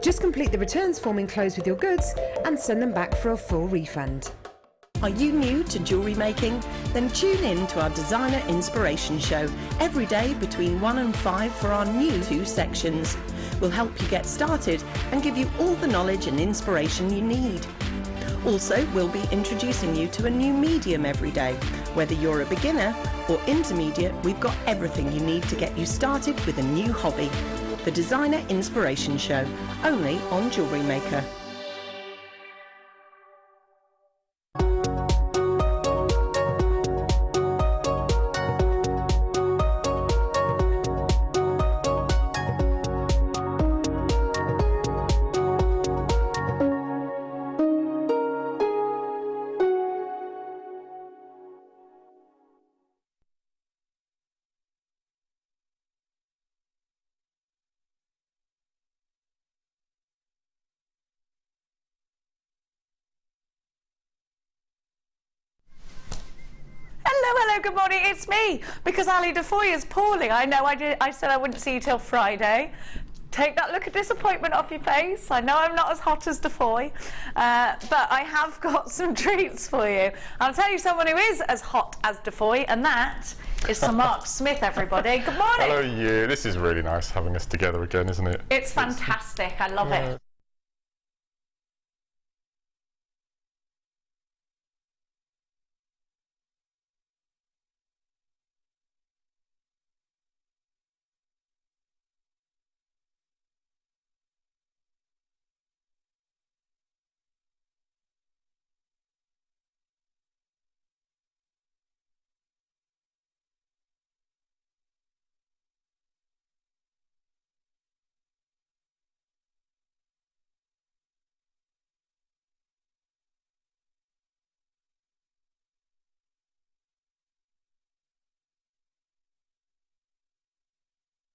Just complete the returns form enclosed with your goods and send them back for a full refund. Are you new to jewellery making? Then tune in to our Designer Inspiration Show every day between 1 and 5 for our new 2 sections. We'll help you get started and give you all the knowledge and inspiration you need. Also, we'll be introducing you to a new medium every day. Whether you're a beginner or intermediate, we've got everything you need to get you started with a new hobby. The Designer Inspiration Show, only on Jewellery Maker. Hello, good morning, it's me, because Ali Defoy is poorly. I know I said I wouldn't see you till Friday. Take that look of disappointment off your face. I know I'm not as hot as Defoy, but I have got some treats for you. I'll tell you someone who is as hot as Defoy, and that is Sir Mark Smith, everybody. Good morning. Hello, you. This is really nice having us together again, isn't it? It's fantastic. I love it.